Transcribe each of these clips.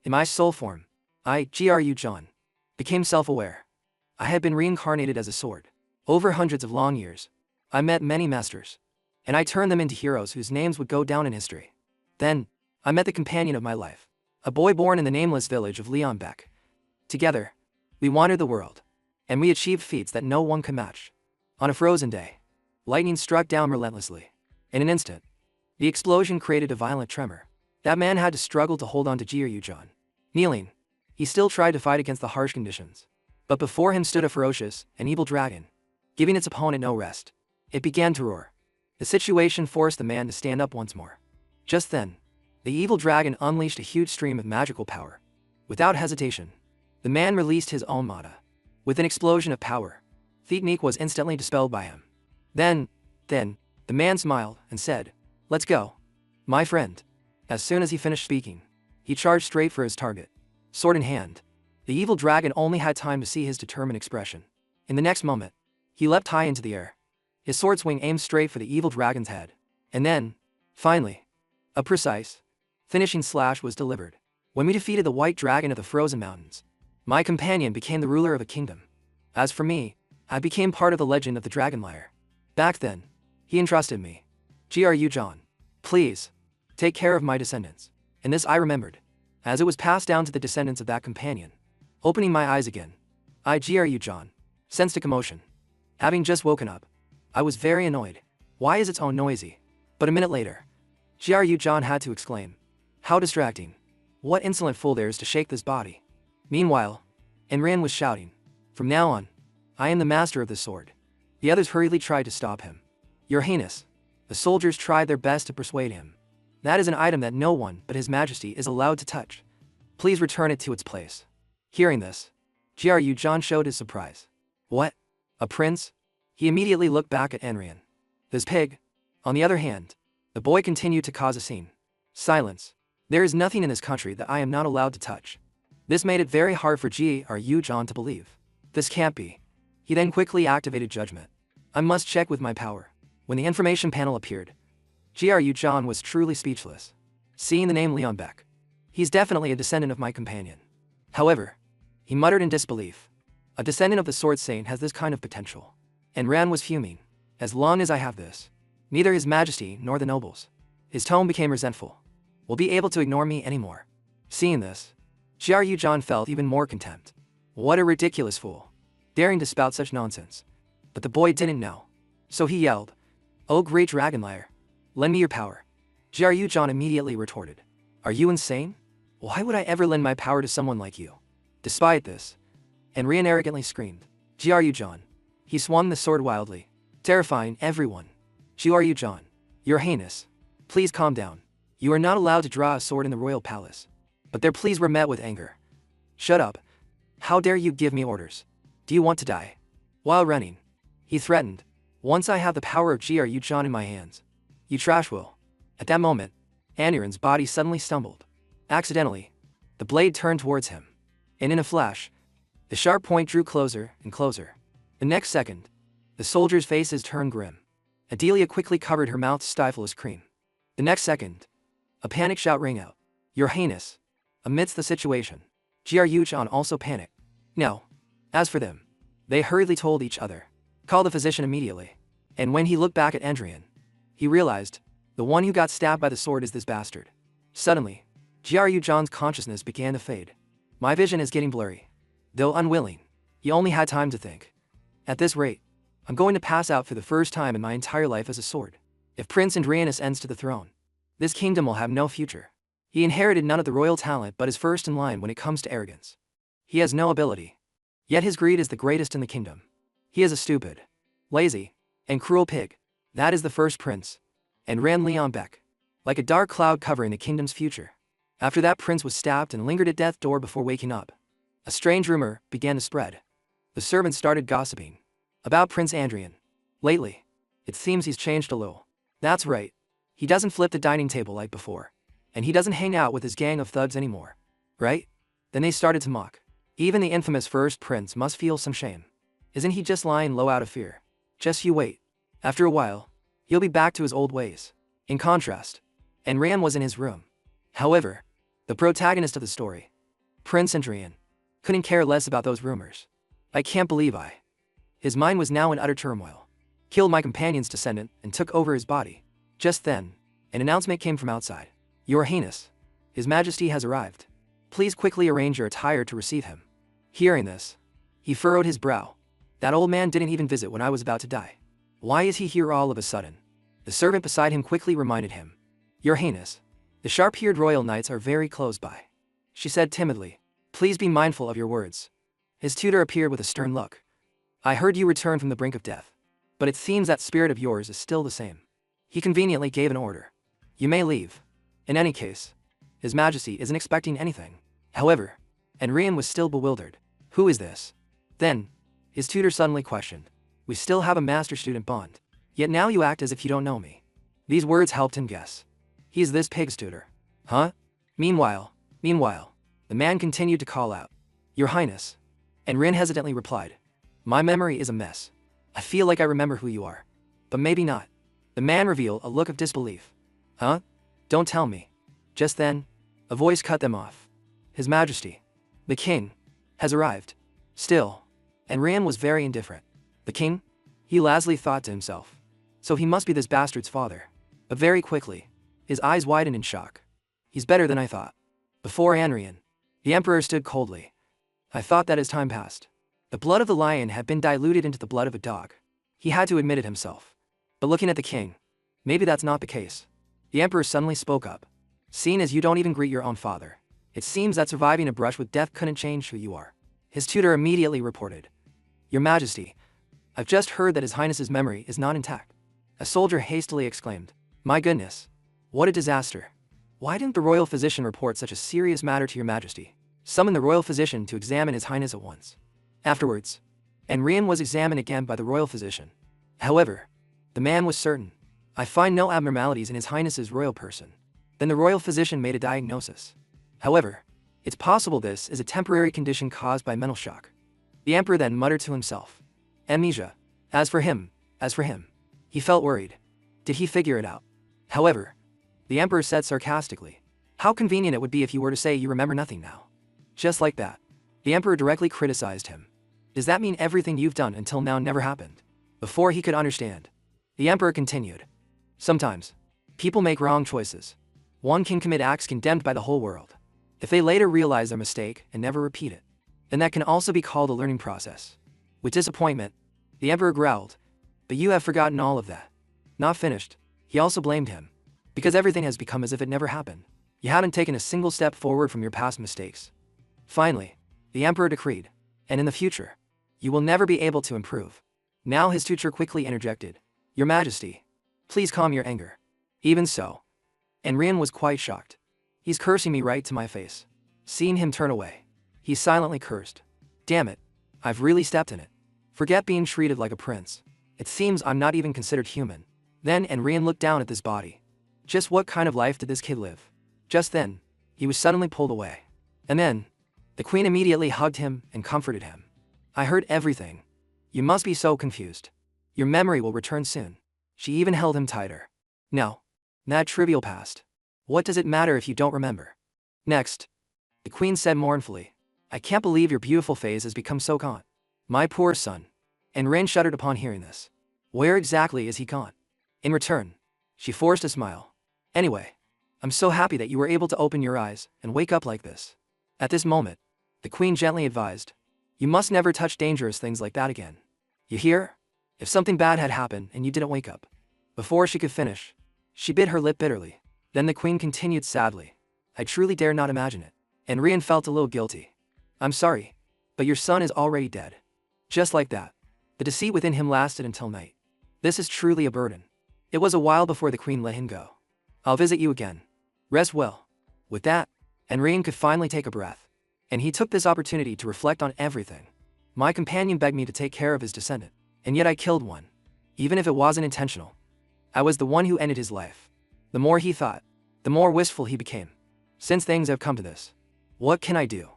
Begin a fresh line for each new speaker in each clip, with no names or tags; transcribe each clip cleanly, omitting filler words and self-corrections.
In my soul form, I, Gru John, became self-aware. I had been reincarnated as a sword. Over hundreds of long years, I met many masters, and I turned them into heroes whose names would go down in history. Then, I met the companion of my life, a boy born in the nameless village of Leonbeck. Together, we wandered the world, and we achieved feats that no one could match. On a frozen day, lightning struck down relentlessly. In an instant, the explosion created a violent tremor. That man had to struggle to hold on to Gru John. Kneeling, he still tried to fight against the harsh conditions. But before him stood a ferocious and evil dragon, giving its opponent no rest. It began to roar. The situation forced the man to stand up once more. Just then, the evil dragon unleashed a huge stream of magical power. Without hesitation, the man released his own mata. With an explosion of power, Theetnik was instantly dispelled by him. Then, the man smiled and said, "Let's go, my friend." As soon as he finished speaking, he charged straight for his target. Sword in hand, the evil dragon only had time to see his determined expression. In the next moment, he leapt high into the air. His sword swing aimed straight for the evil dragon's head. And then, finally, a precise, finishing slash was delivered. When we defeated the white dragon of the frozen mountains, my companion became the ruler of a kingdom. As for me, I became part of the legend of the dragon lair. Back then, he entrusted me. Gru John, please, take care of my descendants. And this I remembered, as it was passed down to the descendants of that companion. Opening my eyes again, I, Gru John, sensed a commotion. Having just woken up, I was very annoyed. Why is its own noisy? But a minute later, Gru John had to exclaim, "How distracting. What insolent fool there is to shake this body." Meanwhile, Enrian was shouting, "From now on, I am the master of this sword." The others hurriedly tried to stop him. "Your Highness," the soldiers tried their best to persuade him. "That is an item that no one but His Majesty is allowed to touch. Please return it to its place." Hearing this, Gru John showed his surprise. "What? A prince?" He immediately looked back at Enrian. "This pig?" On the other hand, the boy continued to cause a scene. "Silence. There is nothing in this country that I am not allowed to touch." This made it very hard for Gru John to believe. This can't be. He then quickly activated judgment. I must check with my power. When the information panel appeared, Gru John was truly speechless. Seeing the name Leonbeck, he's definitely a descendant of my companion. However, he muttered in disbelief. A descendant of the Sword Saint has this kind of potential. And Ran was fuming. As long as I have this, neither His Majesty nor the nobles. His tone became resentful. Will be able to ignore me anymore. Seeing this, Gru John felt even more contempt. What a ridiculous fool, daring to spout such nonsense. But the boy didn't know. So he yelled, "Oh great dragon lair, lend me your power." Gru John immediately retorted, "Are you insane? Why would I ever lend my power to someone like you?" Despite this, Enrian arrogantly screamed, "Gru John." He swung the sword wildly, terrifying everyone. "Gru John, Your Highness, please calm down. You are not allowed to draw a sword in the royal palace." But their pleas were met with anger. "Shut up. How dare you give me orders? Do you want to die?" While running, he threatened, "Once I have the power of Gru John in my hands, you trash will." At that moment, Enrian's body suddenly stumbled. Accidentally, the blade turned towards him. And in a flash, the sharp point drew closer and closer. The next second, the soldiers' faces turned grim. Adelia quickly covered her mouth to stifle a scream. The next second, a panic shout rang out, "Your Highness!" Amidst the situation, Gru John also panicked. No. As for them, they hurriedly told each other, "Call the physician immediately." And when he looked back at Enrian, he realized, the one who got stabbed by the sword is this bastard. Suddenly, Gru John's consciousness began to fade. My vision is getting blurry. Though unwilling, he only had time to think. At this rate, I'm going to pass out for the first time in my entire life as a sword. If Prince Andrian ascends to the throne, this kingdom will have no future. He inherited none of the royal talent but is first in line when it comes to arrogance. He has no ability. Yet his greed is the greatest in the kingdom. He is a stupid, lazy, and cruel pig. That is the first prince. And ran Leonbeck, like a dark cloud covering the kingdom's future. After that prince was stabbed and lingered at death's door before waking up, a strange rumor began to spread. The servants started gossiping about Prince Andrian. Lately, it seems he's changed a little. That's right. He doesn't flip the dining table like before. And he doesn't hang out with his gang of thugs anymore. Right? Then they started to mock. Even the infamous first prince must feel some shame. Isn't he just lying low out of fear? Just you wait. After a while, he'll be back to his old ways. In contrast, Enrian was in his room. However, the protagonist of the story, Prince Andrian couldn't care less about those rumors. I can't believe I. His mind was now in utter turmoil. Killed my companion's descendant and took over his body. Just then, an announcement came from outside. Your Highness, His Majesty has arrived. Please quickly arrange your attire to receive him. Hearing this, he furrowed his brow. That old man didn't even visit when I was about to die. Why is he here all of a sudden? The servant beside him quickly reminded him. Your Highness, the sharp-haired royal knights are very close by. She said timidly. Please be mindful of your words. His tutor appeared with a stern look. I heard you return from the brink of death. But it seems that spirit of yours is still the same. He conveniently gave an order. You may leave. In any case, His Majesty isn't expecting anything. However, Enrian was still bewildered. Who is this? Then, his tutor suddenly questioned. We still have a master-student bond. Yet now you act as if you don't know me. These words helped him guess. He's this pig's tutor. Huh? Meanwhile, the man continued to call out. Your Highness. Enrian hesitantly replied. My memory is a mess. I feel like I remember who you are. But maybe not. The man revealed a look of disbelief. Huh? Don't tell me. Just then, a voice cut them off. His Majesty, the King, has arrived. Still, Enrian was very indifferent. The King? He lazily thought to himself. So he must be this bastard's father. But very quickly, his eyes widened in shock. He's better than I thought. Before Enrian, the Emperor stood coldly. I thought that as time passed, the blood of the lion had been diluted into the blood of a dog. He had to admit it himself. But looking at the King, maybe that's not the case. The Emperor suddenly spoke up. Seeing as you don't even greet your own father, it seems that surviving a brush with death couldn't change who you are. His tutor immediately reported. Your Majesty, I've just heard that His Highness's memory is not intact. A soldier hastily exclaimed. My goodness. What a disaster. Why didn't the royal physician report such a serious matter to your Majesty? Summon the royal physician to examine His Highness at once. Afterwards, Enrian was examined again by the royal physician. However, the man was certain. I find no abnormalities in His Highness's royal person. Then the royal physician made a diagnosis. However, it's possible this is a temporary condition caused by mental shock. The Emperor then muttered to himself. Amnesia. As for him. He felt worried. Did he figure it out? However, the Emperor said sarcastically. How convenient it would be if you were to say you remember nothing now. Just like that. The Emperor directly criticized him. Does that mean everything you've done until now never happened? Before he could understand, the Emperor continued. Sometimes, people make wrong choices. One can commit acts condemned by the whole world. If they later realize their mistake and never repeat it, then that can also be called a learning process. With disappointment, the Emperor growled. But you have forgotten all of that. Not finished, he also blamed him. Because everything has become as if it never happened. You haven't taken a single step forward from your past mistakes. Finally, the Emperor decreed. And in the future, you will never be able to improve. Now his tutor quickly interjected. Your Majesty, please calm your anger. Even so, Enrian was quite shocked. He's cursing me right to my face. Seeing him turn away, he silently cursed. Damn it, I've really stepped in it. Forget being treated like a prince. It seems I'm not even considered human. Then Enrian looked down at this body. Just what kind of life did this kid live? Just then, he was suddenly pulled away. And then, the Queen immediately hugged him and comforted him. I heard everything. You must be so confused. Your memory will return soon. She even held him tighter. No. That trivial past. What does it matter if you don't remember? Next, the Queen said mournfully. I can't believe your beautiful face has become so gaunt. My poor son. And Rin shuddered upon hearing this. Where exactly is he gone? In return, she forced a smile. Anyway, I'm so happy that you were able to open your eyes and wake up like this. At this moment, the Queen gently advised. You must never touch dangerous things like that again. You hear? If something bad had happened and you didn't wake up. Before she could finish, she bit her lip bitterly. Then the Queen continued sadly. I truly dare not imagine it. And Rian felt a little guilty. I'm sorry, but your son is already dead. Just like that. The deceit within him lasted until night. This is truly a burden. It was a while before the Queen let him go. I'll visit you again. Rest well. With that, Enrian could finally take a breath. And he took this opportunity to reflect on everything. My companion begged me to take care of his descendant, and yet I killed one. Even if it wasn't intentional. I was the one who ended his life. The more he thought, the more wistful he became. Since things have come to this, what can I do?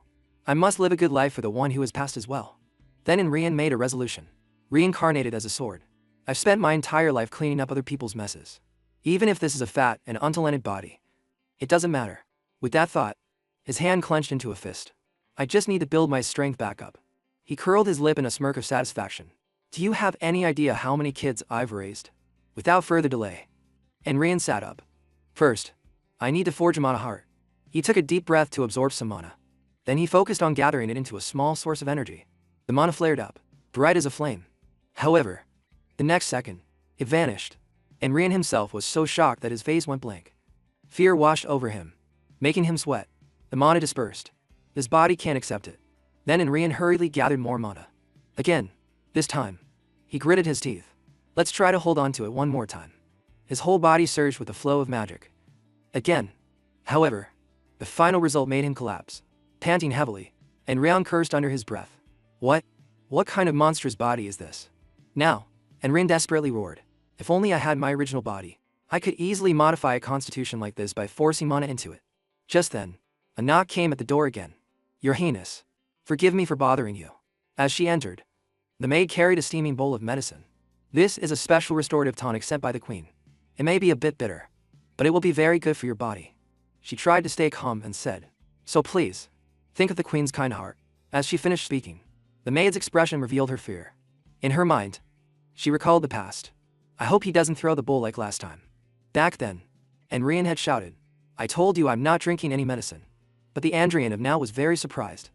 I must live a good life for the one who has passed as well. Then Enrian made a resolution. Reincarnated as a sword. I've spent my entire life cleaning up other people's messes. Even if this is a fat and untalented body. It doesn't matter. With that thought, his hand clenched into a fist. I just need to build my strength back up. He curled his lip in a smirk of satisfaction. Do you have any idea how many kids I've raised? Without further delay, Enrian sat up. First, I need to forge a mana heart. He took a deep breath to absorb some mana. Then he focused on gathering it into a small source of energy. The mana flared up, bright as a flame. However, the next second, it vanished. Enrian himself was so shocked that his face went blank. Fear washed over him, making him sweat. The mana dispersed. His body can't accept it. Then Enrian hurriedly gathered more mana. Again, this time, he gritted his teeth. Let's try to hold on to it one more time. His whole body surged with a flow of magic. Again. However, the final result made him collapse. Panting heavily, Enrian cursed under his breath. What kind of monstrous body is this? Now, Enrian desperately roared. If only I had my original body, I could easily modify a constitution like this by forcing mana into it. Just then, a knock came at the door again. Your Highness, forgive me for bothering you. As she entered, the maid carried a steaming bowl of medicine. This is a special restorative tonic sent by the queen. It may be a bit bitter, but it will be very good for your body. She tried to stay calm and said, so please, think of the queen's kind heart. As she finished speaking, the maid's expression revealed her fear. In her mind, she recalled the past. I hope he doesn't throw the bowl like last time. Back then, Enrian had shouted, I told you I'm not drinking any medicine. But the Andrian of now was very surprised.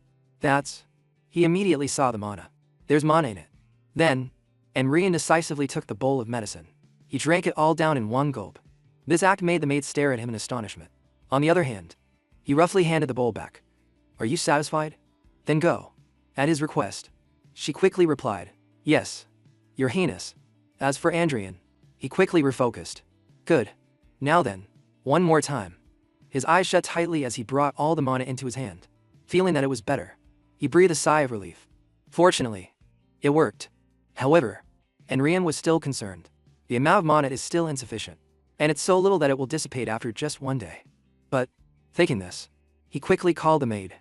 He immediately saw the mana. There's mana in it. Then, Enrian decisively took the bowl of medicine. He drank it all down in one gulp. This act made the maid stare at him in astonishment. On the other hand, he roughly handed the bowl back. Are you satisfied? Then go. At his request, she quickly replied, yes, Your Highness. As for Andrian, he quickly refocused. Good. Now then, one more time. His eyes shut tightly as he brought all the mana into his hand. Feeling that it was better, he breathed a sigh of relief. Fortunately, it worked. However, Enrian was still concerned. The amount of mana is still insufficient, and it's so little that it will dissipate after just one day. But, thinking this, he quickly called the maid.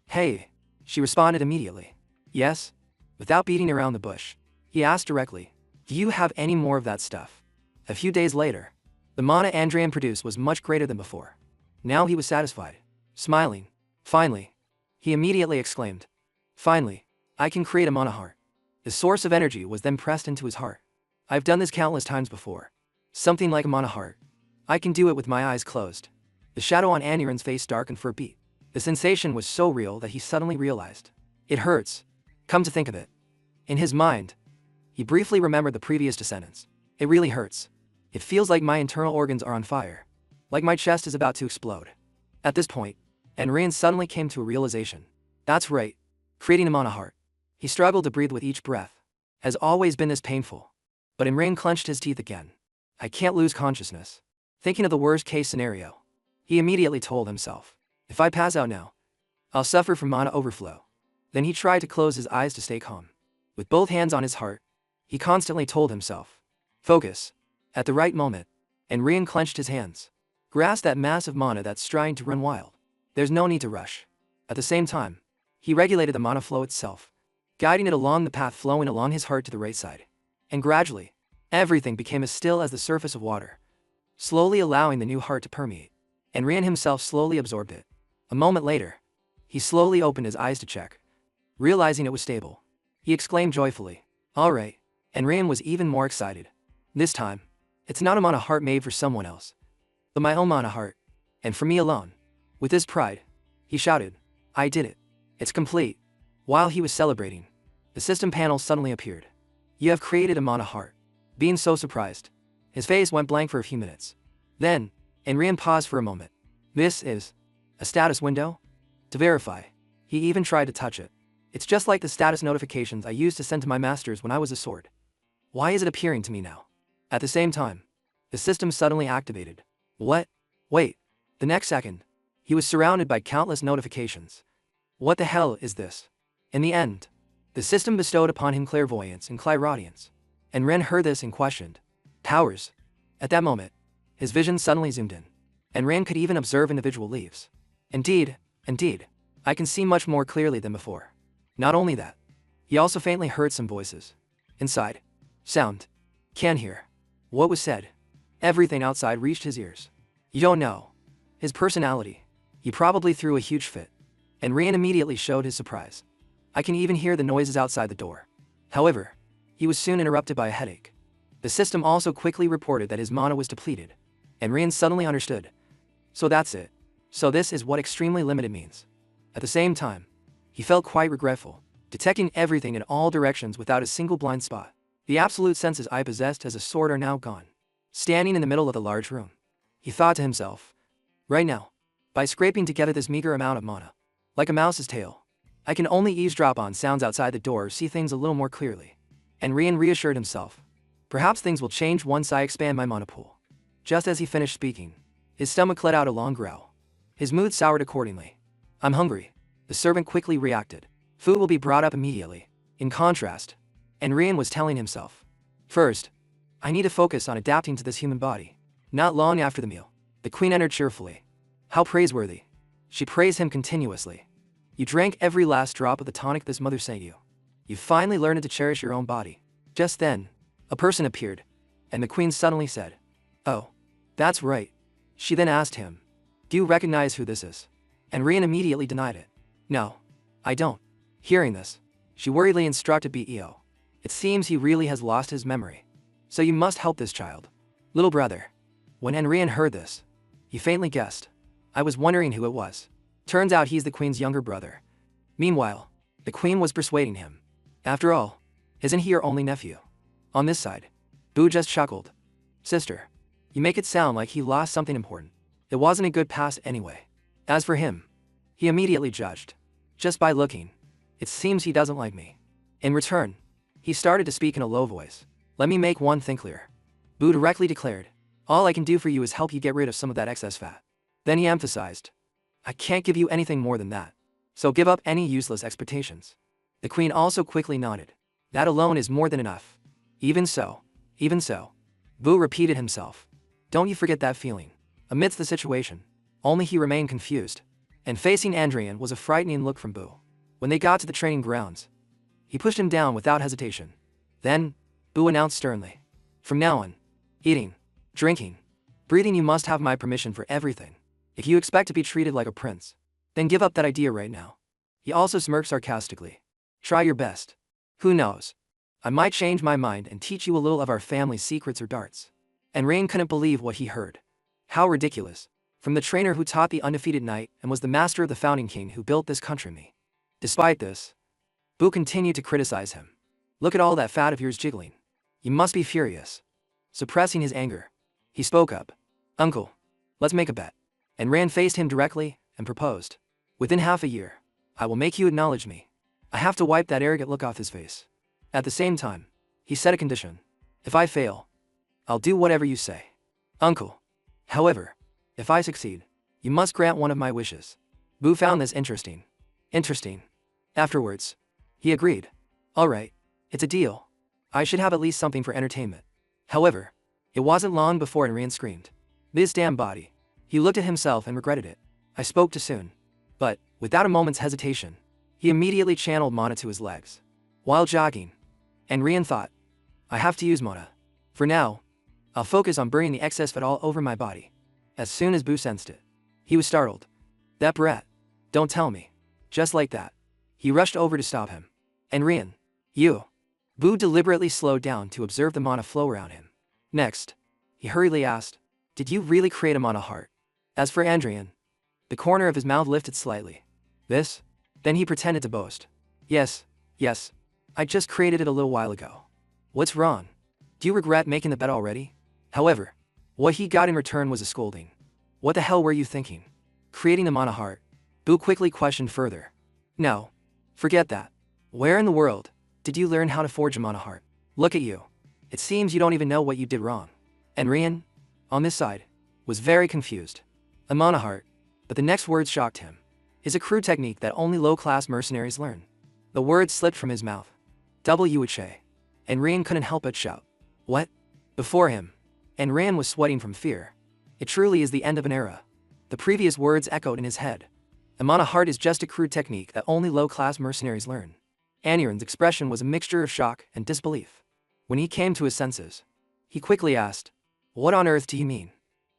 Hey, she responded immediately. Yes? Without beating around the bush, he asked directly, do you have any more of that stuff? A few days later, the mana Andrian produced was much greater than before. Now he was satisfied. Smiling, finally, he immediately exclaimed, finally, I can create a mana heart. The source of energy was then pressed into his heart. I've done this countless times before. Something like a mana heart. I can do it with my eyes closed. The shadow on Andrian's face darkened for a beat. The sensation was so real that he suddenly realized. It hurts. Come to think of it. In his mind, he briefly remembered the previous descendants. It really hurts. It feels like my internal organs are on fire. Like my chest is about to explode. At this point, Enrian suddenly came to a realization. That's right. Creating a mana heart. He struggled to breathe with each breath. Has always been this painful. But Enrian clenched his teeth again. I can't lose consciousness. Thinking of the worst case scenario, he immediately told himself, if I pass out now, I'll suffer from mana overflow. Then he tried to close his eyes to stay calm. With both hands on his heart, he constantly told himself, focus. At the right moment, Enrian clenched his hands. Grasped that massive mana that's trying to run wild. There's no need to rush. At the same time, he regulated the mana flow itself, guiding it along the path flowing along his heart to the right side. And gradually, everything became as still as the surface of water, slowly allowing the new heart to permeate. Enrian himself slowly absorbed it. A moment later, he slowly opened his eyes to check. Realizing it was stable, he exclaimed joyfully, all right. Enrian was even more excited. This time, it's not a mana heart made for someone else, but my own mana heart, and for me alone. With his pride, he shouted, I did it. It's complete. While he was celebrating, the system panel suddenly appeared. You have created a mana heart. Being so surprised, his face went blank for a few minutes. Then, Enrian paused for a moment. This is a status window? To verify, he even tried to touch it. It's just like the status notifications I used to send to my masters when I was a sword. Why is it appearing to me now? At the same time, the system suddenly activated. What? Wait. The next second, he was surrounded by countless notifications. What the hell is this? In the end, the system bestowed upon him clairvoyance and clairaudience. And Ren heard this and questioned. Powers. At that moment, his vision suddenly zoomed in. And Ren could even observe individual leaves. Indeed, I can see much more clearly than before. Not only that, he also faintly heard some voices. Inside. Sound. Can hear. What was said? Everything outside reached his ears. You don't know. His personality. He probably threw a huge fit. and Rian immediately showed his surprise. I can even hear the noises outside the door. However, he was soon interrupted by a headache. The system also quickly reported that his mana was depleted, and Rian suddenly understood. So that's it. So this is what extremely limited means. At the same time, he felt quite regretful, detecting everything in all directions without a single blind spot. The absolute senses I possessed as a sword are now gone. Standing in the middle of the large room, he thought to himself, right now, by scraping together this meager amount of mana, like a mouse's tail, I can only eavesdrop on sounds outside the door or see things a little more clearly. And Rian reassured himself, perhaps things will change once I expand my mana pool. Just as he finished speaking, his stomach let out a long growl. His mood soured accordingly. I'm hungry. The servant quickly reacted. Food will be brought up immediately. In contrast, and Rian was telling himself, first, I need to focus on adapting to this human body. Not long after the meal, the queen entered cheerfully. How praiseworthy. She praised him continuously. You drank every last drop of the tonic this mother sent you. You finally learned to cherish your own body. Just then, a person appeared, and the queen suddenly said, oh, that's right. She then asked him, do you recognize who this is? And Rian immediately denied it. No, I don't. Hearing this, she worriedly instructed Beo. It seems he really has lost his memory. So you must help this child. Little brother. When Rian heard this, he faintly guessed. I was wondering who it was. Turns out he's the queen's younger brother. Meanwhile, the queen was persuading him. After all, isn't he your only nephew? On this side, Boo just chuckled. Sister, you make it sound like he lost something important. It wasn't a good past anyway. As for him, he immediately judged. Just by looking, it seems he doesn't like me. In return, he started to speak in a low voice. Let me make one thing clear. Boo directly declared, all I can do for you is help you get rid of some of that excess fat. Then he emphasized, I can't give you anything more than that. So give up any useless expectations. The queen also quickly nodded. That alone is more than enough. Even so. Boo repeated himself. Don't you forget that feeling. Amidst the situation, only he remained confused. And facing Andrian was a frightening look from Boo. When they got to the training grounds, he pushed him down without hesitation. Then, Boo announced sternly. From now on, eating, drinking, breathing, you must have my permission for everything. If you expect to be treated like a prince, then give up that idea right now. He also smirked sarcastically. Try your best. Who knows? I might change my mind and teach you a little of our family's secrets or darts. And Rain couldn't believe what he heard. How ridiculous. From the trainer who taught the undefeated knight and was the master of the founding king who built this country me. Despite this, Boo continued to criticize him. Look at all that fat of yours jiggling. You must be furious. Suppressing his anger, he spoke up. Uncle, let's make a bet. And Rand faced him directly and proposed. Within half a year, I will make you acknowledge me. I have to wipe that arrogant look off his face. At the same time, he set a condition. If I fail, I'll do whatever you say. Uncle. However, if I succeed, you must grant one of my wishes. Boo found this interesting. Afterwards, he agreed. Alright, it's a deal. I should have at least something for entertainment. However, it wasn't long before Enrian screamed. This damn body. He looked at himself and regretted it. I spoke too soon. But, without a moment's hesitation, he immediately channeled mana to his legs. While jogging, Enrian thought, I have to use mana. For now, I'll focus on burning the excess fat all over my body. As soon as Boo sensed it, he was startled. That brat. Don't tell me. Just like that. He rushed over to stop him. Enrian, you. Boo deliberately slowed down to observe the mana flow around him. Next, he hurriedly asked, did you really create a mana heart? As for Andrian, the corner of his mouth lifted slightly. This? Then he pretended to boast. Yes. I just created it a little while ago. What's wrong? Do you regret making the bet already? However, what he got in return was a scolding. What the hell were you thinking? Creating the mana heart? Boo quickly questioned further. No. Forget that. Where in the world did you learn how to forge a mana heart? Look at you. It seems you don't even know what you did wrong. Enrian, on this side, was very confused. A mana heart, but the next words shocked him. Is a crude technique that only low-class mercenaries learn. The words slipped from his mouth. WHA. Enrian couldn't help but shout. What? Before him. Enrian was sweating from fear. It truly is the end of an era. The previous words echoed in his head. A mana heart is just a crude technique that only low-class mercenaries learn. Aniran's expression was a mixture of shock and disbelief. When he came to his senses, he quickly asked, what on earth do you mean?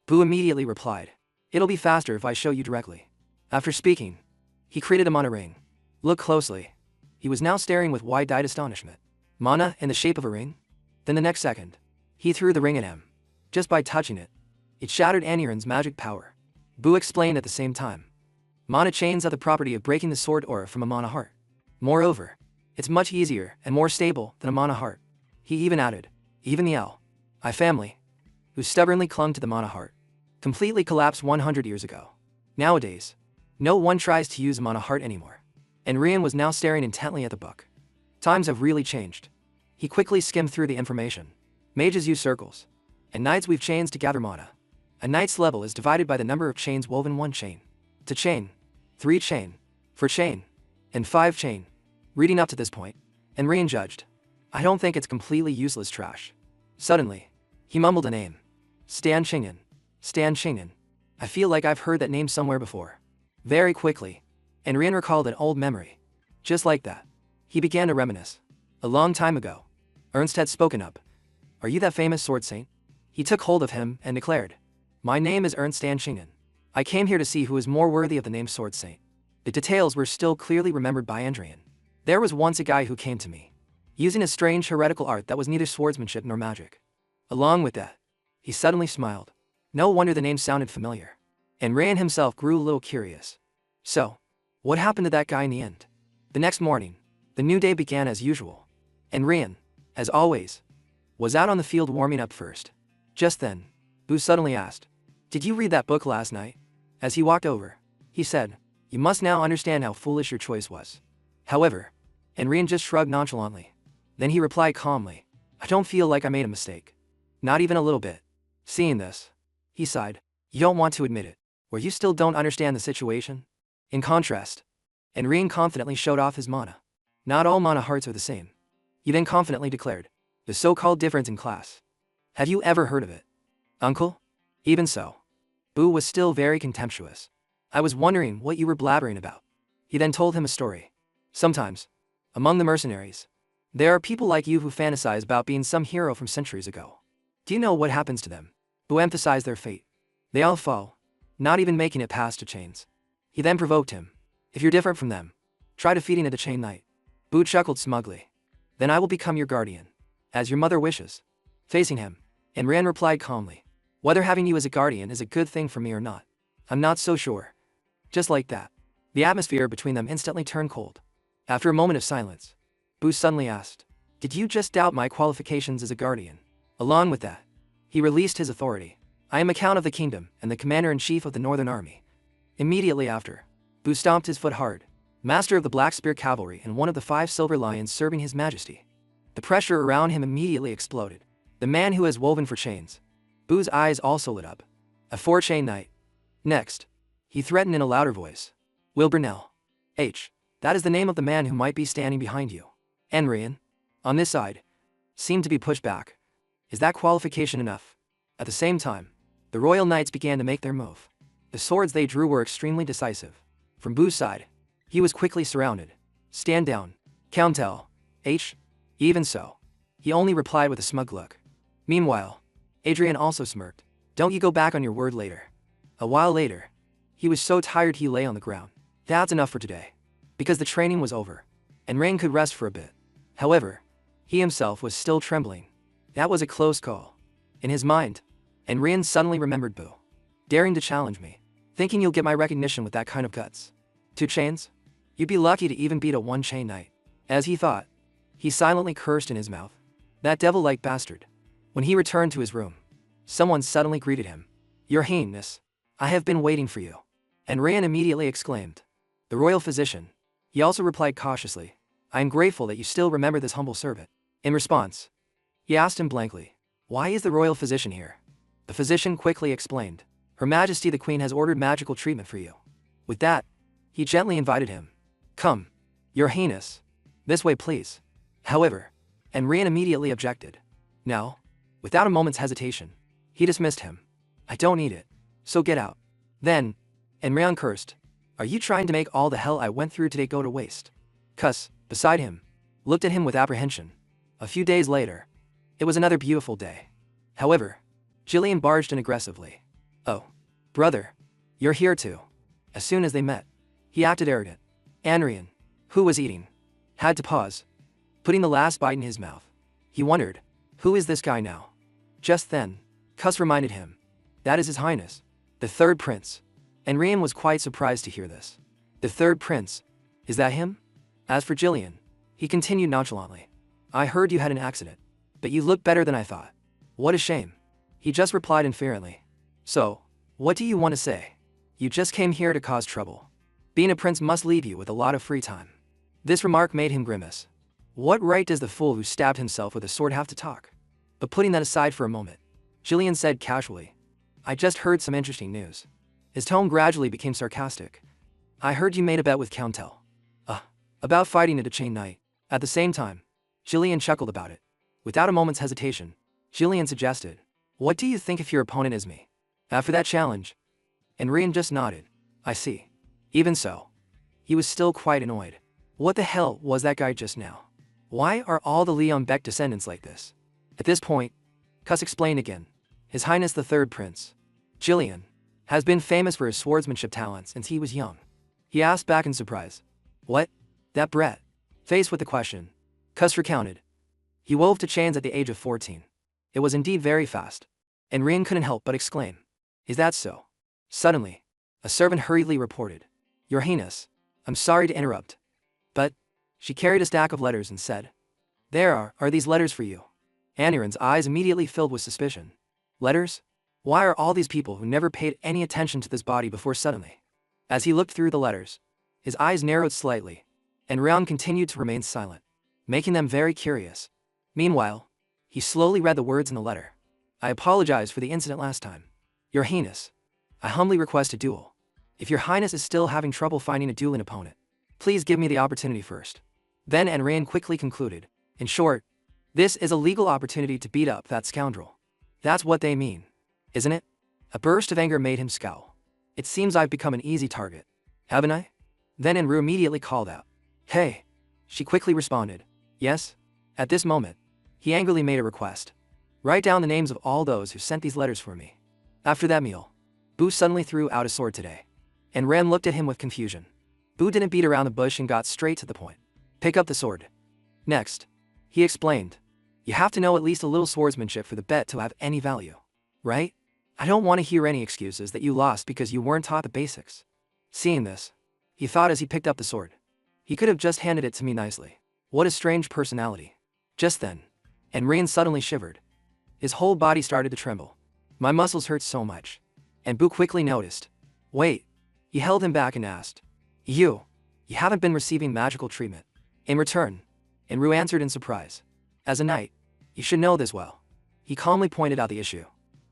Boo immediately replied, it'll be faster if I show you directly. After speaking, He created a mana ring. Look closely. He was now staring with wide-eyed astonishment. Mana in the shape of a ring? Then the next second, he threw the ring at him. Just by touching it, it shattered Aniran's magic power. Bu explained at the same time. Mana chains have the property of breaking the sword aura from a mana heart. Moreover, it's much easier and more stable than a mana heart. He even added, even the I family, who stubbornly clung to the mana heart, completely collapsed 100 years ago. Nowadays, no one tries to use a mana heart anymore. And Rian was now staring intently at the book. Times have really changed. He quickly skimmed through the information. Mages use circles, and knights weave chains to gather mana. A knight's level is divided by the number of chains woven 1 chain, 2 chain, 3 chain, 4 chain, and 5 chain. Reading up to this point, and Rian judged, I don't think it's completely useless trash. Suddenly, he mumbled a name. Stan Chingen. Stan Chingen. I feel like I've heard that name somewhere before. Very quickly, and Rian recalled an old memory. Just like that, he began to reminisce. A long time ago, Ernst had spoken up. Are you that famous sword saint? He took hold of him and declared, my name is Ernst Stan Chingen. I came here to see who is more worthy of the name sword saint. The details were still clearly remembered by Andrian. There was once a guy who came to me, using a strange heretical art that was neither swordsmanship nor magic. Along with that, he suddenly smiled. No wonder the name sounded familiar. And Rian himself grew a little curious. So, what happened to that guy in the end? The next morning, the new day began as usual. And Rian, as always, was out on the field warming up first. Just then, Bu suddenly asked, did you read that book last night? As he walked over, he said, you must now understand how foolish your choice was. However, and Rian just shrugged nonchalantly. Then he replied calmly, I don't feel like I made a mistake. Not even a little bit. Seeing this, he sighed. You don't want to admit it, or you still don't understand the situation? In contrast, and Rian confidently showed off his mana. Not all mana hearts are the same. He then confidently declared, the so-called difference in class. Have you ever heard of it? Uncle? Even so. Bu was still very contemptuous. I was wondering what you were blabbering about. He then told him a story. Sometimes, among the mercenaries, there are people like you who fantasize about being some hero from centuries ago. Do you know what happens to them? Bu emphasized their fate. They all fall, not even making it past the chains. He then provoked him. If you're different from them, try defeating the chain knight. Bu chuckled smugly. Then I will become your guardian, as your mother wishes. Facing him, and Rian replied calmly, whether having you as a guardian is a good thing for me or not, I'm not so sure. Just like that, the atmosphere between them instantly turned cold. After a moment of silence, Bu suddenly asked, did you just doubt my qualifications as a guardian? Along with that, he released his authority. I am a count of the kingdom and the commander-in-chief of the Northern Army. Immediately after, Bu stomped his foot hard, master of the Black Spear Cavalry and one of the 5 silver lions serving his majesty. The pressure around him immediately exploded. The man who has woven for chains. Bu's eyes also lit up. A 4-chain knight. Next, he threatened in a louder voice. Wilburnell. That is the name of the man who might be standing behind you. Enrian, on this side, seemed to be pushed back. Is that qualification enough? At the same time, the royal knights began to make their move. The swords they drew were extremely decisive. From Bu's side, he was quickly surrounded. Stand down. Countel. Even so. He only replied with a smug look. Meanwhile, Adrian also smirked. Don't you go back on your word later. A while later, he was so tired he lay on the ground. That's enough for today. Because the training was over, and Rain could rest for a bit. However, he himself was still trembling. That was a close call. In his mind, and Rian suddenly remembered Bu. Daring to challenge me. Thinking you'll get my recognition with that kind of guts. 2 chains? You'd be lucky to even beat a 1-chain knight. As he thought, he silently cursed in his mouth. That devil-like bastard. When he returned to his room, someone suddenly greeted him. Your Highness, I have been waiting for you. And Rian immediately exclaimed. The royal physician. He also replied cautiously. I am grateful that you still remember this humble servant. In response, he asked him blankly, why is the royal physician here? The physician quickly explained. Her Majesty the Queen has ordered magical treatment for you. With that, he gently invited him. Come, Your Highness. This way please. However, and Rian immediately objected. No. Without a moment's hesitation, he dismissed him. I don't need it. So get out. Then, and Rian cursed. Are you trying to make all the hell I went through today go to waste? Cuss, beside him, looked at him with apprehension. A few days later, it was another beautiful day. However, Jillian barged in aggressively. Oh, brother, you're here too. As soon as they met, He acted arrogant. Anrian, who was eating, had to pause, putting the last bite in his mouth. He wondered, who is this guy now? Just then, Cuss reminded him. That is His Highness, the third prince. Anrian was quite surprised to hear this. The third prince? Is that him? As for Jillian, he continued nonchalantly. I heard you had an accident, but you look better than I thought. What a shame. He just replied inferently. So, what do you want to say? You just came here to cause trouble. Being a prince must leave you with a lot of free time. This remark made him grimace. What right does the fool who stabbed himself with a sword have to talk? But putting that aside for a moment, Jillian said casually, I just heard some interesting news. His tone gradually became sarcastic. I heard you made a bet with Countel. About fighting at a chain night. At the same time, Jillian chuckled about it. Without a moment's hesitation, Jillian suggested, what do you think if your opponent is me? After that challenge? Anrian just nodded. I see. Even so. He was still quite annoyed. What the hell was that guy just now? Why are all the Leon Beck descendants like this? At this point, Cuss explained again. His Highness the Third Prince, Jillian, has been famous for his swordsmanship talents since he was young. He asked back in surprise. What? That brat? Faced with the question, Cuss recounted. He wove to chains at the age of 14. It was indeed very fast. And Rian couldn't help but exclaim. Is that so? Suddenly, a servant hurriedly reported. Your Highness, I'm sorry to interrupt. But, she carried a stack of letters and said. There are these letters for you. Aniran's eyes immediately filled with suspicion. Letters? Why are all these people who never paid any attention to this body before suddenly? As he looked through the letters, his eyes narrowed slightly, and Rian continued to remain silent, making them very curious. Meanwhile, he slowly read the words in the letter. I apologize for the incident last time. Your Highness, I humbly request a duel. If your Highness is still having trouble finding a dueling opponent, please give me the opportunity first. Then Anrian quickly concluded. In short, this is a legal opportunity to beat up that scoundrel. That's what they mean, isn't it? A burst of anger made him scowl. It seems I've become an easy target, haven't I? Then Enru immediately called out. Hey! She quickly responded. Yes? At this moment, he angrily made a request. Write down the names of all those who sent these letters for me. After that meal, Boo suddenly threw out a sword today. And Ran looked at him with confusion. Boo didn't beat around the bush and got straight to the point. Pick up the sword. Next, he explained. You have to know at least a little swordsmanship for the bet to have any value. Right? I don't want to hear any excuses that you lost because you weren't taught the basics. Seeing this, he thought as he picked up the sword. He could have just handed it to me nicely. What a strange personality. Just then, Enrian suddenly shivered. His whole body started to tremble. My muscles hurt so much. And Boo quickly noticed. Wait. He held him back and asked. You haven't been receiving magical treatment. In return, Enru answered in surprise. As a knight, you should know this well. He calmly pointed out the issue.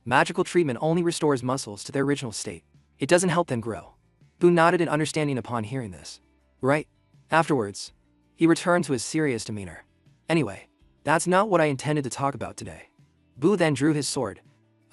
Magical treatment only restores muscles to their original state. It doesn't help them grow. Boo nodded in understanding upon hearing this. Right? Afterwards, he returned to his serious demeanor. Anyway, that's not what I intended to talk about today. Boo then drew his sword.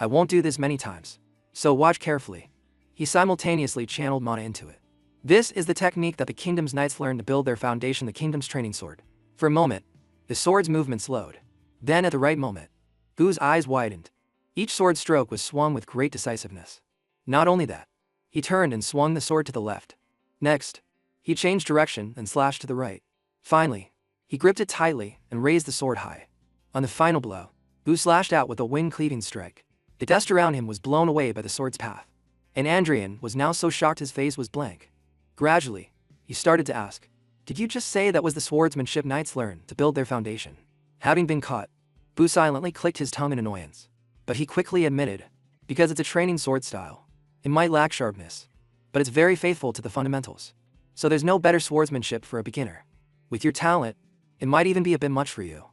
I won't do this many times, so watch carefully. He simultaneously channeled mana into it. This is the technique that the kingdom's knights learn to build their foundation, the kingdom's training sword. For a moment, the sword's movement slowed. Then at the right moment, Boo's eyes widened. Each sword stroke was swung with great decisiveness. Not only that, he turned and swung the sword to the left. Next, he changed direction and slashed to the right. Finally, he gripped it tightly and raised the sword high. On the final blow, Boo slashed out with a wind-cleaving strike. The dust around him was blown away by the sword's path. And Andrian was now so shocked his face was blank. Gradually, he started to ask, did you just say that was the swordsmanship knights learn to build their foundation? Having been caught, Boo silently clicked his tongue in annoyance. But he quickly admitted, because it's a training sword style, it might lack sharpness, but it's very faithful to the fundamentals. So there's no better swordsmanship for a beginner. With your talent, it might even be a bit much for you.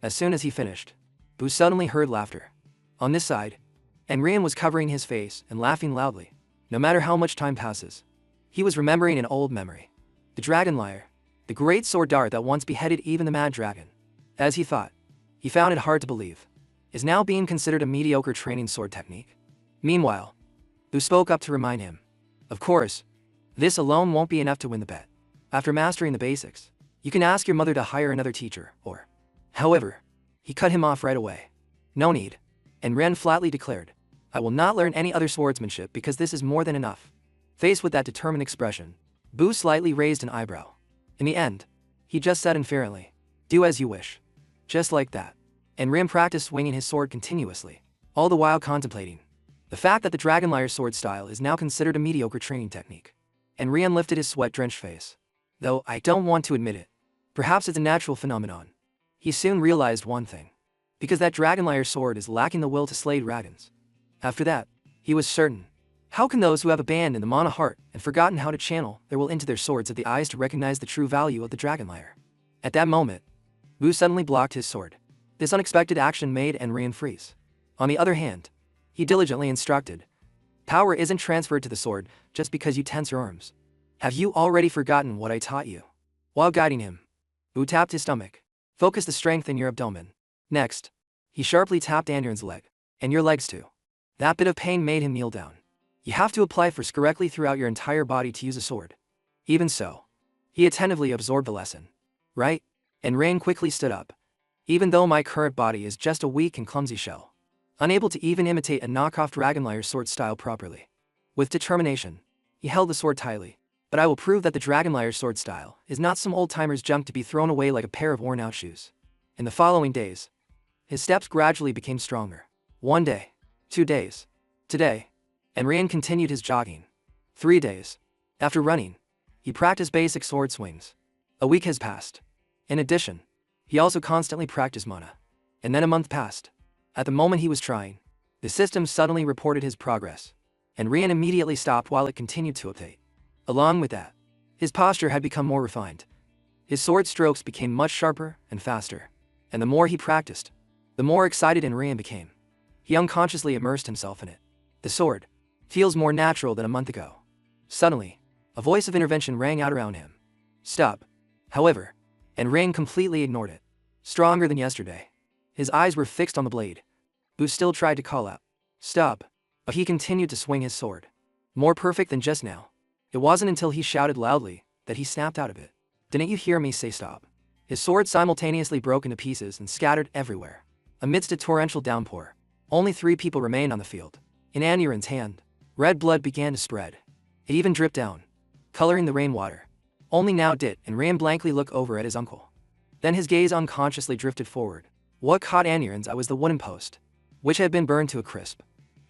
As soon as he finished, Boo suddenly heard laughter. On this side, Enrian was covering his face and laughing loudly. No matter how much time passes, he was remembering an old memory. The dragon lyre, the great sword dart that once beheaded even the mad dragon. As he thought, he found it hard to believe, is now being considered a mediocre training sword technique. Meanwhile, Boo spoke up to remind him. Of course, this alone won't be enough to win the bet. After mastering the basics, you can ask your mother to hire another teacher, or... However, he cut him off right away. No need. And Ren flatly declared, I will not learn any other swordsmanship because this is more than enough. Faced with that determined expression, Bu slightly raised an eyebrow. In the end, he just said inferently, "Do as you wish." Just like that. And Rim practiced swinging his sword continuously, all the while contemplating the fact that the Dragonlier sword style is now considered a mediocre training technique. And Rian lifted his sweat-drenched face. Though I don't want to admit it, perhaps it's a natural phenomenon. He soon realized one thing. Because that Dragonlier sword is lacking the will to slay dragons. After that, he was certain. How can those who have abandoned the Mana heart and forgotten how to channel their will into their swords have the eyes to recognize the true value of the Dragonlier? At that moment, Bu suddenly blocked his sword. This unexpected action made Enrian freeze. On the other hand, he diligently instructed. Power isn't transferred to the sword just because you tense your arms. Have you already forgotten what I taught you? While guiding him, Bu tapped his stomach. Focus the strength in your abdomen. Next, he sharply tapped Anrian's leg. And your legs too. That bit of pain made him kneel down. You have to apply force correctly throughout your entire body to use a sword. Even so, he attentively absorbed the lesson. Right? And Rain quickly stood up. Even though my current body is just a weak and clumsy shell, unable to even imitate a knockoff Dragonlier sword style properly. With determination, he held the sword tightly. But I will prove that the Dragonlier sword style is not some old-timer's junk to be thrown away like a pair of worn-out shoes. In the following days, his steps gradually became stronger. 1 day, 2 days, today, and Rian continued his jogging. 3 days. After running, he practiced basic sword swings. A week has passed. In addition, he also constantly practiced mana. And then a month passed. At the moment he was trying, the system suddenly reported his progress, and Rian immediately stopped while it continued to update. Along with that, his posture had become more refined. His sword strokes became much sharper and faster, and the more he practiced, the more excited Rian became. He unconsciously immersed himself in it. The sword feels more natural than a month ago. Suddenly, a voice of intervention rang out around him. Stop. However, Rian completely ignored it. Stronger than yesterday. His eyes were fixed on the blade. Bu still tried to call out, "Stop," but he continued to swing his sword. More perfect than just now. It wasn't until he shouted loudly that he snapped out of it. "Didn't you hear me say stop?" His sword simultaneously broke into pieces and scattered everywhere. Amidst a torrential downpour, only 3 people remained on the field. In Aniran's hand, red blood began to spread. It even dripped down, coloring the rainwater. Only now did Rian blankly look over at his uncle. Then his gaze unconsciously drifted forward. What caught Aniran's eye was the wooden post, which had been burned to a crisp.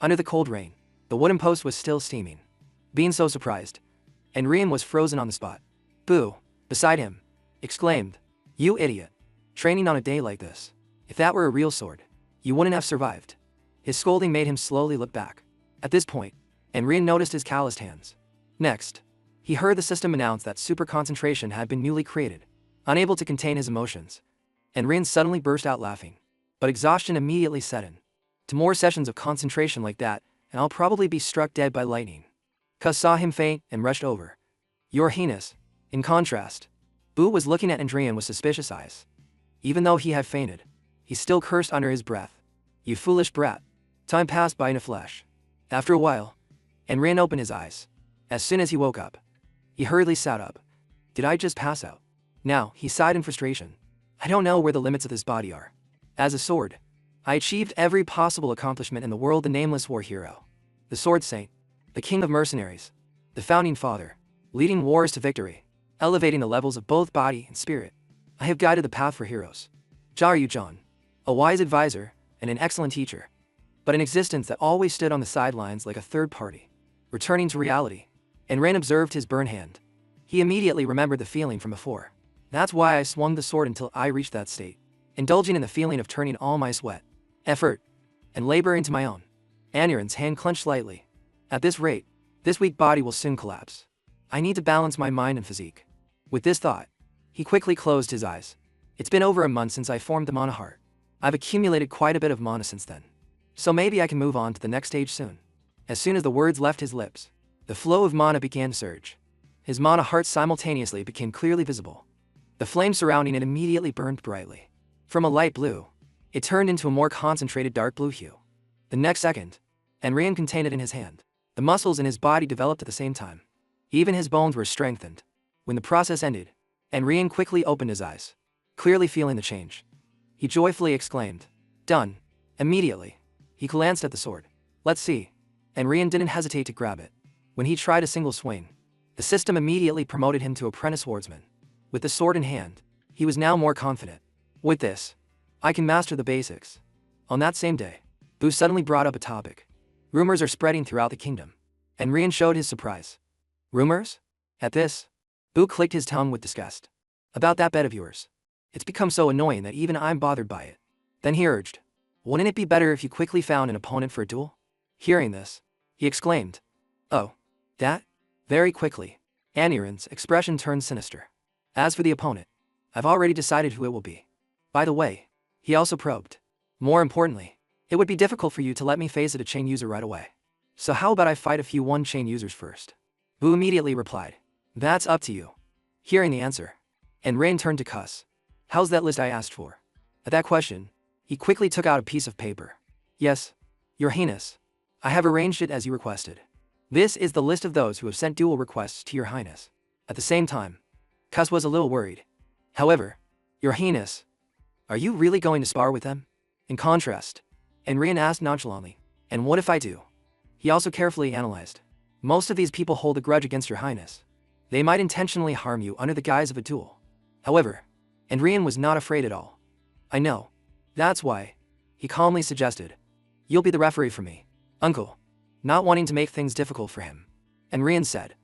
Under the cold rain, the wooden post was still steaming. Being so surprised, Rian was frozen on the spot. Bu, beside him, exclaimed, "You idiot. Training on a day like this. If that were a real sword, you wouldn't have survived." His scolding made him slowly look back. At this point, Rian noticed his calloused hands. Next, he heard the system announce that super concentration had been newly created. Unable to contain his emotions, Rian suddenly burst out laughing. But exhaustion immediately set in. To more sessions of concentration like that, and I'll probably be struck dead by lightning. Cuz saw him faint and rushed over. Your Highness. In contrast, Bu was looking at Andrian with suspicious eyes. Even though he had fainted, he still cursed under his breath. You foolish brat. Time passed by in a flash. After a while, Rian opened his eyes. As soon as he woke up, he hurriedly sat up. Did I just pass out? Now, he sighed in frustration. I don't know where the limits of this body are. As a sword, I achieved every possible accomplishment in the world. The nameless war hero, the sword saint, the king of mercenaries, the founding father, leading wars to victory, elevating the levels of both body and spirit. I have guided the path for heroes. Jaryu John, a wise advisor and an excellent teacher, but an existence that always stood on the sidelines like a third party. Returning to reality, Rain observed his burned hand. He immediately remembered the feeling from before. That's why I swung the sword until I reached that state, indulging in the feeling of turning all my sweat, effort, and labor into my own. Aniran's hand clenched slightly. At this rate, this weak body will soon collapse. I need to balance my mind and physique. With this thought, he quickly closed his eyes. It's been over a month since I formed the Mana heart. I've accumulated quite a bit of mana since then. So maybe I can move on to the next stage soon. As soon as the words left his lips, the flow of mana began to surge. His Mana heart simultaneously became clearly visible. The flame surrounding it immediately burned brightly. From a light blue, it turned into a more concentrated dark blue hue. The next second, Rian contained it in his hand. The muscles in his body developed at the same time. Even his bones were strengthened. When the process ended, Rian quickly opened his eyes, clearly feeling the change. He joyfully exclaimed, "Done." Immediately, he glanced at the sword. "Let's see." Rian didn't hesitate to grab it. When he tried a single swing, The system immediately promoted him to apprentice swordsman. With the sword in hand, he was now more confident. With this, I can master the basics. On that same day, Bu suddenly brought up a topic. Rumors are spreading throughout the kingdom. And Rian showed his surprise. Rumors? At this, Bu clicked his tongue with disgust. About that bet of yours. It's become so annoying that even I'm bothered by it. Then he urged. Wouldn't it be better if you quickly found an opponent for a duel? Hearing this, he exclaimed. Oh, that? Very quickly. Aniran's expression turned sinister. As for the opponent, I've already decided who it will be. By the way, he also probed. More importantly, it would be difficult for you to let me face it a chain user right away. So how about I fight a few one-chain users first? Bu immediately replied. That's up to you. Hearing the answer, and Rain turned to cuss. How's that list I asked for? At that question, he quickly took out a piece of paper. Yes, Your Highness. I have arranged it as you requested. This is the list of those who have sent duel requests to Your Highness. At the same time, Cuss was a little worried. However, Your Highness, are you really going to spar with them? In contrast, Enrian asked nonchalantly, and what if I do? He also carefully analyzed. Most of these people hold a grudge against Your Highness. They might intentionally harm you under the guise of a duel. However, Enrian was not afraid at all. I know. That's why, he calmly suggested. You'll be the referee for me, uncle. Not wanting to make things difficult for him, Enrian said.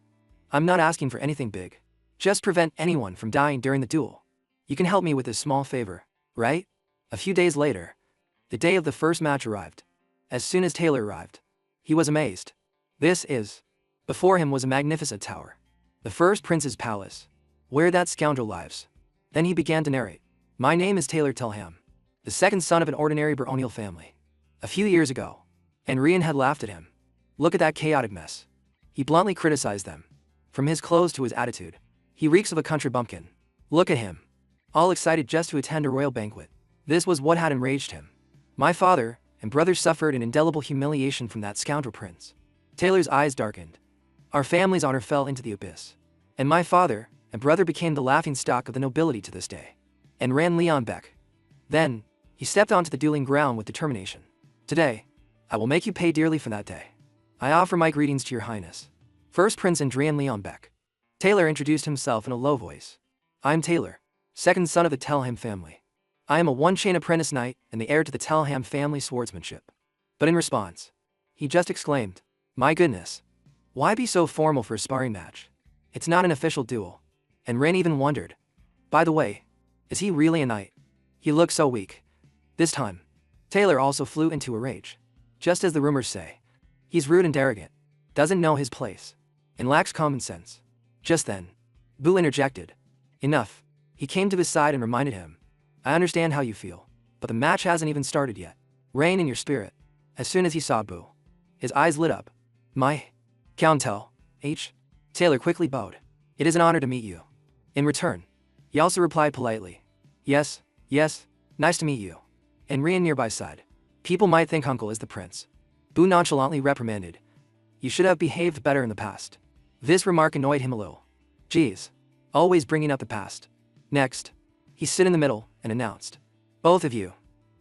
I'm not asking for anything big. Just prevent anyone from dying during the duel. You can help me with this small favor, right? A few days later, the day of the first match arrived. As soon as Taylor arrived, he was amazed. Before him was a magnificent tower. The first prince's palace, where that scoundrel lives. Then he began to narrate. My name is Taylor Telham, the second son of an ordinary baronial family. A few years ago, Enrian had laughed at him. Look at that chaotic mess. He bluntly criticized them. From his clothes to his attitude, he reeks of a country bumpkin. Look at him. All excited just to attend a royal banquet. This was what had enraged him. My father and brother suffered an indelible humiliation from that scoundrel prince. Taylor's eyes darkened. Our family's honor fell into the abyss. And my father and brother became the laughingstock of the nobility to this day. And ran Leon Beck. Then, he stepped onto the dueling ground with determination. Today, I will make you pay dearly for that day. I offer my greetings to Your Highness. First Prince Andrian Leon Beck. Taylor introduced himself in a low voice. I'm Taylor, second son of the Telham family. I am a one-chain apprentice knight and the heir to the Telham family swordsmanship. But in response, he just exclaimed, My goodness. Why be so formal for a sparring match? It's not an official duel. And Rain even wondered. By the way, is he really a knight? He looked so weak. This time, Taylor also flew into a rage. Just as the rumors say. He's rude and arrogant, doesn't know his place, and lacks common sense. Just then, Bu interjected. Enough. He came to his side and reminded him. I understand how you feel, but the match hasn't even started yet. Rein in your spirit. As soon as he saw Bu, his eyes lit up. My Countel, H. Taylor quickly bowed. It is an honor to meet you. In return, he also replied politely. Yes, nice to meet you. And Rian nearby sighed. People might think Uncle is the prince. Bu nonchalantly reprimanded. You should have behaved better in the past. This remark annoyed him a little. Geez, always bringing up the past. Next, he stood in the middle and announced. Both of you,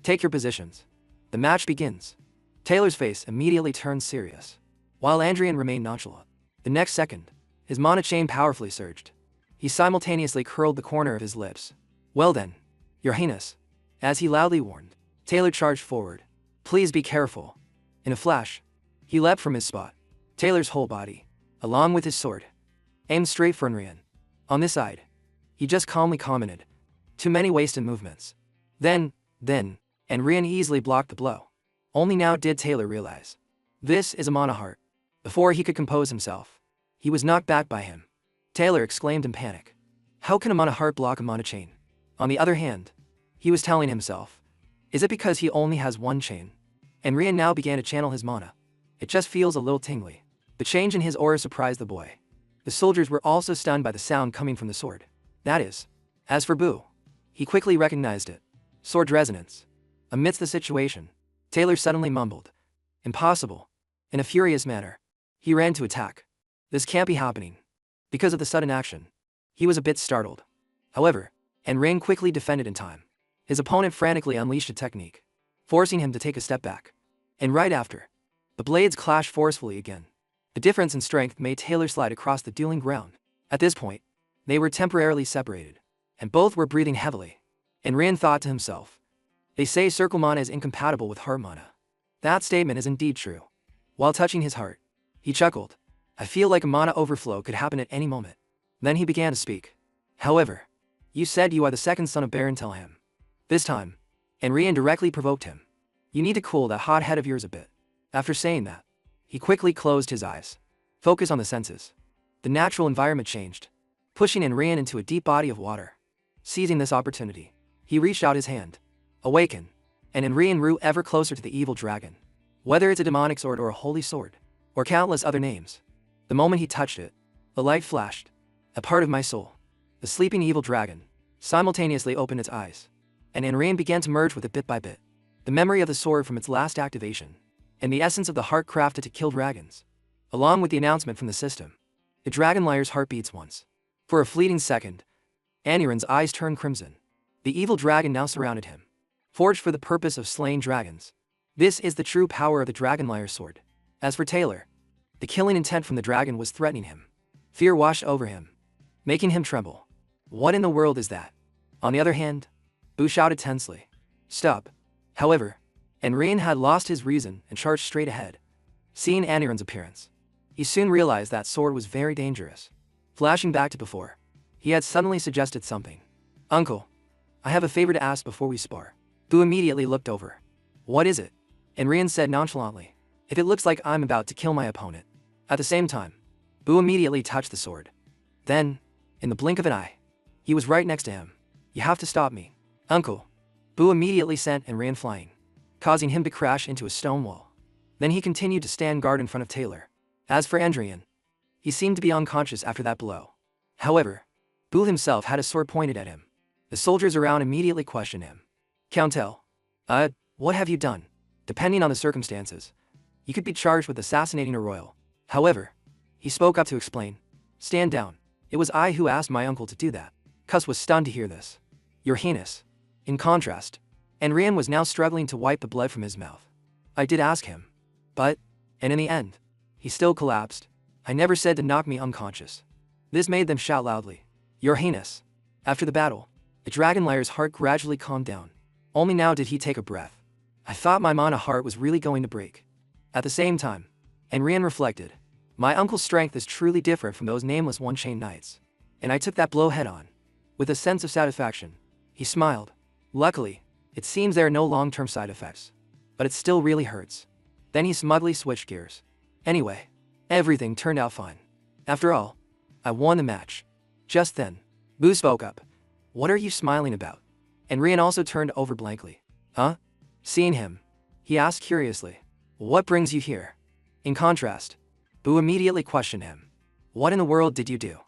take your positions. The match begins. Taylor's face immediately turned serious, while Andrian remained nonchalant. The next second, his mana chain powerfully surged. He simultaneously curled the corner of his lips. Well then, Your Highness. As he loudly warned, Taylor charged forward. Please be careful. In a flash, he leapt from his spot. Taylor's whole body, along with his sword, aimed straight for Enrian. On this side, he just calmly commented. Too many wasted movements. Then, Enrian easily blocked the blow. Only now did Taylor realize. This is a mana heart. Before he could compose himself, he was knocked back by him. Taylor exclaimed in panic. How can a mana heart block a mana chain? On the other hand, he was telling himself. Is it because he only has one chain? Enrian now began to channel his mana. It just feels a little tingly. The change in his aura surprised the boy. The soldiers were also stunned by the sound coming from the sword. That is. As for Bu, he quickly recognized it. Sword resonance. Amidst the situation, Taylor suddenly mumbled. Impossible. In a furious manner, he ran to attack. This can't be happening. Because of the sudden action, he was a bit startled. However, Enrian quickly defended in time. His opponent frantically unleashed a technique, forcing him to take a step back. And right after, the blades clashed forcefully again. The difference in strength made Taylor slide across the dueling ground. At this point, they were temporarily separated, and both were breathing heavily. And Rian thought to himself, they say circle mana is incompatible with heart mana. That statement is indeed true. While touching his heart, he chuckled. I feel like a mana overflow could happen at any moment. Then he began to speak. However, you said you are the second son of Baron Telham. This time, and Rian directly provoked him. You need to cool that hot head of yours a bit. After saying that, he quickly closed his eyes. Focus on the senses. The natural environment changed, pushing Rian into a deep body of water. Seizing this opportunity, he reached out his hand. Awaken. And Rian grew ever closer to the evil dragon. Whether it's a demonic sword or a holy sword, or countless other names. The moment he touched it, a light flashed. A part of my soul, the sleeping evil dragon, simultaneously opened its eyes. And Rian began to merge with it bit by bit. The memory of the sword from its last activation, and the essence of the heart crafted to kill dragons. Along with the announcement from the system, the dragon liar's heart beats once. For a fleeting second, Aniran's eyes turned crimson. The evil dragon now surrounded him, forged for the purpose of slaying dragons. This is the true power of the dragon liar's sword. As for Taylor, the killing intent from the dragon was threatening him. Fear washed over him, making him tremble. What in the world is that? On the other hand, Bu shouted tensely. Stop. However, Rian had lost his reason and charged straight ahead. Seeing Aniran's appearance, he soon realized that sword was very dangerous. Flashing back to before, he had suddenly suggested something. Uncle, I have a favor to ask before we spar. Bu immediately looked over. What is it? Rian said nonchalantly. If it looks like I'm about to kill my opponent. At the same time, Bu immediately touched the sword. Then, in the blink of an eye, he was right next to him. You have to stop me. Uncle. Bu immediately sent Rian flying, causing him to crash into a stone wall. Then he continued to stand guard in front of Taylor. As for Rian, he seemed to be unconscious after that blow. However, Bu himself had a sword pointed at him. The soldiers around immediately questioned him. Countel. What have you done? Depending on the circumstances, you could be charged with assassinating a royal. However, he spoke up to explain. Stand down. It was I who asked my uncle to do that. Cus was stunned to hear this. Your Highness. In contrast, Rian was now struggling to wipe the blood from his mouth. I did ask him. But, and in the end, he still collapsed. I never said to knock me unconscious. This made them shout loudly. Your Highness. After the battle, the dragon liar's heart gradually calmed down. Only now did he take a breath. I thought my mana heart was really going to break. At the same time, Rian reflected. My uncle's strength is truly different from those nameless one-chain knights. And I took that blow head-on. With a sense of satisfaction, he smiled. Luckily, it seems there are no long-term side effects. But it still really hurts. Then he smugly switched gears. Anyway, everything turned out fine. After all, I won the match. Just then, Bu spoke up. What are you smiling about? Rian also turned over blankly. Huh? Seeing him, he asked curiously. What brings you here? In contrast, Bu immediately questioned him. What in the world did you do?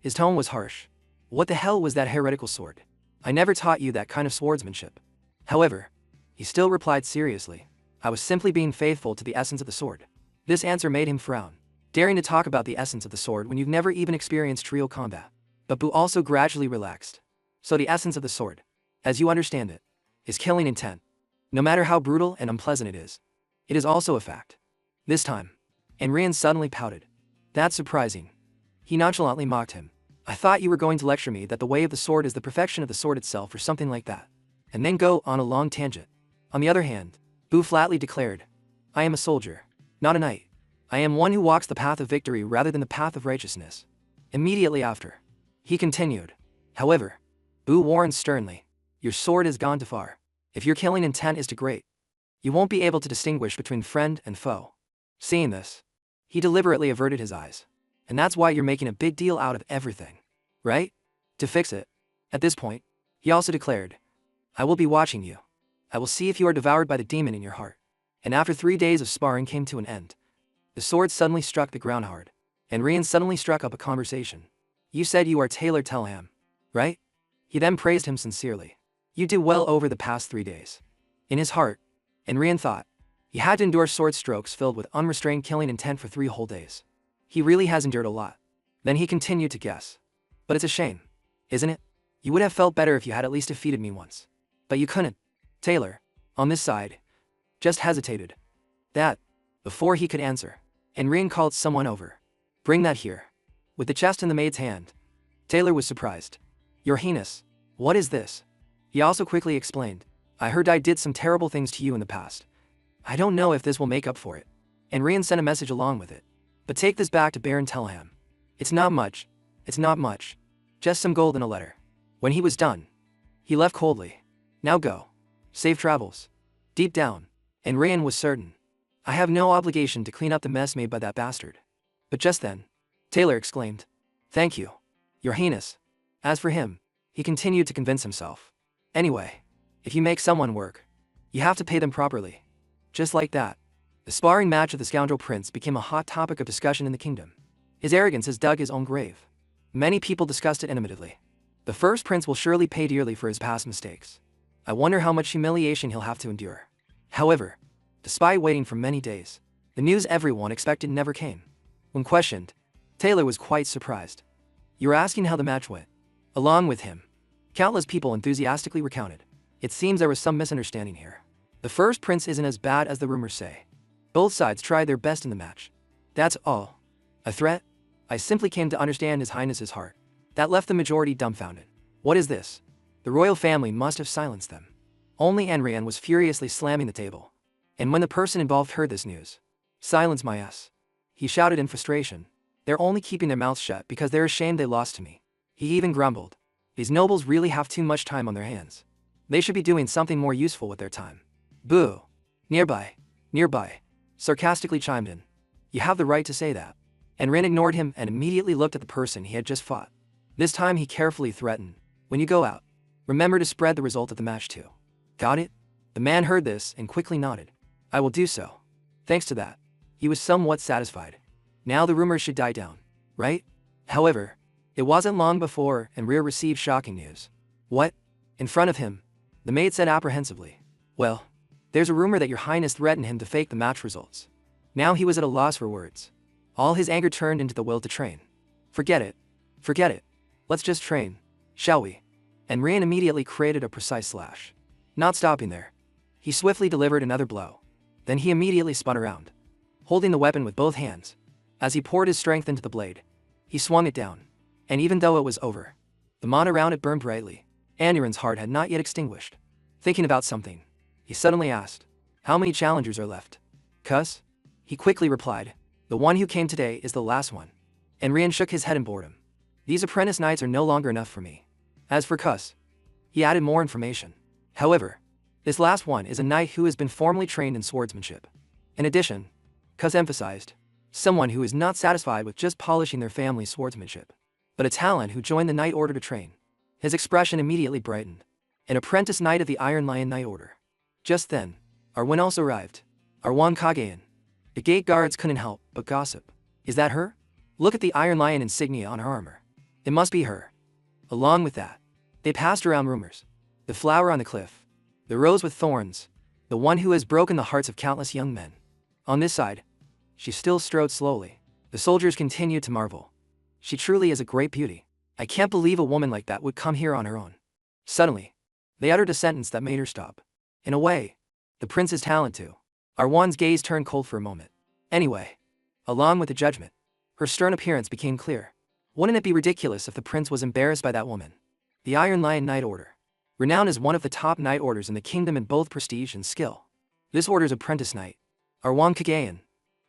His tone was harsh. What the hell was that heretical sword? I never taught you that kind of swordsmanship. However, he still replied seriously. I was simply being faithful to the essence of the sword. This answer made him frown. Daring to talk about the essence of the sword when you've never even experienced real combat. But Bu also gradually relaxed. So the essence of the sword, as you understand it, is killing intent. No matter how brutal and unpleasant it is also a fact. This time, Rian suddenly pouted. That's surprising. He nonchalantly mocked him. I thought you were going to lecture me that the way of the sword is the perfection of the sword itself or something like that. And then go on a long tangent. On the other hand, Bu flatly declared, I am a soldier, not a knight. I am one who walks the path of victory rather than the path of righteousness. Immediately after, he continued. However, Bu warned sternly, your sword has gone too far. If your killing intent is too great, you won't be able to distinguish between friend and foe. Seeing this, he deliberately averted his eyes. And that's why you're making a big deal out of everything, right? To fix it. At this point, he also declared, I will be watching you. I will see if you are devoured by the demon in your heart. And after 3 days of sparring came to an end, the sword suddenly struck the ground hard. And Rian suddenly struck up a conversation. You said you are Taylor Telham, right? He then praised him sincerely. You did well over the past 3 days. In his heart, Rian thought, he had to endure sword strokes filled with unrestrained killing intent for 3 whole days. He really has endured a lot. Then he continued to guess. But it's a shame, isn't it? You would have felt better if you had at least defeated me once. But you couldn't. Taylor, on this side, just hesitated. That, before he could answer, and Rian called someone over. Bring that here. With the chest in the maid's hand. Taylor was surprised. Your Highness, what is this? He also quickly explained. I heard I did some terrible things to you in the past. I don't know if this will make up for it. And Rian sent a message along with it. But take this back to Baron Telham. It's not much. It's not much. Just some gold in a letter. When he was done, he left coldly. Now go. Safe travels. Deep down, and Rian was certain. I have no obligation to clean up the mess made by that bastard. But just then, Taylor exclaimed. Thank you, Your Highness. As for him, he continued to convince himself. Anyway, if you make someone work, you have to pay them properly. Just like that, the sparring match of the scoundrel prince became a hot topic of discussion in the kingdom. His arrogance has dug his own grave. Many people discussed it animatedly. The first prince will surely pay dearly for his past mistakes. I wonder how much humiliation he'll have to endure. However, despite waiting for many days, the news everyone expected never came. When questioned, Taylor was quite surprised. You were asking how the match went. Along with him, countless people enthusiastically recounted. It seems there was some misunderstanding here. The first prince isn't as bad as the rumors say. Both sides tried their best in the match. That's all. A threat? I simply came to understand His Highness's heart. That left the majority dumbfounded. What is this? The royal family must have silenced them. Only Rian was furiously slamming the table. And when the person involved heard this news, silence my ass. He shouted in frustration. They're only keeping their mouths shut because they're ashamed they lost to me. He even grumbled. These nobles really have too much time on their hands. They should be doing something more useful with their time. Boo. Nearby, sarcastically chimed in. You have the right to say that. And Rian ignored him and immediately looked at the person he had just fought. This time he carefully threatened. When you go out, remember to spread the result of the match too. Got it? The man heard this and quickly nodded. I will do so. Thanks to that, he was somewhat satisfied. Now the rumors should die down, right? However, it wasn't long before Rian received shocking news. What? In front of him, the maid said apprehensively. Well, there's a rumor that Your Highness threatened him to fake the match results. Now he was at a loss for words. All his anger turned into the will to train. Forget it. Let's just train, shall we? And Rian immediately created a precise slash. Not stopping there, he swiftly delivered another blow. Then he immediately spun around, holding the weapon with both hands. As he poured his strength into the blade, he swung it down. And even though it was over, the mon around it burned brightly. Aniran's heart had not yet extinguished. Thinking about something, he suddenly asked, how many challengers are left? Cuss? He quickly replied, the one who came today is the last one. And Rian shook his head in boredom. These apprentice knights are no longer enough for me. As for Cuss, he added more information. However, this last one is a knight who has been formally trained in swordsmanship. In addition, Cuss emphasized, someone who is not satisfied with just polishing their family's swordsmanship, but a talent who joined the knight order to train. His expression immediately brightened. An apprentice knight of the Iron Lion Knight Order. Just then, Arwen also arrived. Arwen Kagayan. The gate guards couldn't help but gossip. Is that her? Look at the Iron Lion insignia on her armor. It must be her. Along with that, they passed around rumors. The flower on the cliff. The rose with thorns. The one who has broken the hearts of countless young men. On this side, she still strode slowly. The soldiers continued to marvel. She truly is a great beauty. I can't believe a woman like that would come here on her own. Suddenly, they uttered a sentence that made her stop. In a way, the prince's talent too. Arwen's gaze turned cold for a moment. Anyway, along with the judgment, her stern appearance became clear. Wouldn't it be ridiculous if the prince was embarrassed by that woman? The Iron Lion Knight Order, renowned as one of the top knight orders in the kingdom in both prestige and skill. This order's apprentice knight, Arwen Kagayan,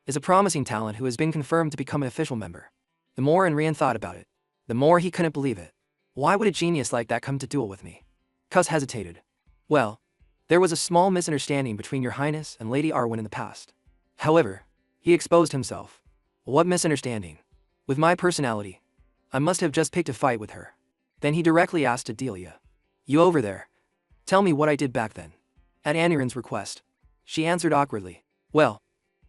is a promising talent who has been confirmed to become an official member. The more Rian thought about it, the more he couldn't believe it. Why would a genius like that come to duel with me? Cuss hesitated. Well, there was a small misunderstanding between Your Highness and Lady Arwen in the past. However, he exposed himself. What misunderstanding? With my personality, I must have just picked a fight with her. Then he directly asked Adelia. You over there? Tell me what I did back then. At Aniran's request, she answered awkwardly. Well,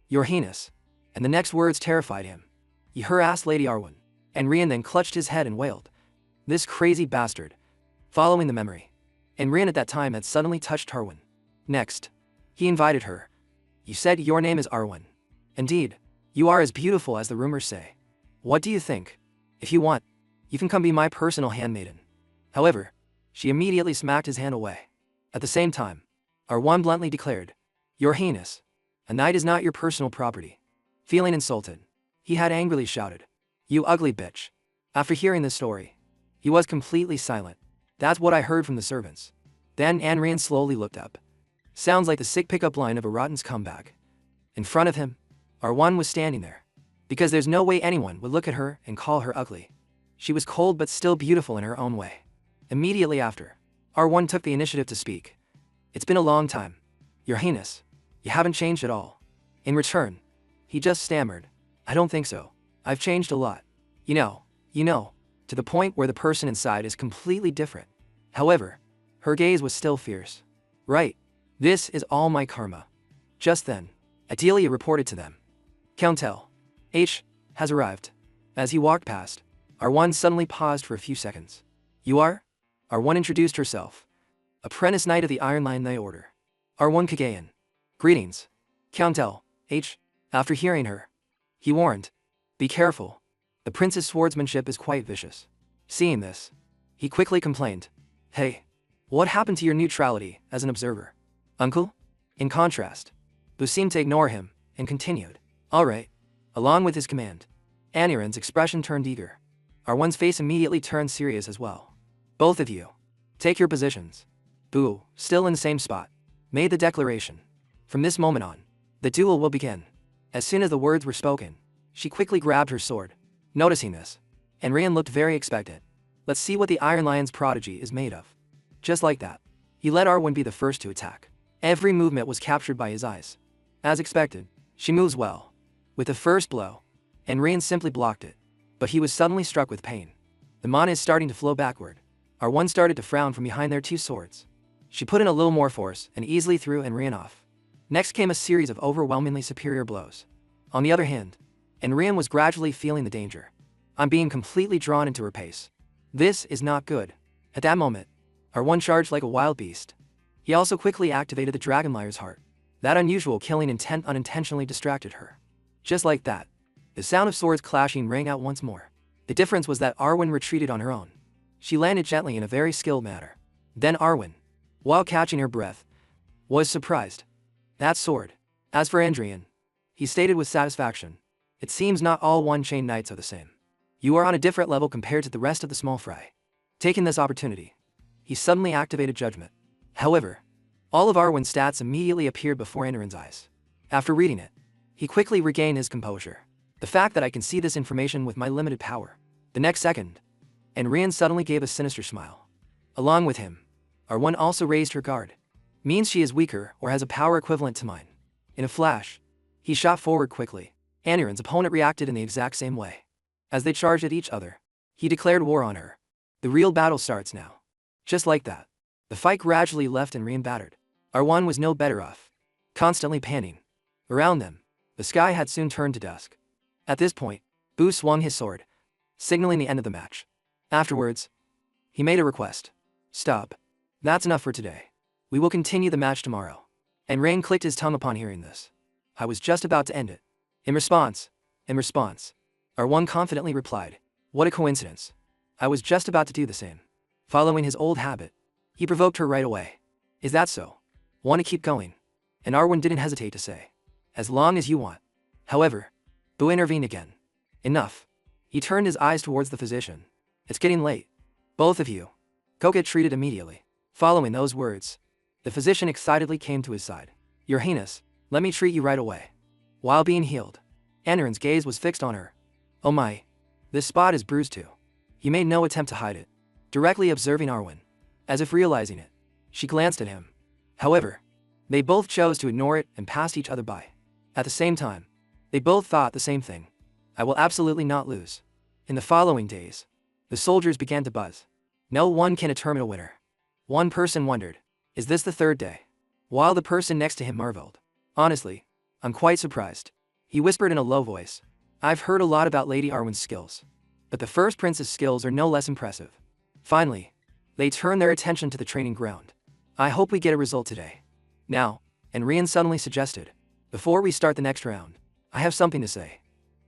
Your Highness. And the next words terrified him. You harassed Lady Arwen. And Rian then clutched his head and wailed. This crazy bastard. Following the memory. And Rian at that time had suddenly touched Arwen. Next, he invited her. You said your name is Arwen. Indeed, you are as beautiful as the rumors say. What do you think? If you want, you can come be my personal handmaiden. However, she immediately smacked his hand away. At the same time, Arwen bluntly declared, Your Highness, a knight is not your personal property. Feeling insulted, he had angrily shouted, "You ugly bitch." After hearing this story, he was completely silent. "That's what I heard from the servants." Then Anrian slowly looked up. Sounds like the sick pickup line of a Rotten's comeback. In front of him, R1 was standing there. Because there's no way anyone would look at her and call her ugly. She was cold but still beautiful in her own way. Immediately after, R1 took the initiative to speak. "It's been a long time, Your Highness. You haven't changed at all." In return, he just stammered, "I don't think so. I've changed a lot. You know, to the point where the person inside is completely different." However, her gaze was still fierce. "Right. This is all my karma." Just then, Adelia reported to them. "Countell H has arrived." As he walked past, R1 suddenly paused for a few seconds. "You are?" R1 introduced herself. "Apprentice Knight of the Iron Lion Thy Order. R1 Kagayan." "Greetings, Countell H." After hearing her, he warned, "Be careful. The prince's swordsmanship is quite vicious." Seeing this, he quickly complained, "Hey, what happened to your neutrality as an observer, uncle?" In contrast, Bu seemed to ignore him and continued, "All right." Along with his command, Aniran's expression turned eager. R1's face immediately turned serious as well. "Both of you, take your positions." Bu, still in the same spot, made the declaration. "From this moment on, the duel will begin." As soon as the words were spoken, she quickly grabbed her sword. Noticing this, Anrian looked very expectant. Let's see what the Iron Lion's prodigy is made of. Just like that, he let R1 be the first to attack. Every movement was captured by his eyes. As expected, she moves well. With the first blow, Anrian simply blocked it. But he was suddenly struck with pain. The mana is starting to flow backward. R1 started to frown from behind their two swords. She put in a little more force and easily threw Anrian off. Next came a series of overwhelmingly superior blows. On the other hand, Anrian was gradually feeling the danger. "I'm being completely drawn into her pace. This is not good." At that moment, R1 charged like a wild beast. He also quickly activated the Dragon Liar's heart. That unusual killing intent unintentionally distracted her. Just like that, the sound of swords clashing rang out once more. The difference was that R1 retreated on her own. She landed gently in a very skilled manner. Then R1, while catching her breath, was surprised. That sword. As for Andrian, he stated with satisfaction, "It seems not all one-chain knights are the same. You are on a different level compared to the rest of the small fry." Taking this opportunity, he suddenly activated judgment. However, all of R1's stats immediately appeared before Andrian's eyes. After reading it, he quickly regained his composure. "The fact that I can see this information with my limited power." The next second, Anrian suddenly gave a sinister smile. Along with him, R1 also raised her guard. Means she is weaker or has a power equivalent to mine. In a flash, he shot forward quickly. Aniran's opponent reacted in the exact same way. As they charged at each other, he declared war on her. The real battle starts now. Just like that, the fight gradually left Anrian battered. R1 was no better off, constantly panting. Around them, the sky had soon turned to dusk. At this point, Bu swung his sword, signaling the end of the match. Afterwards, he made a request. "Stop. That's enough for today. We will continue the match tomorrow." And Rain clicked his tongue upon hearing this. "I was just about to end it." In response, R1 confidently replied, "What a coincidence. I was just about to do the same." Following his old habit, he provoked her right away. "Is that so? Want to keep going?" And R1 didn't hesitate to say, "As long as you want." However, Bu intervened again. "Enough." He turned his eyes towards the physician. "It's getting late. Both of you, go get treated immediately." Following those words, the physician excitedly came to his side. "Your Highness, let me treat you right away." While being healed, Aniran's gaze was fixed on her. "Oh my, this spot is bruised too." He made no attempt to hide it, directly observing R1. As if realizing it, she glanced at him. However, they both chose to ignore it and passed each other by. At the same time, they both thought the same thing. "I will absolutely not lose." In the following days, the soldiers began to buzz. No one can determine a winner. One person wondered, "Is this the third day?" While the person next to him marveled. "Honestly, I'm quite surprised." He whispered in a low voice, "I've heard a lot about Lady Arwen's skills, but the first prince's skills are no less impressive." Finally, they turned their attention to the training ground. "I hope we get a result today." Now, Anrian suddenly suggested, "Before we start the next round, I have something to say."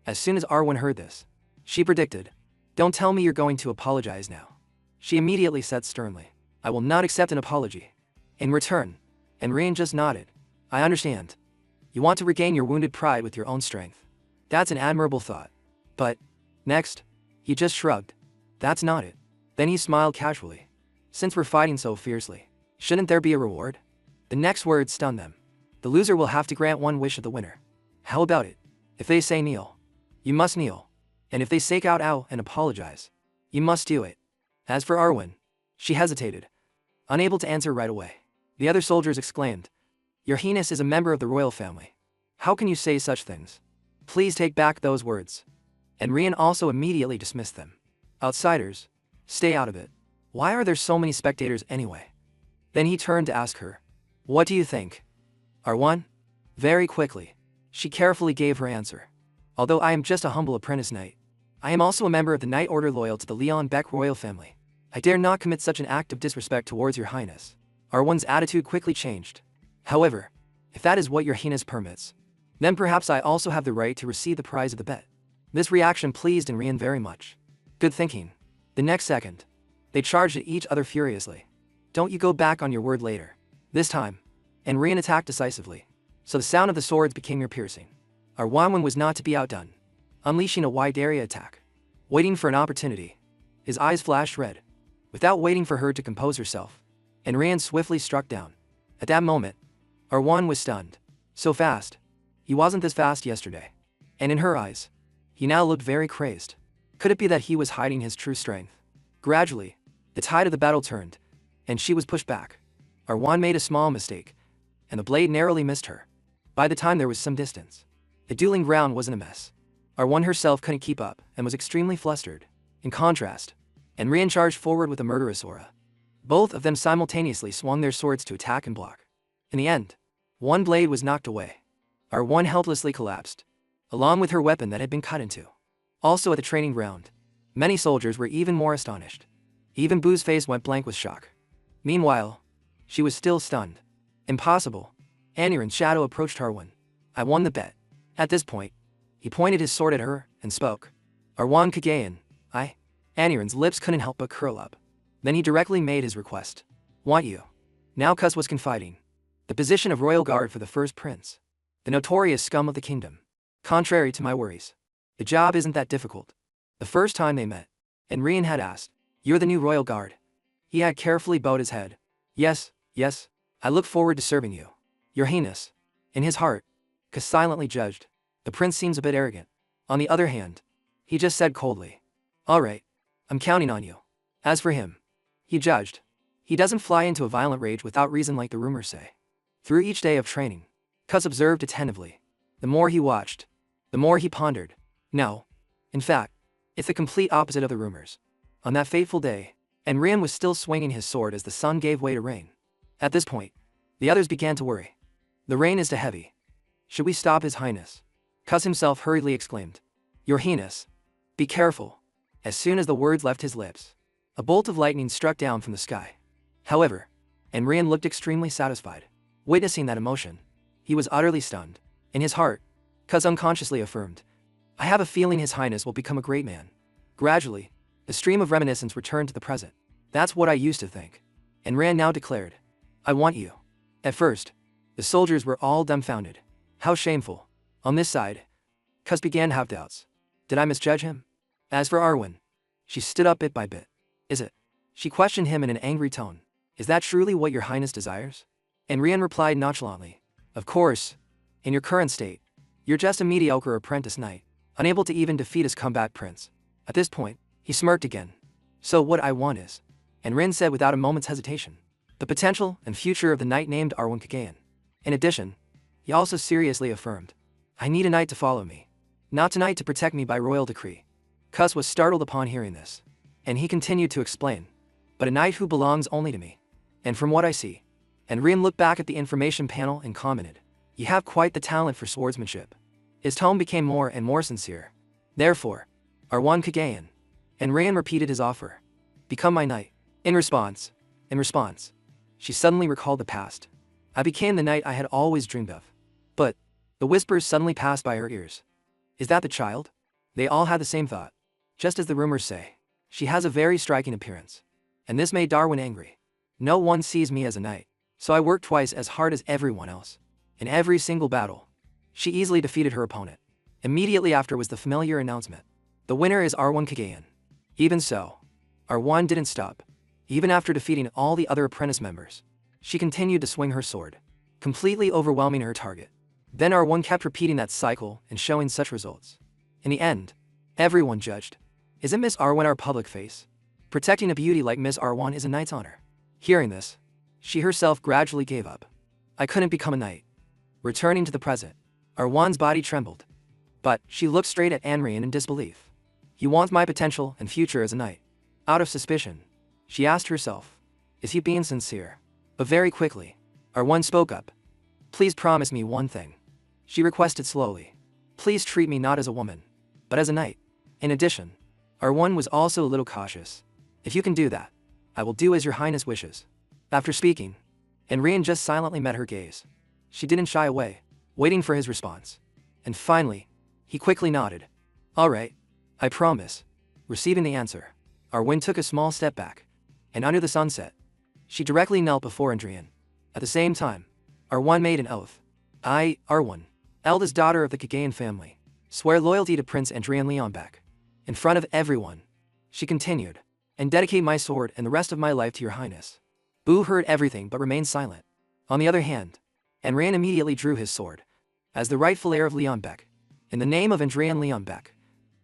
As soon as R1 heard this, she predicted, "Don't tell me you're going to apologize now." She immediately said sternly, "I will not accept an apology." In return, Anrian just nodded. "I understand. You want to regain your wounded pride with your own strength." That's an admirable thought. But, next, he just shrugged. That's not it. Then he smiled casually. Since we're fighting so fiercely, shouldn't there be a reward? The next word stunned them. The loser will have to grant one wish of the winner. How about it? If they say kneel, you must kneel. And if they say out ow and apologize, you must do it. As for Arwen, she hesitated, unable to answer right away. The other soldiers exclaimed, Your Highness is a member of the royal family. How can you say such things? Please take back those words. And Rian also immediately dismissed them. Outsiders, stay out of it. Why are there so many spectators anyway? Then he turned to ask her, What do you think? Arwen? Very quickly, she carefully gave her answer. Although I am just a humble apprentice knight, I am also a member of the Knight Order loyal to the Leon Beck royal family. I dare not commit such an act of disrespect towards your highness. Arwen's attitude quickly changed. However, if that is what your highness permits, then perhaps I also have the right to receive the prize of the bet. This reaction pleased Rian very much. Good thinking. The next second, they charged at each other furiously. Don't you go back on your word later. This time, and Rian attacked decisively. So the sound of the swords became ear-piercing. Arwen was not to be outdone, unleashing a wide area attack. Waiting for an opportunity, his eyes flashed red. Without waiting for her to compose herself, and Rian swiftly struck down. At that moment, Arwen was stunned. So fast. He wasn't this fast yesterday. And in her eyes, he now looked very crazed. Could it be that he was hiding his true strength? Gradually, the tide of the battle turned, and she was pushed back. Arwen made a small mistake, and the blade narrowly missed her. By the time there was some distance, the dueling ground wasn't a mess. Arwen herself couldn't keep up and was extremely flustered. In contrast, and Rian charged forward with a murderous aura. Both of them simultaneously swung their swords to attack and block. In the end, one blade was knocked away. Arwen helplessly collapsed, along with her weapon that had been cut into. Also at the training ground, many soldiers were even more astonished. Even Boo's face went blank with shock. Meanwhile, she was still stunned. Impossible. Aniran's shadow approached Arwen. I won the bet. At this point, he pointed his sword at her and spoke. Arwen Kagayan, Aniran's lips couldn't help but curl up. Then he directly made his request. Want you? Now Cus was confiding. The position of royal guard for the first prince. The notorious scum of the kingdom. Contrary to my worries, the job isn't that difficult. The first time they met, and Rian had asked, You're the new royal guard? He had carefully bowed his head. Yes, I look forward to serving you. Your highness. In his heart, Cus silently judged. The prince seems a bit arrogant. On the other hand, he just said coldly, All right, I'm counting on you. As for him, he judged, he doesn't fly into a violent rage without reason like the rumors say. Through each day of training, Cus observed attentively. The more he watched, the more he pondered. No. In fact, it's the complete opposite of the rumors. On that fateful day, and Rian was still swinging his sword as the sun gave way to rain. At this point, the others began to worry. The rain is too heavy. Should we stop his highness? Cus himself hurriedly exclaimed. Your highness. Be careful. As soon as the words left his lips, a bolt of lightning struck down from the sky. However, and Rian looked extremely satisfied. Witnessing that emotion, he was utterly stunned. In his heart, Cus unconsciously affirmed, I have a feeling his highness will become a great man. Gradually, the stream of reminiscence returned to the present. That's what I used to think. And Rian now declared, I want you. At first, the soldiers were all dumbfounded. How shameful. On this side, Cus began to have doubts. Did I misjudge him? As for Arwen, she stood up bit by bit. Is it? She questioned him in an angry tone. Is that truly what your highness desires? And Rian replied nonchalantly. Of course. In your current state, you're just a mediocre apprentice knight, unable to even defeat his combat prince. At this point, he smirked again. So what I want is, and Rian said without a moment's hesitation, the potential and future of the knight named Arwen Kagayan. In addition, he also seriously affirmed, I need a knight to follow me. Not a knight to protect me by royal decree. Cus was startled upon hearing this, and he continued to explain, but a knight who belongs only to me. And from what I see, and Rian looked back at the information panel and commented, You have quite the talent for swordsmanship. His tone became more and more sincere. Therefore, Arwen Kagayan. And Rian repeated his offer. Become my knight. In response, she suddenly recalled the past. I became the knight I had always dreamed of. But, the whispers suddenly passed by her ears. Is that the child? They all had the same thought. Just as the rumors say, she has a very striking appearance. And this made Darwin angry. No one sees me as a knight, so I work twice as hard as everyone else. In every single battle, she easily defeated her opponent. Immediately after was the familiar announcement. The winner is R1 Kagayan. Even so, R1 didn't stop. Even after defeating all the other apprentice members, she continued to swing her sword, completely overwhelming her target. Then R1 kept repeating that cycle and showing such results. In the end, everyone judged. Isn't Miss R1 our public face? Protecting a beauty like Miss R1 is a knight's honor. Hearing this, she herself gradually gave up. I couldn't become a knight. Returning to the present, R1's body trembled. But she looked straight at Anrian in disbelief. He wants my potential and future as a knight. Out of suspicion, she asked herself, is he being sincere? But very quickly, R1 spoke up. Please promise me one thing. She requested slowly. Please treat me not as a woman, but as a knight. In addition, R1 was also a little cautious. If you can do that, I will do as your highness wishes. After speaking, Anrian just silently met her gaze. She didn't shy away, waiting for his response. And finally, he quickly nodded. All right, I promise. Receiving the answer, R1 took a small step back, and under the sunset, she directly knelt before Anrian. At the same time, R1 made an oath. I, R1, eldest daughter of the Kagayan family, swear loyalty to Prince Anrian Leonbeck. In front of everyone, she continued, and dedicate my sword and the rest of my life to your highness. Bu heard everything but remained silent. On the other hand, Anrian immediately drew his sword. As the rightful heir of Leonbeck, in the name of Anrian Leonbeck,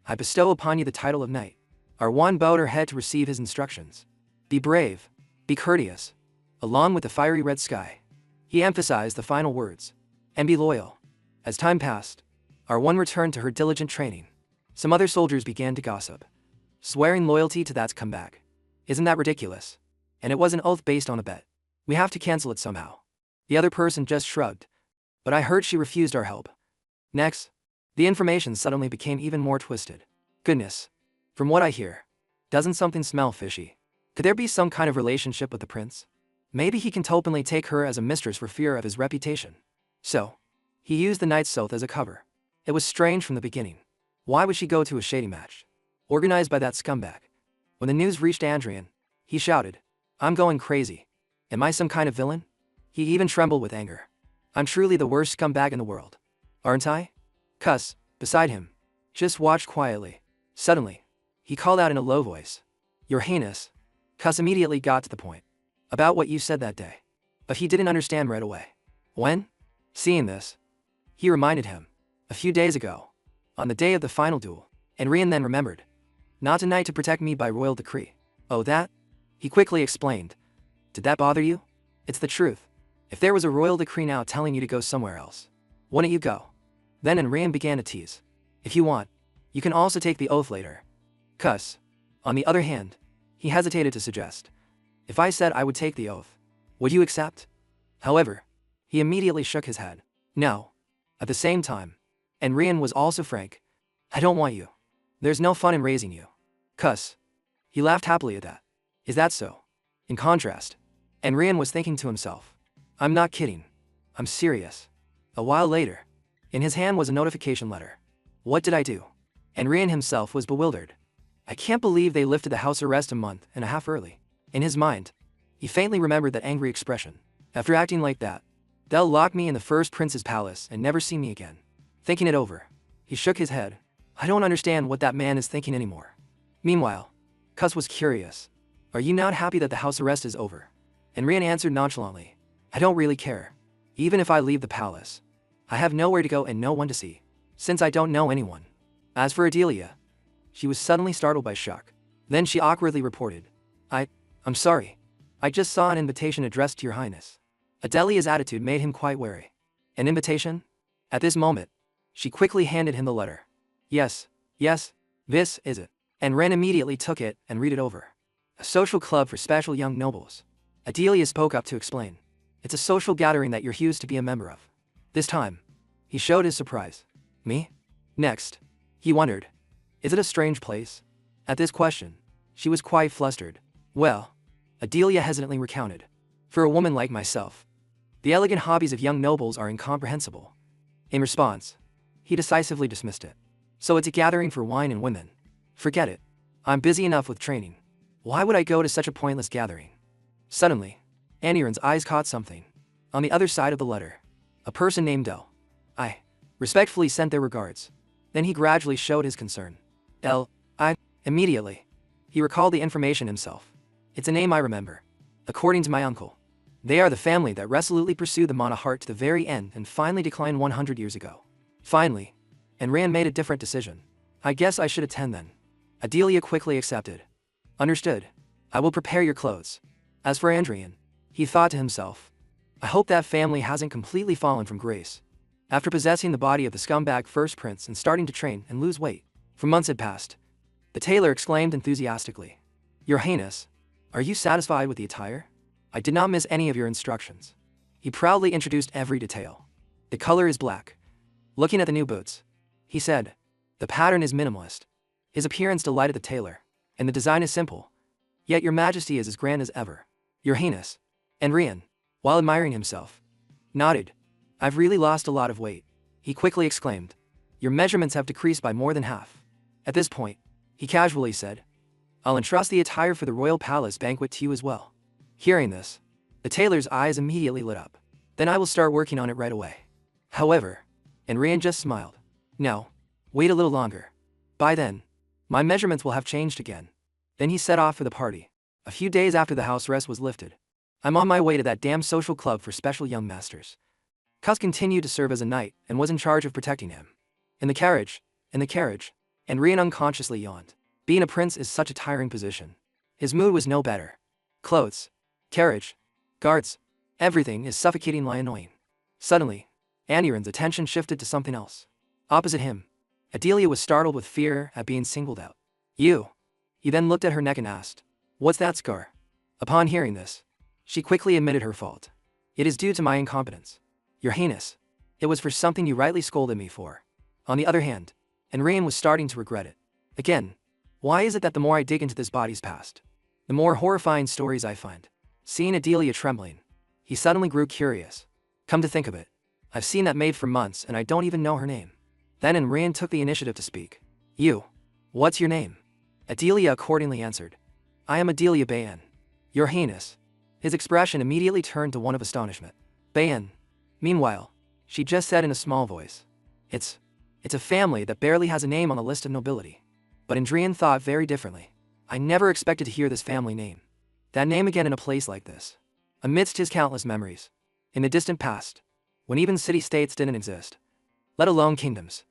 I bestow upon you the title of knight. R1 bowed her head to receive his instructions. Be brave, be courteous, along with the fiery red sky. He emphasized the final words. And be loyal. As time passed, R1 returned to her diligent training. Some other soldiers began to gossip, swearing loyalty to that's comeback. Isn't that ridiculous? And it was an oath based on a bet. We have to cancel it somehow. The other person just shrugged. But I heard she refused our help. Next, the information suddenly became even more twisted. Goodness. From what I hear, doesn't something smell fishy? Could there be some kind of relationship with the prince? Maybe he can openly take her as a mistress for fear of his reputation. So, he used the knight's oath as a cover. It was strange from the beginning. Why would she go to a shady match, organized by that scumbag? When the news reached Anrian, he shouted, I'm going crazy. Am I some kind of villain? He even trembled with anger. I'm truly the worst scumbag in the world. Aren't I? Cuss, beside him, just watched quietly. Suddenly, he called out in a low voice. Your Highness. Cuss immediately got to the point. About what you said that day. But he didn't understand right away. When? Seeing this, he reminded him. A few days ago, on the day of the final duel, Anrian then remembered. Not tonight to protect me by royal decree. Oh that? He quickly explained. Did that bother you? It's the truth. If there was a royal decree now telling you to go somewhere else, wouldn't you go? Then Anrian began to tease. If you want, you can also take the oath later. Cuss. On the other hand, he hesitated to suggest. If I said I would take the oath, would you accept? However, he immediately shook his head. No. At the same time, Anrian was also frank. I don't want you. There's no fun in raising you. Cuss. He laughed happily at that. Is that so? In contrast, Anrian was thinking to himself. I'm not kidding. I'm serious. A while later, in his hand was a notification letter. What did I do? Anrian himself was bewildered. I can't believe they lifted the house arrest a month and a half early. In his mind, he faintly remembered that angry expression. After acting like that, they'll lock me in the first prince's palace and never see me again. Thinking it over, he shook his head. I don't understand what that man is thinking anymore. Meanwhile, Cuss was curious. Are you not happy that the house arrest is over? Anrian answered nonchalantly. I don't really care. Even if I leave the palace, I have nowhere to go and no one to see, since I don't know anyone. As for Adelia, she was suddenly startled by shock. Then she awkwardly reported. I'm sorry. I just saw an invitation addressed to your highness. Adelia's attitude made him quite wary. An invitation? At this moment, she quickly handed him the letter. Yes, this is it. And Ren immediately took it and read it over. A social club for special young nobles. Adelia spoke up to explain. It's a social gathering that you're used to be a member of. This time, he showed his surprise. Me? Next, he wondered. Is it a strange place? At this question, she was quite flustered. Well, Adelia hesitantly recounted. For a woman like myself, the elegant hobbies of young nobles are incomprehensible. In response, he decisively dismissed it. So it's a gathering for wine and women. Forget it. I'm busy enough with training. Why would I go to such a pointless gathering? Suddenly, Aniran's eyes caught something. On the other side of the letter, a person named Del. I respectfully sent their regards. Then he gradually showed his concern. Immediately. He recalled the information himself. It's a name I remember. According to my uncle. They are the family that resolutely pursued the Manhwa heart to the very end and finally declined 100 years ago. Finally. And Rand made a different decision. I guess I should attend then. Adelia quickly accepted. Understood. I will prepare your clothes. As for Andrian, he thought to himself. I hope that family hasn't completely fallen from grace. After possessing the body of the scumbag first prince and starting to train and lose weight, for months had passed. The tailor exclaimed enthusiastically. Your Highness, are you satisfied with the attire? I did not miss any of your instructions. He proudly introduced every detail. The color is black. Looking at the new boots, he said. The pattern is minimalist. His appearance delighted the tailor, and the design is simple. Yet your majesty is as grand as ever. Your Highness. And Rian, while admiring himself, nodded. I've really lost a lot of weight. He quickly exclaimed. Your measurements have decreased by more than half. At this point, he casually said, I'll entrust the attire for the royal palace banquet to you as well. Hearing this, the tailor's eyes immediately lit up. Then I will start working on it right away. However, and Rian just smiled. No, wait a little longer. By then, my measurements will have changed again. Then he set off for the party. A few days after the house arrest was lifted. I'm on my way to that damn social club for special young masters. Cus continued to serve as a knight and was in charge of protecting him. In the carriage, and Rian unconsciously yawned. Being a prince is such a tiring position. His mood was no better. Clothes, carriage, guards, everything is suffocatingly annoying. Suddenly, Aniran's attention shifted to something else. Opposite him, Adelia was startled with fear at being singled out. You. He then looked at her neck and asked, What's that scar? Upon hearing this, she quickly admitted her fault. It is due to my incompetence. Your Highness, it was for something you rightly scolded me for. On the other hand, Rian was starting to regret it. Again, why is it that the more I dig into this body's past, the more horrifying stories I find? Seeing Adelia trembling, he suddenly grew curious. Come to think of it, I've seen that maid for months and I don't even know her name. Then Rian took the initiative to speak. You. What's your name? Adelia accordingly answered. I am Adelia Bayan. Your Highness. His expression immediately turned to one of astonishment. Bayan. Meanwhile, she just said in a small voice. It's a family that barely has a name on the list of nobility. But Andrian thought very differently. I never expected to hear this family name. That name again in a place like this. Amidst his countless memories. In the distant past. When even city-states didn't exist. Let alone kingdoms.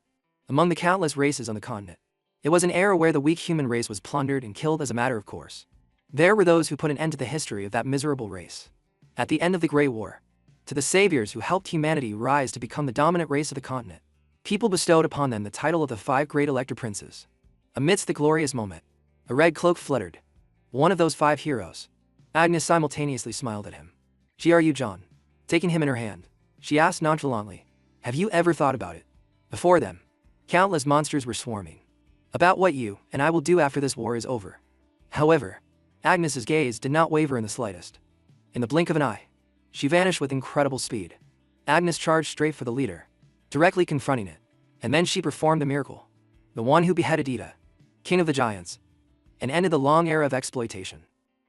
Among the countless races on the continent. It was an era where the weak human race was plundered and killed as a matter of course. There were those who put an end to the history of that miserable race. At the end of the Great War. To the saviors who helped humanity rise to become the dominant race of the continent. People bestowed upon them the title of the 5 great elector princes. Amidst the glorious moment, a red cloak fluttered. One of those 5 heroes. Agnes simultaneously smiled at him. Gru John. Taking him in her hand, she asked nonchalantly, Have you ever thought about it? Before them, countless monsters were swarming. About what you and I will do after this war is over. However, Agnes's gaze did not waver in the slightest. In the blink of an eye, she vanished with incredible speed. Agnes charged straight for the leader, directly confronting it, and then she performed the miracle. The one who beheaded Ida, king of the giants, and ended the long era of exploitation.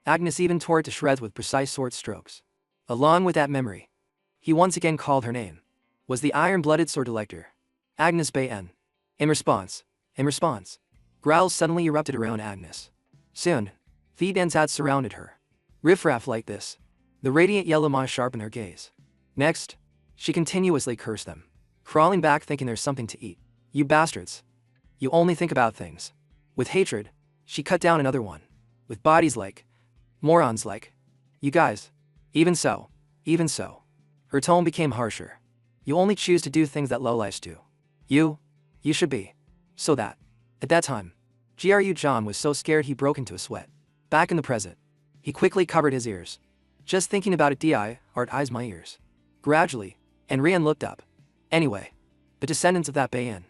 Agnes even tore it to shreds with precise sword strokes. Along with that memory, he once again called her name. Was the iron-blooded sword elector, Agnes Bayan. In response, growls suddenly erupted around Agnes. Soon, Thedans had surrounded her. Riffraff like this. The radiant yellow maw sharpened her gaze. Next, she continuously cursed them, crawling back thinking there's something to eat. You bastards. You only think about things. With hatred, she cut down another one. With bodies like, morons like, you guys. Even so. Her tone became harsher. You only choose to do things that lowlifes do. You should be. So that. At that time, Gru John was so scared he broke into a sweat. Back in the present, he quickly covered his ears. Just thinking about it art eyes my ears. Gradually, Rian looked up. Anyway, the descendants of that Bayan.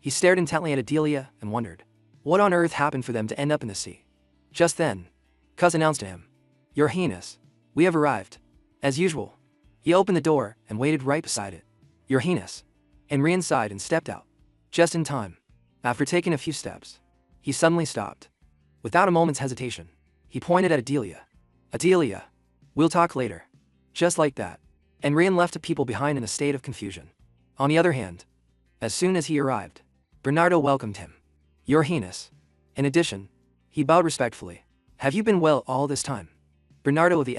He stared intently at Adelia and wondered, what on earth happened for them to end up in the sea? Just then, Cuz announced to him, Your Highness, we have arrived. As usual, he opened the door and waited right beside it. Your Highness. Rian sighed and stepped out. Just in time. After taking a few steps, he suddenly stopped. Without a moment's hesitation, he pointed at Adelia. Adelia, we'll talk later. Just like that. Rian left the people behind in a state of confusion. On the other hand, as soon as he arrived, Bernardo welcomed him. Your Highness. In addition, he bowed respectfully. Have you been well all this time? Bernardo of the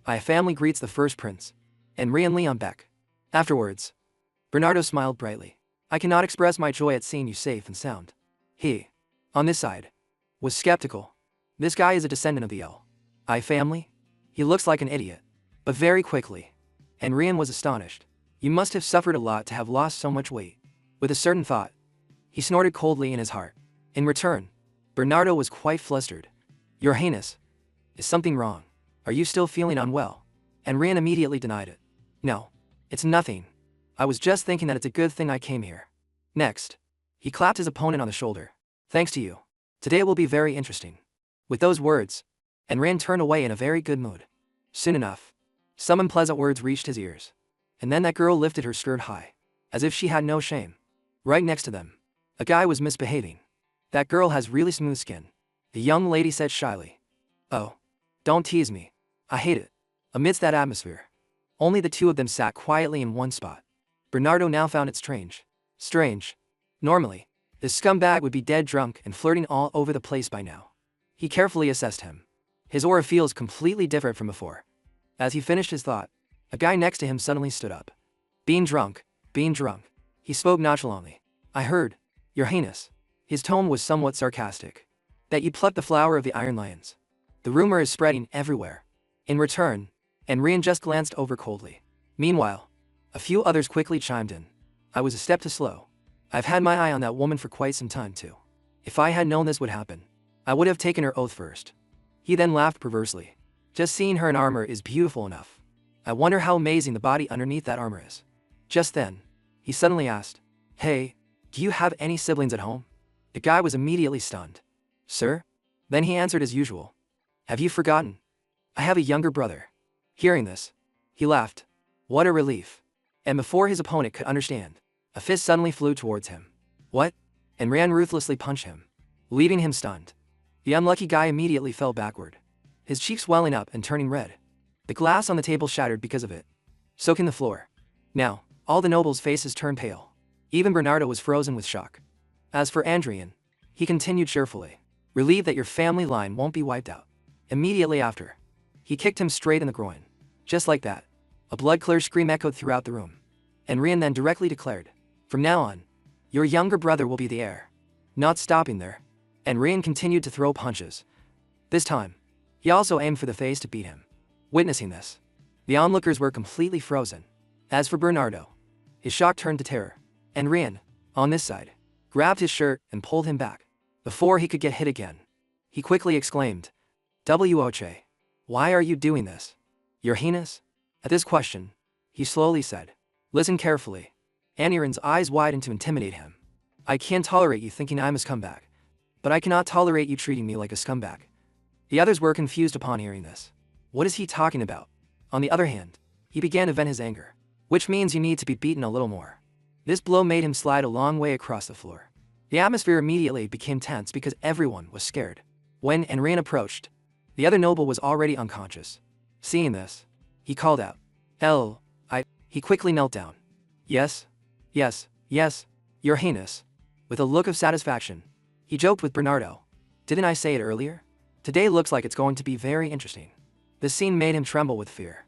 I family greets the first prince, and Rian Leon Beck. Afterwards, Bernardo smiled brightly. I cannot express my joy at seeing you safe and sound. He, on this side, was skeptical. This guy is a descendant of the I family? He looks like an idiot. But very quickly, and Rian was astonished. You must have suffered a lot to have lost so much weight. With a certain thought, he snorted coldly in his heart. In return, Bernardo was quite flustered. Your Highness, is something wrong? Are you still feeling unwell? And Rian immediately denied it. No, it's nothing. I was just thinking that it's a good thing I came here. Next, he clapped his opponent on the shoulder. Thanks to you. Today it will be very interesting. With those words, and Rian turned away in a very good mood. Soon enough, some unpleasant words reached his ears. And then that girl lifted her skirt high, as if she had no shame. Right next to them, a guy was misbehaving. That girl has really smooth skin. The young lady said shyly. Oh, don't tease me. I hate it. Amidst that atmosphere, only the two of them sat quietly in one spot. Bernardo now found it strange. Strange. Normally, this scumbag would be dead drunk and flirting all over the place by now. He carefully assessed him. His aura feels completely different from before. As he finished his thought, a guy next to him suddenly stood up. Being drunk. He spoke nonchalantly. I heard, Your Highness. His tone was somewhat sarcastic. That you plucked the flower of the Iron Lions. The rumor is spreading everywhere. In return, and Rian just glanced over coldly. Meanwhile, a few others quickly chimed in. I was a step too slow. I've had my eye on that woman for quite some time too. If I had known this would happen, I would have taken her oath first. He then laughed perversely. Just seeing her in armor is beautiful enough. I wonder how amazing the body underneath that armor is. Just then, he suddenly asked, Hey, do you have any siblings at home? The guy was immediately stunned. Sir? Then he answered as usual. Have you forgotten? I have a younger brother. Hearing this, he laughed. What a relief. And before his opponent could understand, a fist suddenly flew towards him. What? And Rian ruthlessly punched him, leaving him stunned. The unlucky guy immediately fell backward, his cheeks welling up and turning red. The glass on the table shattered because of it, soaking the floor. Now, all the nobles' faces turned pale. Even Bernardo was frozen with shock. As for Andrian, he continued cheerfully, relieved that your family line won't be wiped out. Immediately after, he kicked him straight in the groin. Just like that, a blood-clear scream echoed throughout the room. And Rian then directly declared, From now on, your younger brother will be the heir. Not stopping there, and Rian continued to throw punches. This time, he also aimed for the face to beat him. Witnessing this, the onlookers were completely frozen. As for Bernardo, his shock turned to terror, and Rian, on this side, grabbed his shirt and pulled him back. Before he could get hit again, he quickly exclaimed, Woche, why are you doing this? Your Highness? At this question, he slowly said, Listen carefully. Aniran's eyes widened to intimidate him. I can't tolerate you thinking I'm a scumbag, but I cannot tolerate you treating me like a scumbag. The others were confused upon hearing this. What is he talking about? On the other hand, he began to vent his anger, which means you need to be beaten a little more. This blow made him slide a long way across the floor. The atmosphere immediately became tense because everyone was scared. When Enrian approached, the other noble was already unconscious. Seeing this, he called out, He quickly knelt down. Yes, Your Highness. With a look of satisfaction, he joked with Bernardo. Didn't I say it earlier? Today looks like it's going to be very interesting. This scene made him tremble with fear.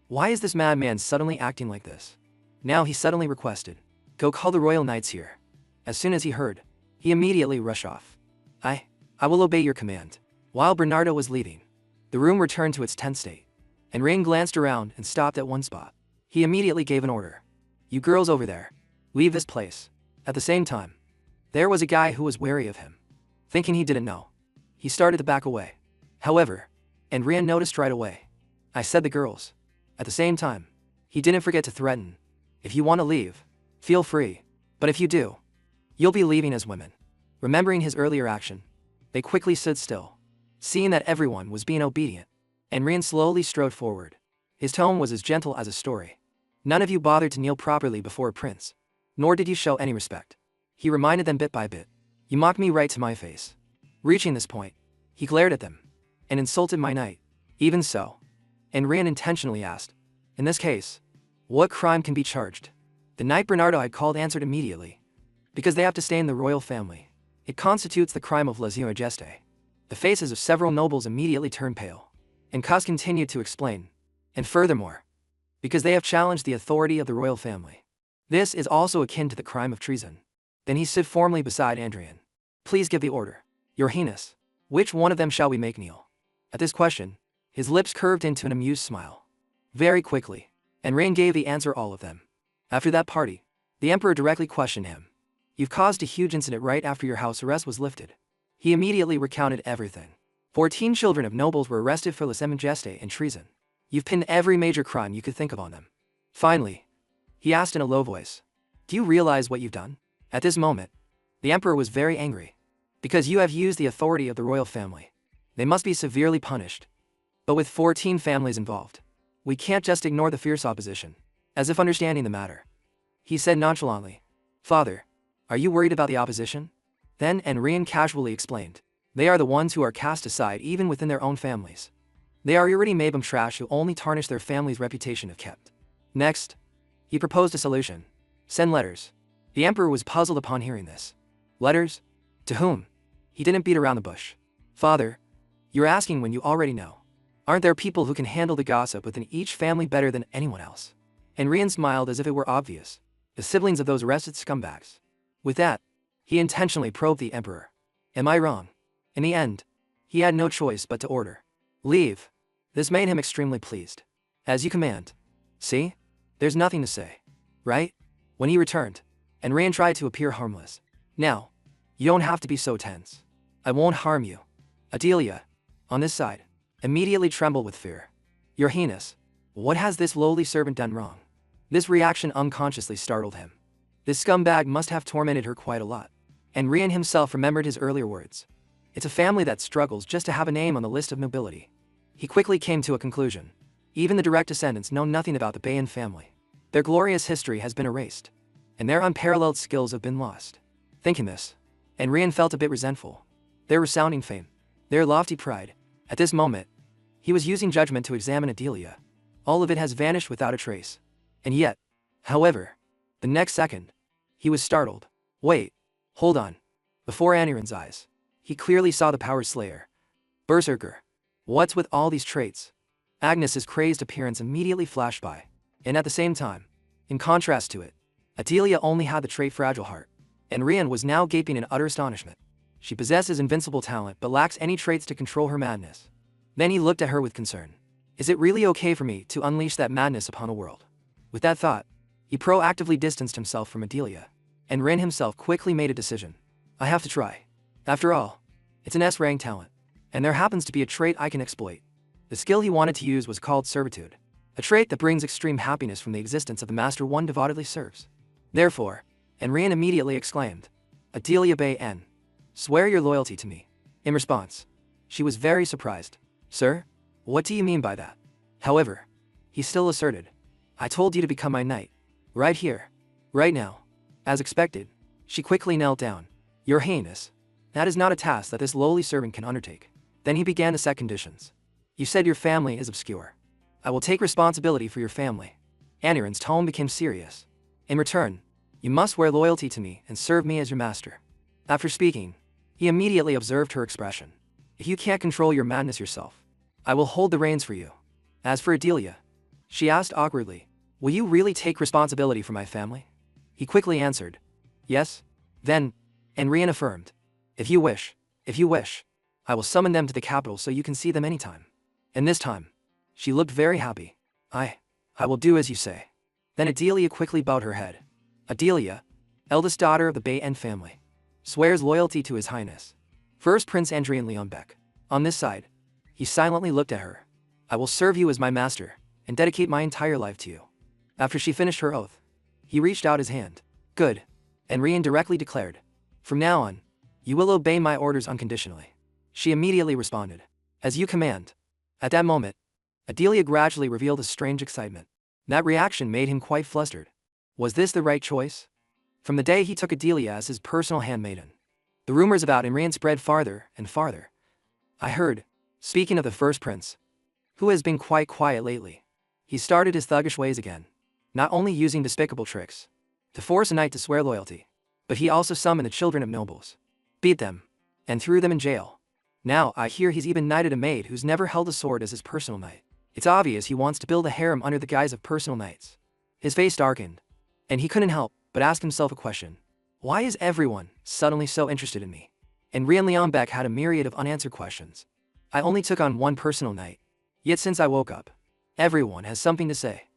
Why is this madman suddenly acting like this? Now he suddenly requested, Go call the royal knights here. As soon as he heard, he immediately rushed off. I will obey your command. While Bernardo was leaving, the room returned to its tense state, and Rain glanced around and stopped at one spot. He immediately gave an order. You girls over there, leave this place. At the same time, there was a guy who was wary of him. Thinking he didn't know, he started to back away. However, and Rian noticed right away. I said the girls. At the same time, he didn't forget to threaten. If you want to leave, feel free. But if you do, you'll be leaving as women. Remembering his earlier action, they quickly stood still. Seeing that everyone was being obedient, and Rian slowly strode forward. His tone was as gentle as a story. None of you bothered to kneel properly before a prince, nor did you show any respect. He reminded them bit by bit. You mocked me right to my face. Reaching this point, he glared at them, and insulted my knight. Even so, and Rian intentionally asked, In this case, what crime can be charged? The knight Bernardo had called answered immediately. because they have to stay in the royal family. It constitutes the crime of lèse majesté. The faces of several nobles immediately turned pale. And Cos continued to explain. And furthermore, because they have challenged the authority of the royal family. This is also akin to the crime of treason. Then he stood formally beside Andrian. Please give the order. Your Highness, which one of them shall we make kneel? At this question, his lips curved into an amused smile. Very quickly, Andrian gave the answer, all of them. After that party, the emperor directly questioned him. You've caused a huge incident right after your house arrest was lifted. He immediately recounted everything. 14 children of nobles were arrested for lèse majesté and treason. You've pinned every major crime you could think of on them. Finally, he asked in a low voice, do you realize what you've done? At this moment, the emperor was very angry. Because you have used the authority of the royal family. They must be severely punished. But with 14 families involved, we can't just ignore the fierce opposition. As if understanding the matter, he said nonchalantly, Father, are you worried about the opposition? Then Andrian casually explained, they are the ones who are cast aside even within their own families. They are already mabum trash who only tarnish their family's reputation if kept. Next, he proposed a solution. Send letters. The emperor was puzzled upon hearing this. Letters? To whom? He didn't beat around the bush. Father, you're asking when you already know. Aren't there people who can handle the gossip within each family better than anyone else? Andrian smiled as if it were obvious. The siblings of those arrested scumbags. With that, he intentionally probed the emperor. Am I wrong? In the end, he had no choice but to order. Leave. This made him extremely pleased. As you command. See? There's nothing to say. Right? When he returned, Andrian tried to appear harmless. Now, you don't have to be so tense. I won't harm you. Adelia, on this side, immediately trembled with fear. Your Highness, what has this lowly servant done wrong? This reaction unconsciously startled him. This scumbag must have tormented her quite a lot. Andrian himself remembered his earlier words. It's a family that struggles just to have a name on the list of nobility. He quickly came to a conclusion. Even the direct descendants know nothing about the Bayan family. Their glorious history has been erased, and their unparalleled skills have been lost. Thinking this, Andrian felt a bit resentful. Their resounding fame, their lofty pride. At this moment, he was using judgment to examine Adelia. All of it has vanished without a trace. And yet, however, the next second, he was startled. Wait, hold on. Before Andrian's eyes, he clearly saw the power slayer. Berserker. What's with all these traits? Agnes's crazed appearance immediately flashed by. And at the same time, in contrast to it, Adelia only had the trait fragile heart. Andrian was now gaping in utter astonishment. She possesses invincible talent but lacks any traits to control her madness. Then he looked at her with concern. Is it really okay for me to unleash that madness upon the world? With that thought, he proactively distanced himself from Adelia. Andrian himself quickly made a decision. I have to try. After all, it's an S-rank talent, and there happens to be a trait I can exploit. The skill he wanted to use was called servitude, a trait that brings extreme happiness from the existence of the master one devotedly serves. Therefore, Andrian immediately exclaimed, Adelia Bayan, swear your loyalty to me. In response, she was very surprised. Sir, what do you mean by that? However, he still asserted, I told you to become my knight. Right here. Right now. As expected, she quickly knelt down. Your Highness, that is not a task that this lowly servant can undertake. Then he began to set conditions. You said your family is obscure. I will take responsibility for your family. Andrian's tone became serious. In return, you must swear loyalty to me and serve me as your master. After speaking, he immediately observed her expression. If you can't control your madness yourself, I will hold the reins for you. As for Adelia, she asked awkwardly, will you really take responsibility for my family? He quickly answered, yes. Then, Andrian affirmed, if you wish, I will summon them to the capital so you can see them anytime. And this time, she looked very happy. I will do as you say. Then Adelia quickly bowed her head. Adelia, eldest daughter of the Bayan family, swears loyalty to His Highness. First Prince Andrian Leonbeck. On this side, he silently looked at her. I will serve you as my master, and dedicate my entire life to you. After she finished her oath, he reached out his hand. Good. Andrian directly declared. From now on, you will obey my orders unconditionally. She immediately responded. As you command. At that moment, Adelia gradually revealed a strange excitement. That reaction made him quite flustered. Was this the right choice? From the day he took Adelia as his personal handmaiden, the rumors about Andrian spread farther and farther. I heard, speaking of the first prince, who has been quite quiet lately, he started his thuggish ways again, not only using despicable tricks to force a knight to swear loyalty, But he also summoned the children of nobles, beat them, and threw them in jail. Now I hear he's even knighted a maid who's never held a sword as his personal knight. It's obvious he wants to build a harem under the guise of personal knights. His face darkened, and he couldn't help but ask himself a question. Why is everyone suddenly so interested in me? And Rian Lianbeck had a myriad of unanswered questions. I only took on one personal knight, yet since I woke up, everyone has something to say.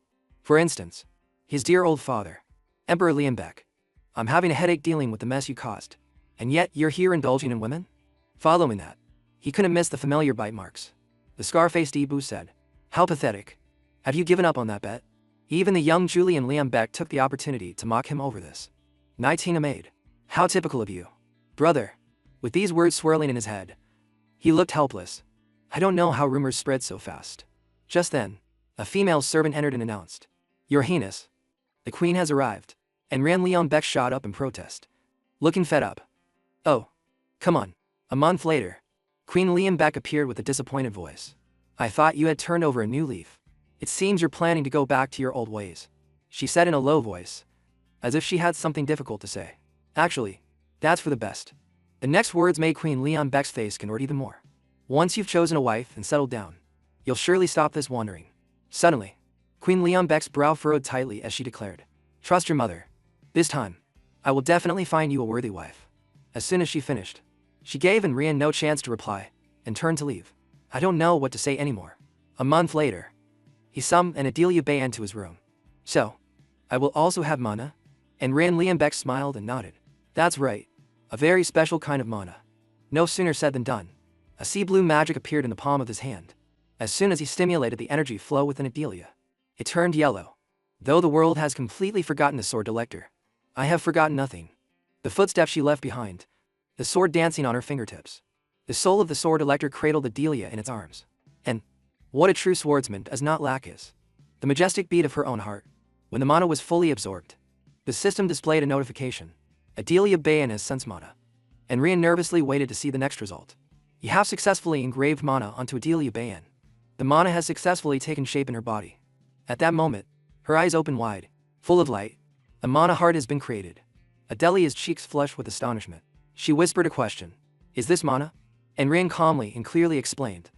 For instance, his dear old father, Emperor Lianbeck. I'm having a headache dealing with the mess you caused. And yet you're here indulging in women? Following that, he couldn't miss the familiar bite marks. The scar-faced Ibu said, "How pathetic. Have you given up on that bet?" Even the young Julian Lianbeck took the opportunity to mock him over this. Knighting a maid. How typical of you. Brother. With these words swirling in his head, he looked helpless. I don't know how rumors spread so fast. Just then, a female servant entered and announced, "Your Highness, the Queen has arrived." And Rian Lianbeck shot up in protest, looking fed up. "Oh, come on." A month later, Queen Lianbeck appeared with a disappointed voice. "I thought you had turned over a new leaf. It seems you're planning to go back to your old ways," she said in a low voice, as if she had something difficult to say. "Actually, that's for the best." The next words made Queen Lianbeck's face contort even more. "Once you've chosen a wife and settled down, you'll surely stop this wandering." Suddenly, Queen Lianbeck's brow furrowed tightly as she declared, "Trust your mother. This time, I will definitely find you a worthy wife." As soon as she finished, she gave Rian no chance to reply, and turned to leave. I don't know what to say anymore. A month later, he summoned Adelia Bayan to his room. "So, I will also have mana?" And Rian Lianbeck smiled and nodded. "That's right. A very special kind of mana." No sooner said than done. A sea blue magic appeared in the palm of his hand. As soon as he stimulated the energy flow within Adelia, it turned yellow. Though the world has completely forgotten the sword elector, I have forgotten nothing. The footsteps she left behind, the sword dancing on her fingertips. The soul of the sword elector cradled Adelia in its arms. And what a true swordsman does not lack is the majestic beat of her own heart. When the mana was fully absorbed, the system displayed a notification. Adelia Bayan has sense mana. And Rian nervously waited to see the next result. You have successfully engraved mana onto Adelia Bayan. The mana has successfully taken shape in her body. At that moment, her eyes opened wide, full of light. A mana heart has been created. Adelia's cheeks flushed with astonishment. She whispered a question. "Is this mana?" And Rian calmly and clearly explained.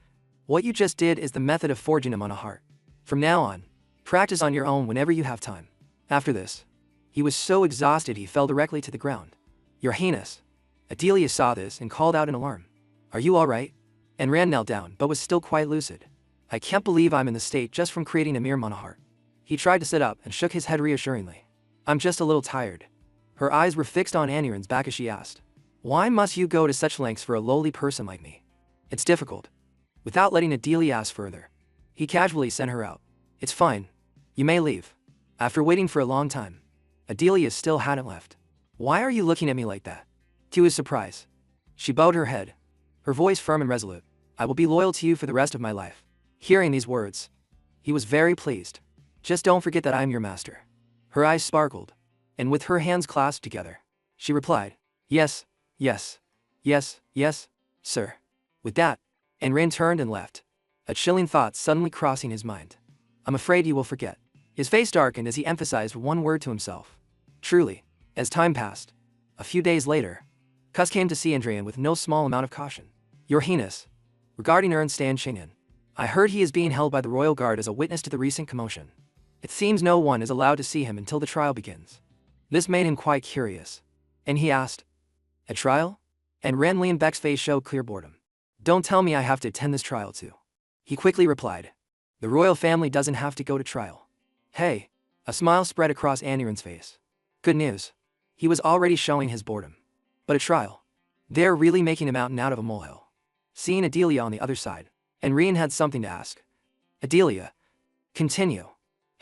"What you just did is the method of forging a mana heart. From now on, practice on your own whenever you have time." After this, he was so exhausted he fell directly to the ground. "Your Highness." Adelia saw this and called out in alarm. "Are you alright?" And Rian knelt down but was still quite lucid. "I can't believe I'm in this state just from creating a mere mana heart." He tried to sit up and shook his head reassuringly. "I'm just a little tired." Her eyes were fixed on Aniran's back as she asked, "Why must you go to such lengths for a lowly person like me?" "It's difficult." Without letting Adelia ask further, he casually sent her out. "It's fine. You may leave." After waiting for a long time, Adelia still hadn't left. "Why are you looking at me like that?" To his surprise, she bowed her head, her voice firm and resolute. "I will be loyal to you for the rest of my life." Hearing these words, he was very pleased. "Just don't forget that I am your master." Her eyes sparkled, and with her hands clasped together, she replied, "Yes, yes, yes, yes, sir." With that, Rian turned and left, a chilling thought suddenly crossing his mind. "I'm afraid you will forget." His face darkened as he emphasized one word to himself. Truly, as time passed, a few days later, Kus came to see Andrian with no small amount of caution. "Your Highness, regarding Ern Stan Shingen, I heard he is being held by the Royal Guard as a witness to the recent commotion. It seems no one is allowed to see him until the trial begins." This made him quite curious, and he asked, "A trial?" And Rian Lianbeck's face showed clear boredom. "Don't tell me I have to attend this trial too." He quickly replied, "The royal family doesn't have to go to trial." "Hey." A smile spread across Aniran's face. "Good news." He was already showing his boredom. "But a trial? They're really making a mountain out of a molehill." Seeing Adelia on the other side, and Rian had something to ask. "Adelia, continue.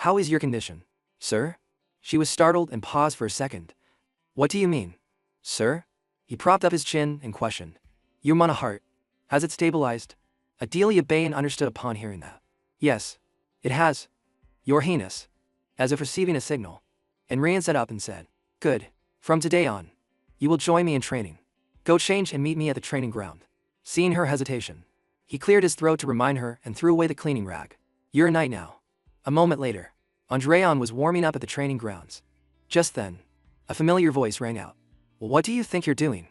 How is your condition, sir?" She was startled and paused for a second. "What do you mean, sir?" He propped up his chin and questioned. "Your mana heart, has it stabilized?" Adelia Bayan understood upon hearing that. "Yes, it has, Your Highness," as if receiving a signal. And Rian sat up and said, "Good. From today on, you will join me in training. Go change and meet me at the training ground." Seeing her hesitation, he cleared his throat to remind her and threw away the cleaning rag. "You're a knight now." A moment later, Andreon was warming up at the training grounds. Just then, a familiar voice rang out. Well, what do you think you're doing?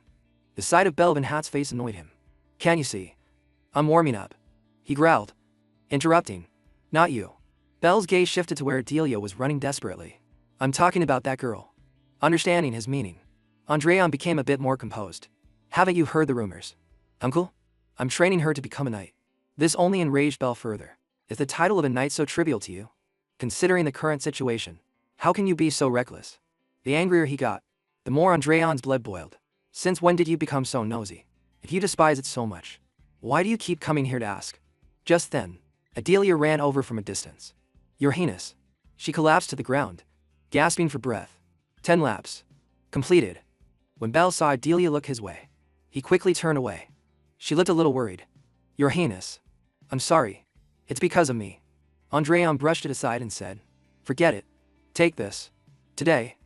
The sight of Belvin Hat's face annoyed him. Can't you see? I'm warming up. He growled, interrupting. Not you. Belle's gaze shifted to where Adelia was running desperately. I'm talking about that girl. Understanding his meaning, Andreon became a bit more composed. Haven't you heard the rumors? Uncle? I'm training her to become a knight. This only enraged Belle further. Is the title of a knight so trivial to you? Considering the current situation, how can you be so reckless? The angrier he got, the more Andreon's blood boiled. Since when did you become so nosy? If you despise it so much, why do you keep coming here to ask? Just then, Adelia ran over from a distance. Your Highness. She collapsed to the ground, gasping for breath. 10 laps. Completed. When Belle saw Adelia look his way, he quickly turned away. She looked a little worried. Your Highness. I'm sorry. It's because of me. Andreon brushed it aside and said, forget it. Take this. Today,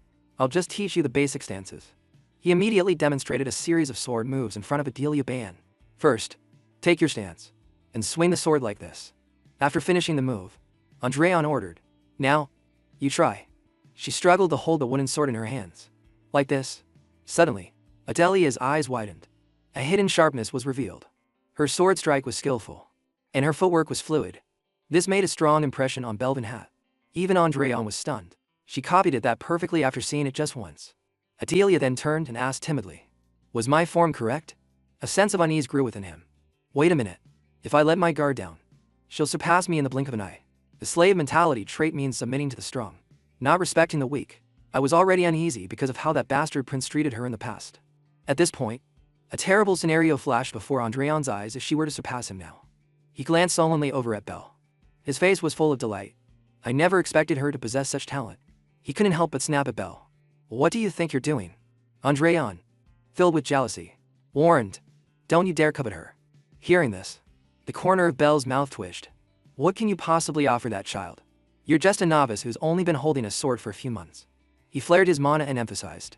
I'll just teach you the basic stances. He immediately demonstrated a series of sword moves in front of Adelia Ban. First, take your stance, and swing the sword like this. After finishing the move, Andreon ordered, now, you try. She struggled to hold the wooden sword in her hands. Like this. Suddenly, Adelia's eyes widened. A hidden sharpness was revealed. Her sword strike was skillful, and her footwork was fluid. This made a strong impression on Belvin Hat. Even Andreon was stunned. She copied it that perfectly after seeing it just once. Adelia then turned and asked timidly, was my form correct? A sense of unease grew within him. Wait a minute. If I let my guard down, she'll surpass me in the blink of an eye. The slave mentality trait means submitting to the strong, not respecting the weak. I was already uneasy because of how that bastard prince treated her in the past. At this point, a terrible scenario flashed before Andreon's eyes if she were to surpass him now. He glanced sullenly over at Belle. His face was full of delight. I never expected her to possess such talent. He couldn't help but snap at Belle. What do you think you're doing? Andreon, filled with jealousy, warned, don't you dare covet her. Hearing this, the corner of Belle's mouth twitched. What can you possibly offer that child? You're just a novice who's only been holding a sword for a few months. He flared his mana and emphasized,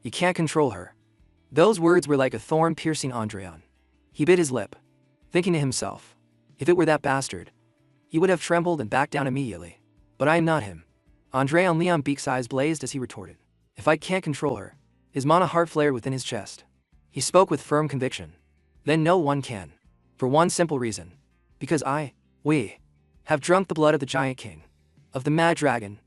you can't control her. Those words were like a thorn piercing Andreon. He bit his lip, thinking to himself, if it were that bastard, he would have trembled and backed down immediately. But I am not him. Andreon Leon Beek's eyes blazed as he retorted, if I can't control her. His mana heart flared within his chest. He spoke with firm conviction. Then no one can. For one simple reason. Because we, have drunk the blood of the giant king, of the mad dragon,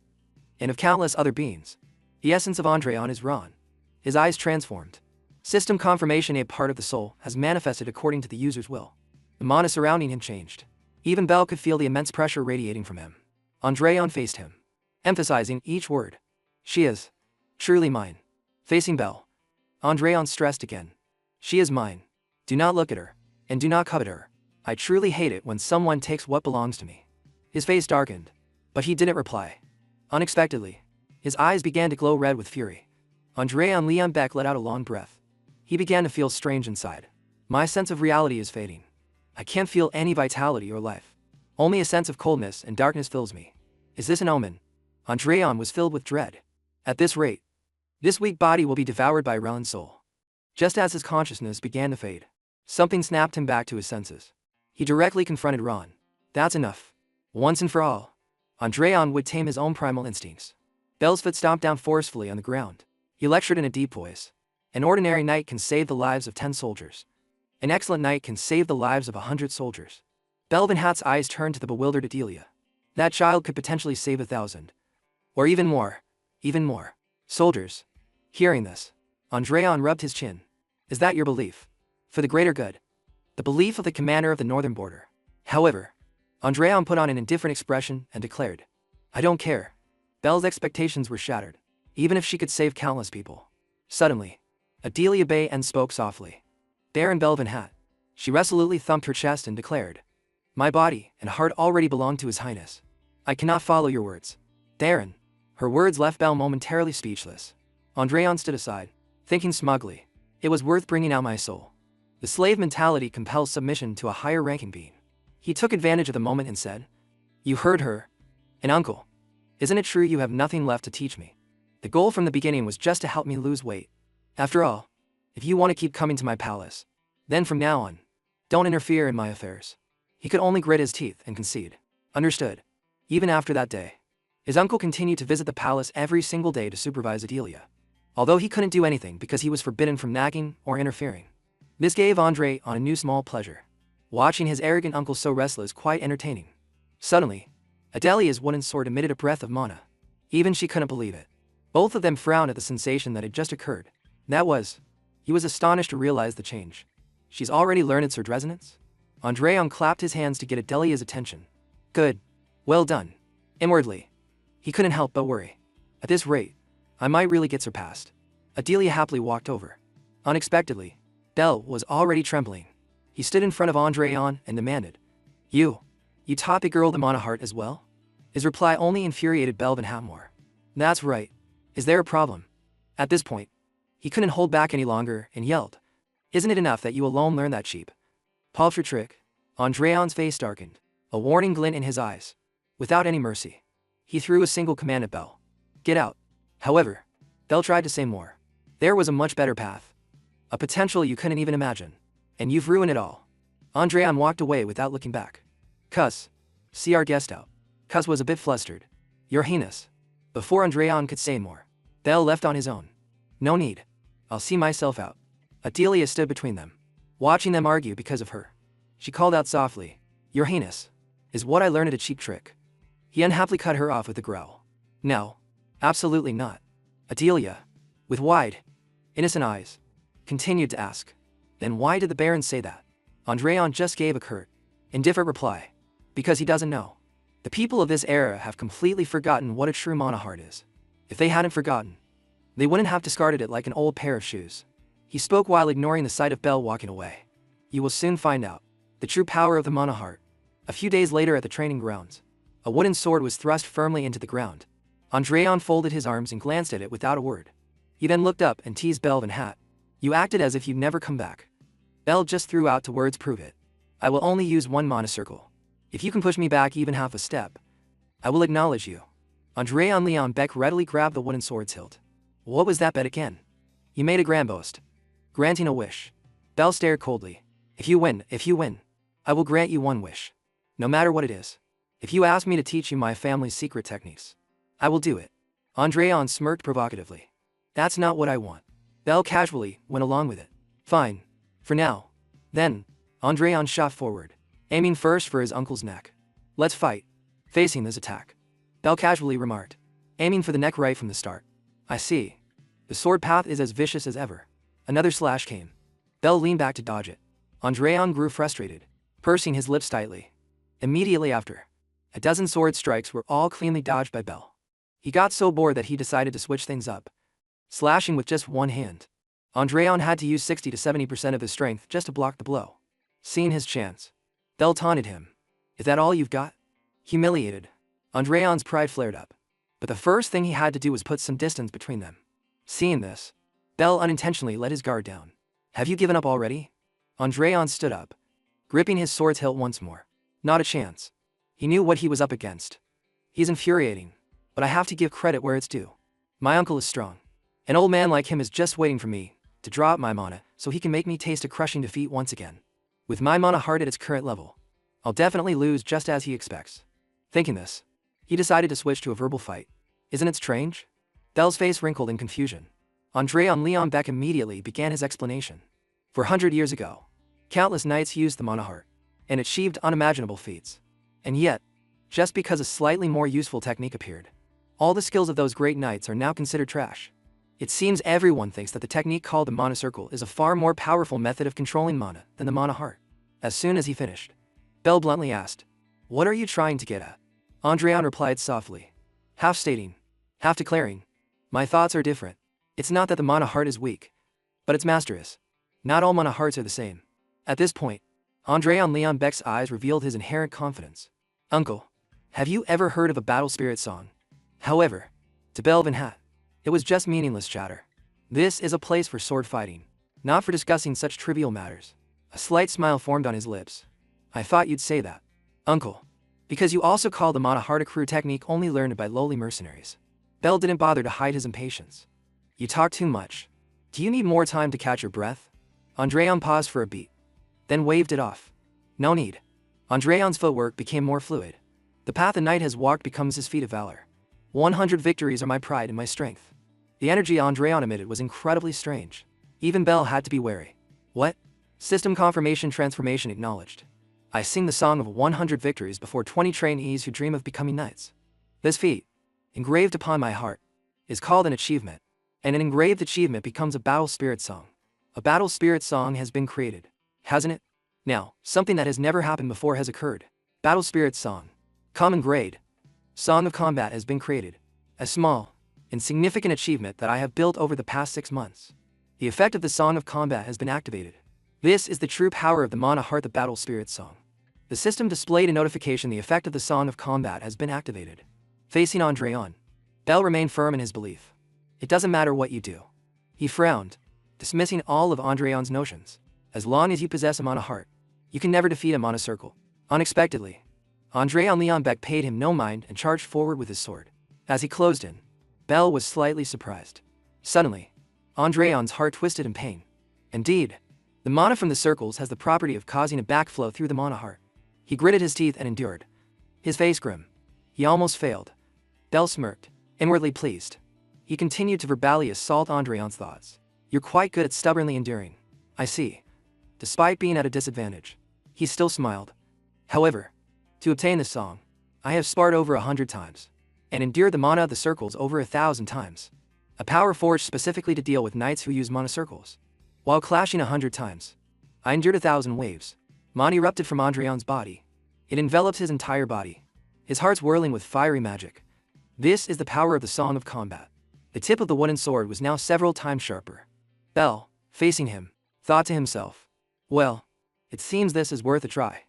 and of countless other beings. The essence of Andreon is Ron. His eyes transformed. System confirmation, a part of the soul, has manifested according to the user's will. The mana surrounding him changed. Even Belle could feel the immense pressure radiating from him. Andreon faced him, emphasizing each word. She is truly mine. Facing Belle, Andreon stressed again. She is mine. Do not look at her, and do not covet her. I truly hate it when someone takes what belongs to me. His face darkened, but he didn't reply. Unexpectedly, his eyes began to glow red with fury. Andreon Leon Beck let out a long breath. He began to feel strange inside. My sense of reality is fading. I can't feel any vitality or life. Only a sense of coldness and darkness fills me. Is this an omen? Andreon was filled with dread. At this rate, this weak body will be devoured by Rellen's soul. Just as his consciousness began to fade, something snapped him back to his senses. He directly confronted Ron. That's enough. Once and for all. Andreon would tame his own primal instincts. Belle's foot stomped down forcefully on the ground. He lectured in a deep voice. An ordinary knight can save the lives of 10 soldiers. An excellent knight can save the lives of 100 soldiers. Belvin Hat's eyes turned to the bewildered Adelia. That child could potentially save 1,000. Or even more. Even more. Soldiers. Hearing this, Andreon rubbed his chin. Is that your belief? For the greater good. The belief of the commander of the northern border. However, Andreon put on an indifferent expression and declared, I don't care. Belle's expectations were shattered, even if she could save countless people. Suddenly, Adelia Bay and spoke softly. Baron Belvin Hat. She resolutely thumped her chest and declared, my body and heart already belong to His Highness. I cannot follow your words. Baron. Her words left Belle momentarily speechless. Andreon stood aside, thinking smugly, it was worth bringing out my soul. The slave mentality compels submission to a higher ranking being. He took advantage of the moment and said, you heard her. And uncle, isn't it true you have nothing left to teach me? The goal from the beginning was just to help me lose weight. After all, if you want to keep coming to my palace, then from now on, don't interfere in my affairs. He could only grit his teeth and concede. Understood. Even after that day, his uncle continued to visit the palace every single day to supervise Adelia. although he couldn't do anything because he was forbidden from nagging or interfering. This gave Andre a new small pleasure. Watching his arrogant uncle so restless quite entertaining. Suddenly, Adelia's wooden sword emitted a breath of mana. Even she couldn't believe it. Both of them frowned at the sensation that had just occurred. He was astonished to realize the change. She's already learned sword resonance? Andreon clapped his hands to get Adelia's attention. Good. Well done. Inwardly, he couldn't help but worry. At this rate, I might really get surpassed. Adelia happily walked over. Unexpectedly, Belle was already trembling. He stood in front of Andreon and demanded, You taught the girl the mana heart as well? His reply only infuriated Belle Van Hat more. That's right. Is there a problem? At this point, he couldn't hold back any longer and yelled, Isn't it enough that you alone learn that cheap paltry trick? Andreon's face darkened, a warning glint in his eyes. Without any mercy, he threw a single command at Belle. Get out. However, Belle tried to say more. There was a much better path. A potential you couldn't even imagine. And you've ruined it all. Andreon walked away without looking back. Cuss. See our guest out. Cuss was a bit flustered. Your Highness. Before Andreon could say more, Belle left on his own. No need. I'll see myself out. Adelia stood between them, watching them argue because of her. She called out softly, Your Highness. Is what I learned a cheap trick? He unhappily cut her off with a growl. No. Absolutely not. Adelia, with wide, innocent eyes, continued to ask. Then why did the Baron say that? Andreon just gave a curt, indifferent reply. Because he doesn't know. The people of this era have completely forgotten what a true mana heart is. If they hadn't forgotten, they wouldn't have discarded it like an old pair of shoes. He spoke while ignoring the sight of Belle walking away. You will soon find out the true power of the mana heart. A few days later at the training grounds, a wooden sword was thrust firmly into the ground. Andreon folded his arms and glanced at it without a word. He then looked up and teased Belle Van Hat. You acted as if you'd never come back. Belle just threw out to words prove it. I will only use one mana circle. If you can push me back even half a step, I will acknowledge you. Andreon Leon Beck readily grabbed the wooden sword's hilt. What was that bet again? He made a grand boast. Granting a wish. Belle stared coldly. If you win, I will grant you one wish. No matter what it is. If you ask me to teach you my family's secret techniques, I will do it. Andreon smirked provocatively. That's not what I want. Belle casually went along with it. Fine. For now. Then, Andreon shot forward, aiming first for his uncle's neck. Let's fight. Facing this attack, Belle casually remarked, aiming for the neck right from the start. I see. The sword path is as vicious as ever. Another slash came. Belle leaned back to dodge it. Andreon grew frustrated, pursing his lips tightly. Immediately after, a dozen sword strikes were all cleanly dodged by Belle. He got so bored that he decided to switch things up, slashing with just one hand. Andreon had to use 60 to 70% of his strength just to block the blow. Seeing his chance, Belle taunted him. Is that all you've got? Humiliated, Andreon's pride flared up. But the first thing he had to do was put some distance between them. Seeing this, Belle unintentionally let his guard down. Have you given up already? Andreon stood up, gripping his sword's hilt once more. Not a chance. He knew what he was up against. He's infuriating, but I have to give credit where it's due. My uncle is strong. An old man like him is just waiting for me to draw up my mana so he can make me taste a crushing defeat once again. With my mana heart at its current level, I'll definitely lose just as he expects. Thinking this, he decided to switch to a verbal fight. Isn't it strange? Belle's face wrinkled in confusion. Andreon Leon Beck immediately began his explanation. 400 years ago, countless knights used the mana heart and achieved unimaginable feats. And yet, just because a slightly more useful technique appeared, all the skills of those great knights are now considered trash. It seems everyone thinks that the technique called the mana circle is a far more powerful method of controlling mana than the mana heart. As soon as he finished, Belle bluntly asked, What are you trying to get at? Andreon replied softly, half stating, half declaring, My thoughts are different. It's not that the mana heart is weak, but its master is. Not all mana hearts are the same. At this point, Andreon Leon Beck's eyes revealed his inherent confidence. Uncle, have you ever heard of a battle spirit song? However, to Belle Van Hat, it was just meaningless chatter. This is a place for sword fighting, not for discussing such trivial matters. A slight smile formed on his lips. I thought you'd say that, Uncle, because you also call the mana heart a crude technique only learned by lowly mercenaries. Belle didn't bother to hide his impatience. You talk too much. Do you need more time to catch your breath? Andreon paused for a beat, then waved it off. No need. Andreon's footwork became more fluid. The path a knight has walked becomes his feat of valor. 100 victories are my pride and my strength. The energy Andreon emitted was incredibly strange. Even Bell had to be wary. What? System confirmation transformation acknowledged. I sing the song of 100 victories before 20 trainees who dream of becoming knights. This feat, engraved upon my heart, is called an achievement, and an engraved achievement becomes a battle spirit song. A battle spirit song has been created, hasn't it? Now, something that has never happened before has occurred. Battle spirit song. Common grade. Song of combat has been created. A small, insignificant achievement that I have built over the past 6 months. The effect of the song of combat has been activated. This is the true power of the Mana Heart, the battle spirit song. The system displayed a notification: the effect of the song of combat has been activated. Facing Andreon, Bell remained firm in his belief. It doesn't matter what you do. He frowned, dismissing all of Andreon's notions. As long as you possess a Mana Heart, you can never defeat a Mana Circle. Unexpectedly, Andreon Leonbeck paid him no mind and charged forward with his sword. As he closed in, Bell was slightly surprised. Suddenly, Andreon's heart twisted in pain. Indeed, the mana from the circles has the property of causing a backflow through the Mana Heart. He gritted his teeth and endured. His face grim. He almost failed. Bell smirked, inwardly pleased. He continued to verbally assault Andreon's thoughts. You're quite good at stubbornly enduring. I see. Despite being at a disadvantage, he still smiled. However, to obtain this song, I have sparred over 100 times, and endured the mana of the circles over 1,000 times. A power forged specifically to deal with knights who use mana circles. While clashing 100 times, I endured 1,000 waves. Mana erupted from Andreon's body. It enveloped his entire body, his heart whirling with fiery magic. This is the power of the Song of Combat. The tip of the wooden sword was now several times sharper. Bell, facing him, thought to himself, well, it seems this is worth a try.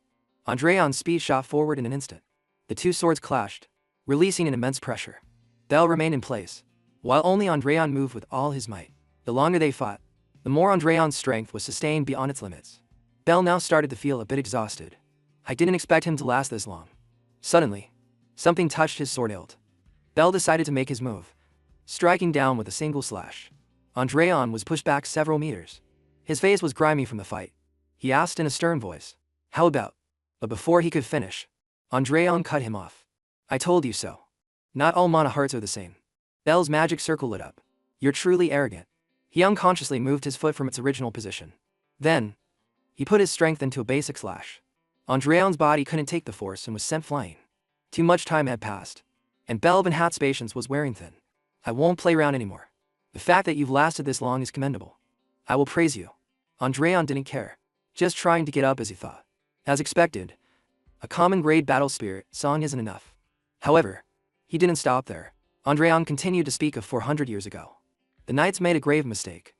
Andreon's speed shot forward in an instant. The two swords clashed, releasing an immense pressure. Bell remained in place, while only Andreon moved with all his might. The longer they fought, the more Andreon's strength was sustained beyond its limits. Bell now started to feel a bit exhausted. I didn't expect him to last this long. Suddenly, something touched his sword hilt. Bell decided to make his move, striking down with a single slash. Andreon was pushed back several meters. His face was grimy from the fight. He asked in a stern voice, how about? But before he could finish, Andreon cut him off. I told you so. Not all Mana Hearts are the same. Bell's magic circle lit up. You're truly arrogant. He unconsciously moved his foot from its original position. Then, he put his strength into a basic slash. Andreon's body couldn't take the force and was sent flying. Too much time had passed, and Belvin Hat's patience was wearing thin. I won't play around anymore. The fact that you've lasted this long is commendable. I will praise you. Andreon didn't care, just trying to get up as he thought. As expected, a common grade battle spirit song isn't enough. However, he didn't stop there. Andreon continued to speak of 400 years ago. The knights made a grave mistake.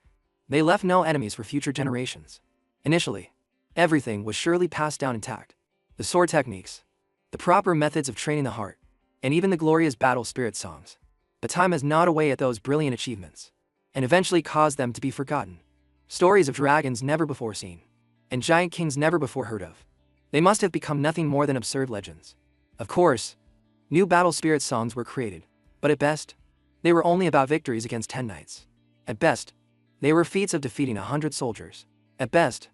They left no enemies for future generations. Initially, everything was surely passed down intact. The sword techniques, the proper methods of training the heart, and even the glorious battle spirit songs. But time has gnawed away at those brilliant achievements, and eventually caused them to be forgotten. Stories of dragons never before seen, and giant kings never before heard of. They must have become nothing more than absurd legends. Of course, new battle spirit songs were created, but at best, they were only about victories against 10 knights. At best, they were feats of defeating 100 soldiers. At best,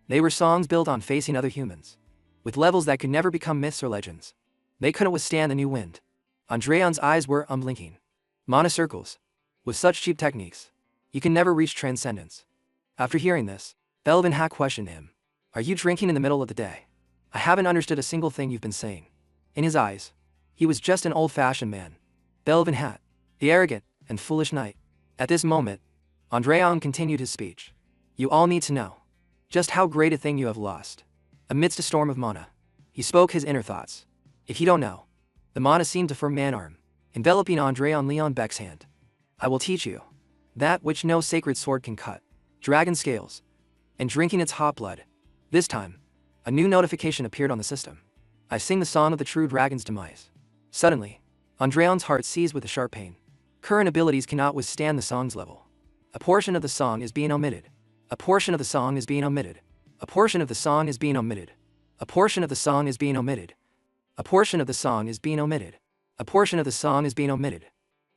they were songs built on facing other humans, with levels that could never become myths or legends. They couldn't withstand the new wind. Andreon's eyes were unblinking. Mana circles. With such cheap techniques, you can never reach transcendence. After hearing this, Belvin Hat questioned him. Are you drinking in the middle of the day? I haven't understood a single thing you've been saying. In his eyes, he was just an old-fashioned man. Belvin Hat, the arrogant and foolish knight. At this moment, Andreon continued his speech. You all need to know just how great a thing you have lost. Amidst a storm of mana, he spoke his inner thoughts. If you don't know, the mana seemed to form man-arm, enveloping Andreon Leon Beck's hand. I will teach you that which no sacred sword can cut. Dragon scales, and drinking its hot blood. This time, a new notification appeared on the system. I sing the song of the true dragon's demise. Suddenly, Andreon's heart seized with a sharp pain. Current abilities cannot withstand the song's level. A portion of the song is being omitted. A portion of the song is being omitted. A portion of the song is being omitted. A portion of the song is being omitted. A portion of the song is being omitted. A portion of the song is being omitted.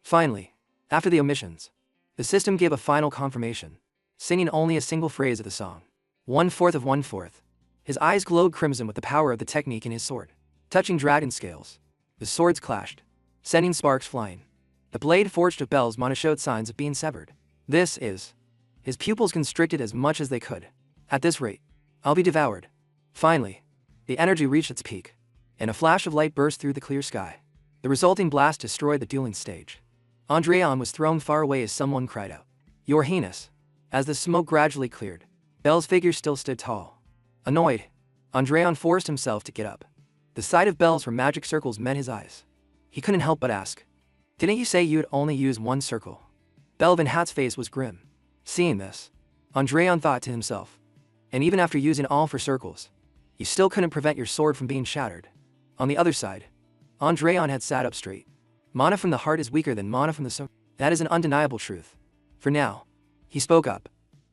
Finally, after the omissions, the system gave a final confirmation, singing only a single phrase of the song. 1/4 of 1/4. His eyes glowed crimson with the power of the technique in his sword. Touching dragon scales, the swords clashed, sending sparks flying. The blade forged of Bel's mana showed signs of being severed. This is. His pupils constricted as much as they could. At this rate, I'll be devoured. Finally, the energy reached its peak, and a flash of light burst through the clear sky. The resulting blast destroyed the dueling stage. Andreon was thrown far away as someone cried out, "Your Highness!" As the smoke gradually cleared, Bel's figure still stood tall. Annoyed, Andreon forced himself to get up. The sight of bells from magic circles met his eyes. He couldn't help but ask, "Didn't you say you'd only use one circle?" Belvin Hat's face was grim. Seeing this, Andreon thought to himself, "And even after using all 4 circles, you still couldn't prevent your sword from being shattered." On the other side, Andreon had sat up straight. Mana from the heart is weaker than mana from the sword. That is an undeniable truth. For now, he spoke up,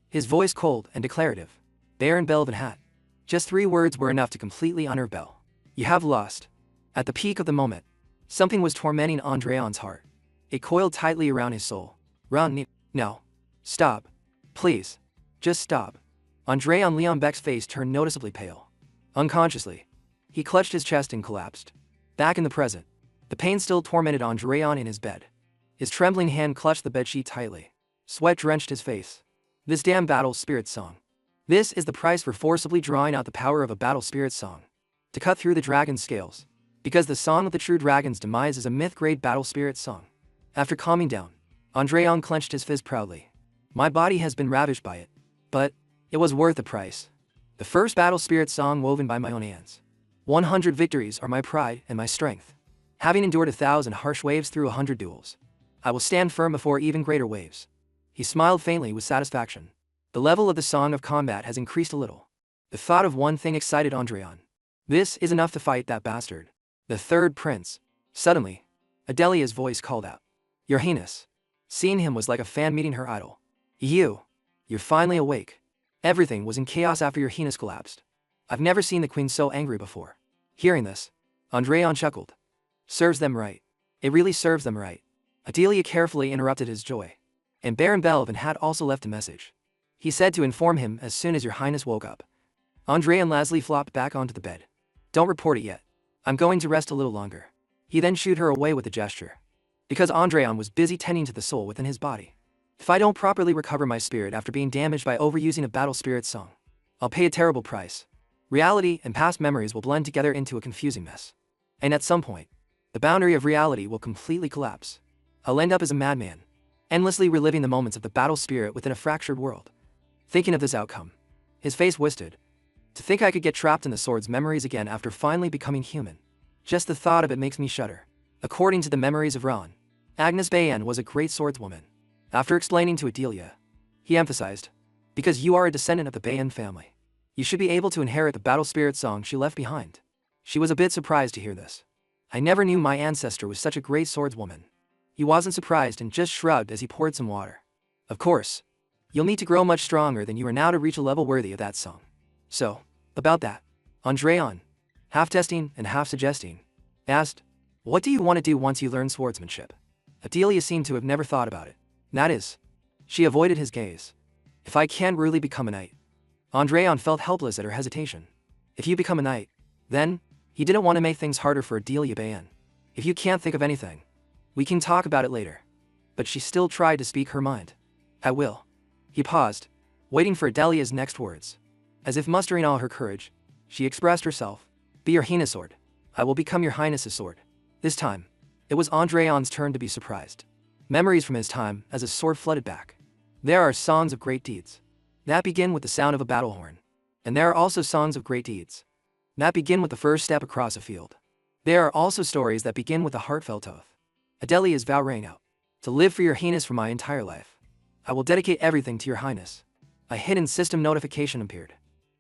his voice cold and declarative. "Baron Belvin Hat." Just 3 words were enough to completely unnerve Bel. "You have lost." At the peak of the moment, something was tormenting Andreon's heart. It coiled tightly around his soul. No. Stop. Please. Just stop. Andreon Leon Beck's face turned noticeably pale. Unconsciously, he clutched his chest and collapsed. Back in the present, the pain still tormented Andreon in his bed. His trembling hand clutched the bedsheet tightly. Sweat drenched his face. This damn battle spirit song. This is the price for forcibly drawing out the power of a battle spirit song. To cut through the dragon's scales. Because the song of the true dragon's demise is a myth-grade battle spirit song. After calming down, Andreon clenched his fist proudly. My body has been ravished by it. But it was worth the price. The first battle spirit song woven by my own hands. 100 victories are my pride and my strength. Having endured 1,000 harsh waves through 100 duels, I will stand firm before even greater waves. He smiled faintly with satisfaction. The level of the song of combat has increased a little. The thought of one thing excited Andreon. This is enough to fight that bastard. The third prince. Suddenly, Adelia's voice called out, "Your Highness." Seeing him was like a fan meeting her idol. You're finally awake. Everything was in chaos after your Highness collapsed. I've never seen the Queen so angry before. Hearing this, Andreon chuckled. Serves them right. It really serves them right. Adelia carefully interrupted his joy. And Baron Belvin had also left a message. He said to inform him as soon as your Highness woke up. Andreon Leslie flopped back onto the bed. Don't report it yet. I'm going to rest a little longer. He then shooed her away with a gesture. Because Andreon was busy tending to the soul within his body. If I don't properly recover my spirit after being damaged by overusing a battle spirit song, I'll pay a terrible price. Reality and past memories will blend together into a confusing mess. And at some point, the boundary of reality will completely collapse. I'll end up as a madman, endlessly reliving the moments of the battle spirit within a fractured world. Thinking of this outcome, his face twisted. To think I could get trapped in the sword's memories again after finally becoming human. Just the thought of it makes me shudder. According to the memories of Ron, Agnes Bayan was a great swordswoman. After explaining to Adelia, he emphasized, because you are a descendant of the Bayan family, you should be able to inherit the battle spirit song she left behind. She was a bit surprised to hear this. I never knew my ancestor was such a great swordswoman. He wasn't surprised and just shrugged as he poured some water. Of course, you'll need to grow much stronger than you are now to reach a level worthy of that song. So, about that, Andreon, half testing and half suggesting, asked, what do you want to do once you learn swordsmanship? Adelia seemed to have never thought about it. That is, she avoided his gaze. If I can't really become a knight. Andreon felt helpless at her hesitation. If you become a knight, then, he didn't want to make things harder for Adelia Bayan. If you can't think of anything, we can talk about it later. But she still tried to speak her mind. I will. He paused, waiting for Adelia's next words. As if mustering all her courage, she expressed herself. Be your Highness sword. I will become your Highness's sword. This time, it was Andreon's turn to be surprised. Memories from his time as his sword flooded back. There are songs of great deeds that begin with the sound of a battle horn. And there are also songs of great deeds that begin with the first step across a field. There are also stories that begin with a heartfelt oath. Adelia's vow rang out. To live for your Highness for my entire life. I will dedicate everything to your Highness. A hidden system notification appeared.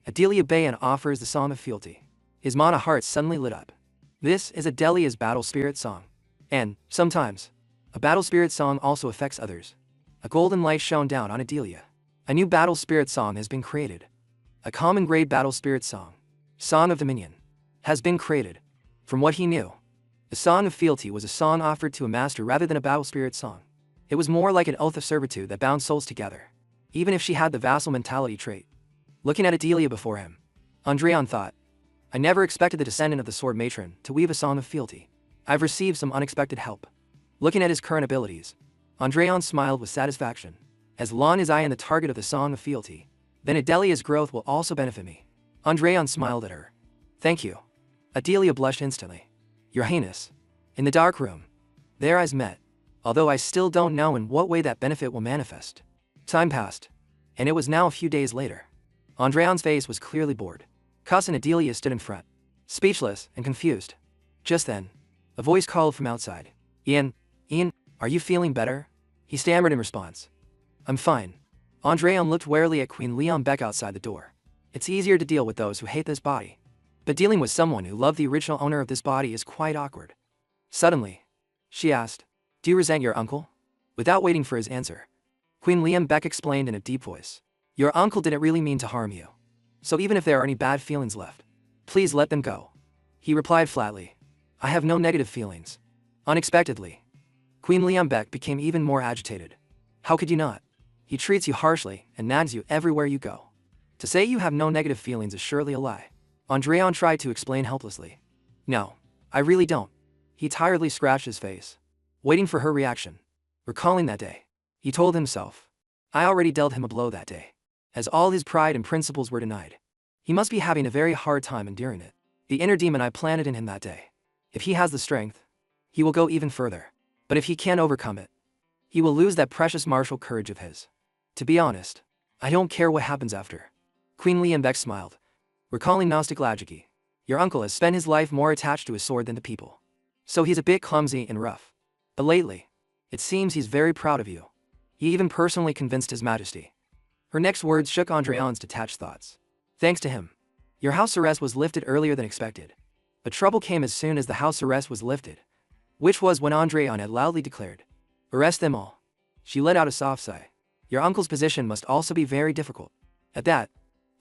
Adelia Bayan offers the Song of Fealty. His mana heart suddenly lit up. This is Adelia's battle spirit song. And, sometimes, a battle spirit song also affects others. A golden light shone down on Adelia. A new battle spirit song has been created. A common grade battle spirit song, Song of Dominion, has been created. From what he knew, the Song of Fealty was a song offered to a master rather than a battle spirit song. It was more like an oath of servitude that bound souls together, even if she had the vassal mentality trait. Looking at Adelia before him, Andreon thought, I never expected the descendant of the sword matron to weave a Song of Fealty. I've received some unexpected help. Looking at his current abilities, Andreon smiled with satisfaction. As long as I am the target of the Song of Fealty, then Adelia's growth will also benefit me. Andreon smiled at her. Thank you. Adelia blushed instantly. Your Highness. In the dark room, their eyes met, although I still don't know in what way that benefit will manifest. Time passed, and it was now a few days later. Andreon's face was clearly bored. Cuss and Adelia stood in front, speechless and confused. Just then, a voice called from outside. Ian, are you feeling better? He stammered in response. I'm fine. Andreon looked warily at Queen Leon Beck outside the door. It's easier to deal with those who hate this body. But dealing with someone who loved the original owner of this body is quite awkward. Suddenly, she asked, do you resent your uncle? Without waiting for his answer, Queen Liam Beck explained in a deep voice. Your uncle didn't really mean to harm you. So even if there are any bad feelings left, please let them go. He replied flatly. I have no negative feelings. Unexpectedly, Queen Liam Beck became even more agitated. How could you not? He treats you harshly and nags you everywhere you go. To say you have no negative feelings is surely a lie. Andreon tried to explain helplessly. No, I really don't. He tiredly scratched his face, waiting for her reaction. Recalling that day, he told himself, I already dealt him a blow that day, as all his pride and principles were denied. He must be having a very hard time enduring it. The inner demon I planted in him that day. If he has the strength, he will go even further. But if he can't overcome it, he will lose that precious martial courage of his. To be honest, I don't care what happens after. Queen Liam Beck smiled, recalling Gnostic Lajiki. Your uncle has spent his life more attached to his sword than to people. So he's a bit clumsy and rough. But lately, it seems he's very proud of you. He even personally convinced His Majesty. Her next words shook Andreon's detached thoughts. Thanks to him, your house arrest was lifted earlier than expected. But trouble came as soon as the house arrest was lifted, which was when Andreon had loudly declared, arrest them all. She let out a soft sigh. Your uncle's position must also be very difficult. At that,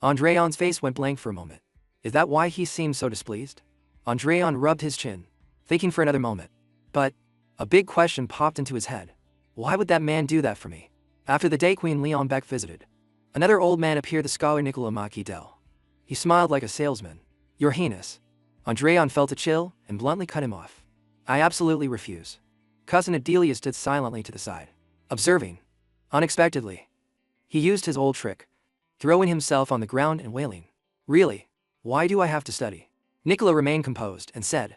Andreon's face went blank for a moment. Is that why he seemed so displeased? Andreon rubbed his chin, thinking for another moment. But a big question popped into his head. Why would that man do that for me? After the day Queen Leon Beck visited, another old man appeared, the scholar Nicola Maki-Del. He smiled like a salesman. Your Highness. Andreon felt a chill and bluntly cut him off. I absolutely refuse. Cousin Adelia stood silently to the side, observing. Unexpectedly, he used his old trick, throwing himself on the ground and wailing. Really? Why do I have to study? Nicola remained composed and said,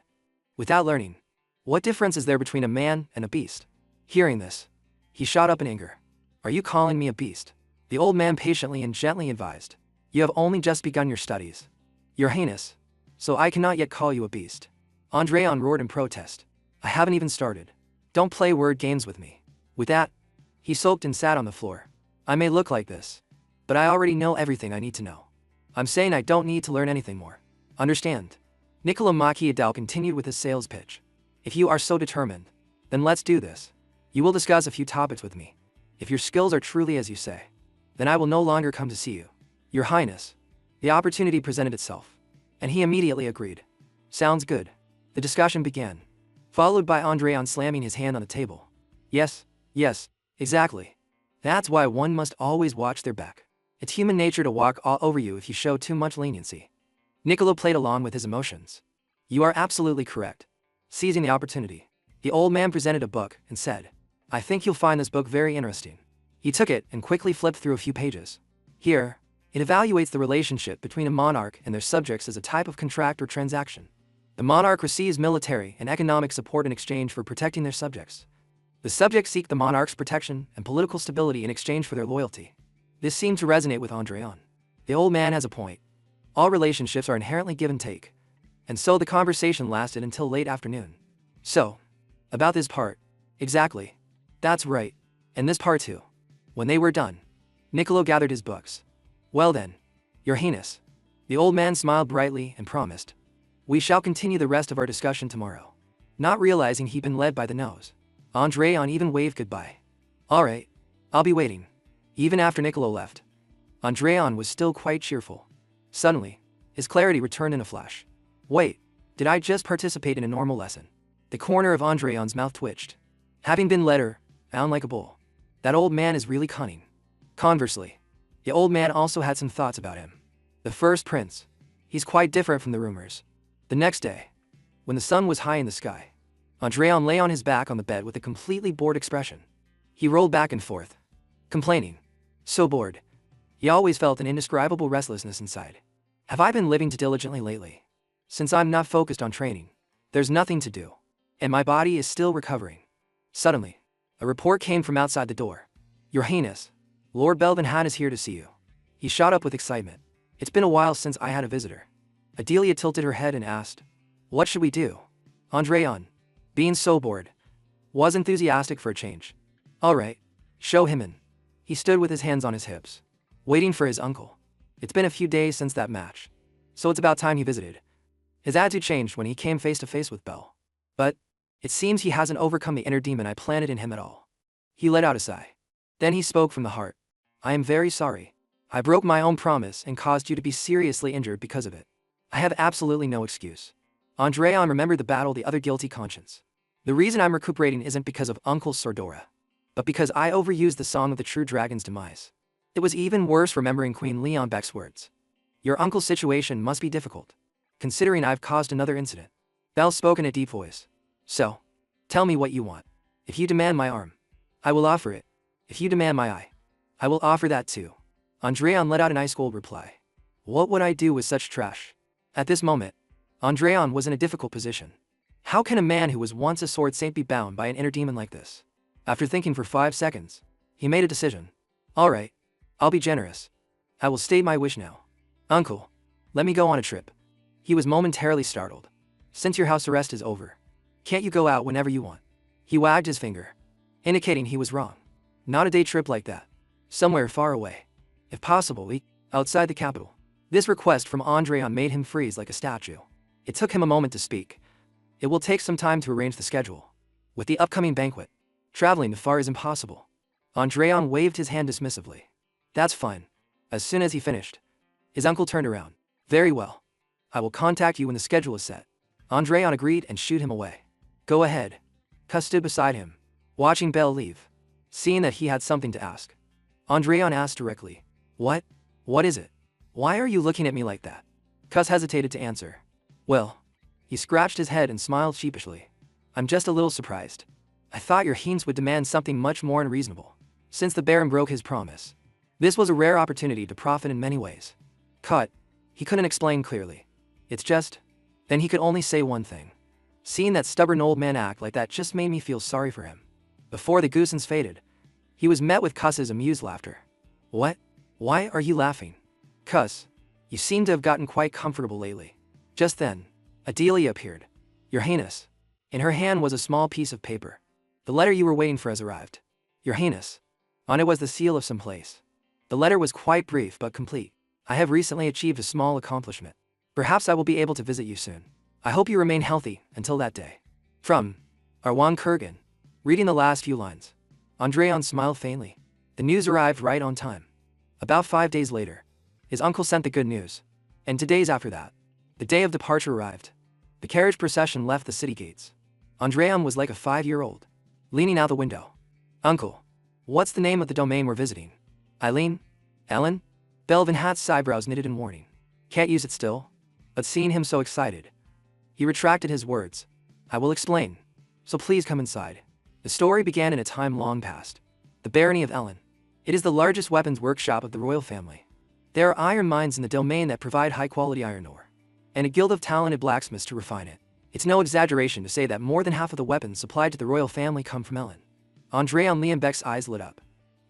without learning, what difference is there between a man and a beast? Hearing this, he shot up in anger. Are you calling me a beast? The old man patiently and gently advised. You have only just begun your studies, Your Highness, so I cannot yet call you a beast. Andreon roared in protest. I haven't even started. Don't play word games with me. With that, he sulked and sat on the floor. I may look like this, but I already know everything I need to know. I'm saying I don't need to learn anything more. Understand? Nicola Maki-Adal continued with his sales pitch. If you are so determined, then let's do this. You will discuss a few topics with me. If your skills are truly as you say, then I will no longer come to see you. Your Highness. The opportunity presented itself, and he immediately agreed. Sounds good. The discussion began, followed by Andreon slamming his hand on the table. Yes, exactly. That's why one must always watch their back. It's human nature to walk all over you if you show too much leniency. Niccolo played along with his emotions. You are absolutely correct. Seizing the opportunity, the old man presented a book and said, I think you'll find this book very interesting. He took it and quickly flipped through a few pages. Here, it evaluates the relationship between a monarch and their subjects as a type of contract or transaction. The monarch receives military and economic support in exchange for protecting their subjects. The subjects seek the monarch's protection and political stability in exchange for their loyalty. This seemed to resonate with Andreon. The old man has a point. All relationships are inherently give and take. And so the conversation lasted until late afternoon. So, about this part. Exactly. That's right. And this part too. When they were done, Niccolo gathered his books. Well then, Your Highness. The old man smiled brightly and promised. We shall continue the rest of our discussion tomorrow. Not realizing he'd been led by the nose, Andreon even waved goodbye. Alright, I'll be waiting. Even after Niccolo left, Andreon was still quite cheerful. Suddenly, his clarity returned in a flash. Wait, did I just participate in a normal lesson? The corner of Andreon's mouth twitched. Having been led her, bound like a bull. That old man is really cunning. Conversely, the old man also had some thoughts about him. The first prince. He's quite different from the rumors. The next day, when the sun was high in the sky, Andreon lay on his back on the bed with a completely bored expression. He rolled back and forth, complaining. So bored. He always felt an indescribable restlessness inside. Have I been living too diligently lately? Since I'm not focused on training, there's nothing to do. And my body is still recovering. Suddenly, a report came from outside the door. Your Highness, Lord Belvanhat is here to see you. He shot up with excitement. It's been a while since I had a visitor. Adelia tilted her head and asked, what should we do? Andreon, being so bored, was enthusiastic for a change. All right, show him in. He stood with his hands on his hips, waiting for his uncle. It's been a few days since that match, so it's about time he visited. His attitude changed when he came face to face with Belle. But it seems he hasn't overcome the inner demon I planted in him at all. He let out a sigh. Then he spoke from the heart. I am very sorry. I broke my own promise and caused you to be seriously injured because of it. I have absolutely no excuse. Andreon remembered the battle the other guilty conscience. The reason I'm recuperating isn't because of Uncle Sordora, but because I overused the song of the true dragon's demise. It was even worse remembering Queen Leonbeck's words. Your uncle's situation must be difficult, considering I've caused another incident. Belle spoke in a deep voice. So, tell me what you want. If you demand my arm, I will offer it. If you demand my eye, I will offer that too. Andreon let out an ice-cold reply. What would I do with such trash? At this moment, Andreon was in a difficult position. How can a man who was once a sword saint be bound by an inner demon like this? After thinking for 5 seconds, he made a decision. All right, I'll be generous. I will state my wish now. Uncle, let me go on a trip. He was momentarily startled. Since your house arrest is over, can't you go out whenever you want? He wagged his finger, indicating he was wrong. Not a day trip like that. Somewhere far away. If possible, outside the capital. This request from Andreon made him freeze like a statue. It took him a moment to speak. It will take some time to arrange the schedule. With the upcoming banquet, traveling far is impossible. Andreon waved his hand dismissively. That's fine. As soon as he finished, his uncle turned around. Very well. I will contact you when the schedule is set. Andreon agreed and shooed him away. Go ahead. Cuss stood beside him, watching Belle leave. Seeing that he had something to ask, Andreon asked directly. What? What is it? Why are you looking at me like that? Cuss hesitated to answer. Well, he scratched his head and smiled sheepishly. I'm just a little surprised. I thought your Highness would demand something much more unreasonable. Since the Baron broke his promise, this was a rare opportunity to profit in many ways. Cut. He couldn't explain clearly. It's just. Then he could only say one thing. Seeing that stubborn old man act like that just made me feel sorry for him. Before the goosens faded, he was met with Cuss's amused laughter. What? Why are you laughing? Cuss, you seem to have gotten quite comfortable lately. Just then, Adelia appeared. Your Highness. In her hand was a small piece of paper. The letter you were waiting for has arrived. Your Highness. On it was the seal of some place. The letter was quite brief but complete. I have recently achieved a small accomplishment. Perhaps I will be able to visit you soon. I hope you remain healthy until that day. From Arwan Kurgan. Reading the last few lines, Andreon smiled faintly. The news arrived right on time. About 5 days later, his uncle sent the good news. And 2 days after that, the day of departure arrived. The carriage procession left the city gates. Andreon was like a 5-year-old, leaning out the window. Uncle, what's the name of the domain we're visiting? Eileen? Ellen? Belvanhat's eyebrows knitted in warning. Can't use it still? But seeing him so excited, he retracted his words. I will explain. So please come inside. The story began in a time long past. The barony of Ellen. It is the largest weapons workshop of the royal family. There are iron mines in the domain that provide high-quality iron ore, and a guild of talented blacksmiths to refine it. It's no exaggeration to say that more than half of the weapons supplied to the royal family come from Ellen. Andreon Leonbeck's eyes lit up.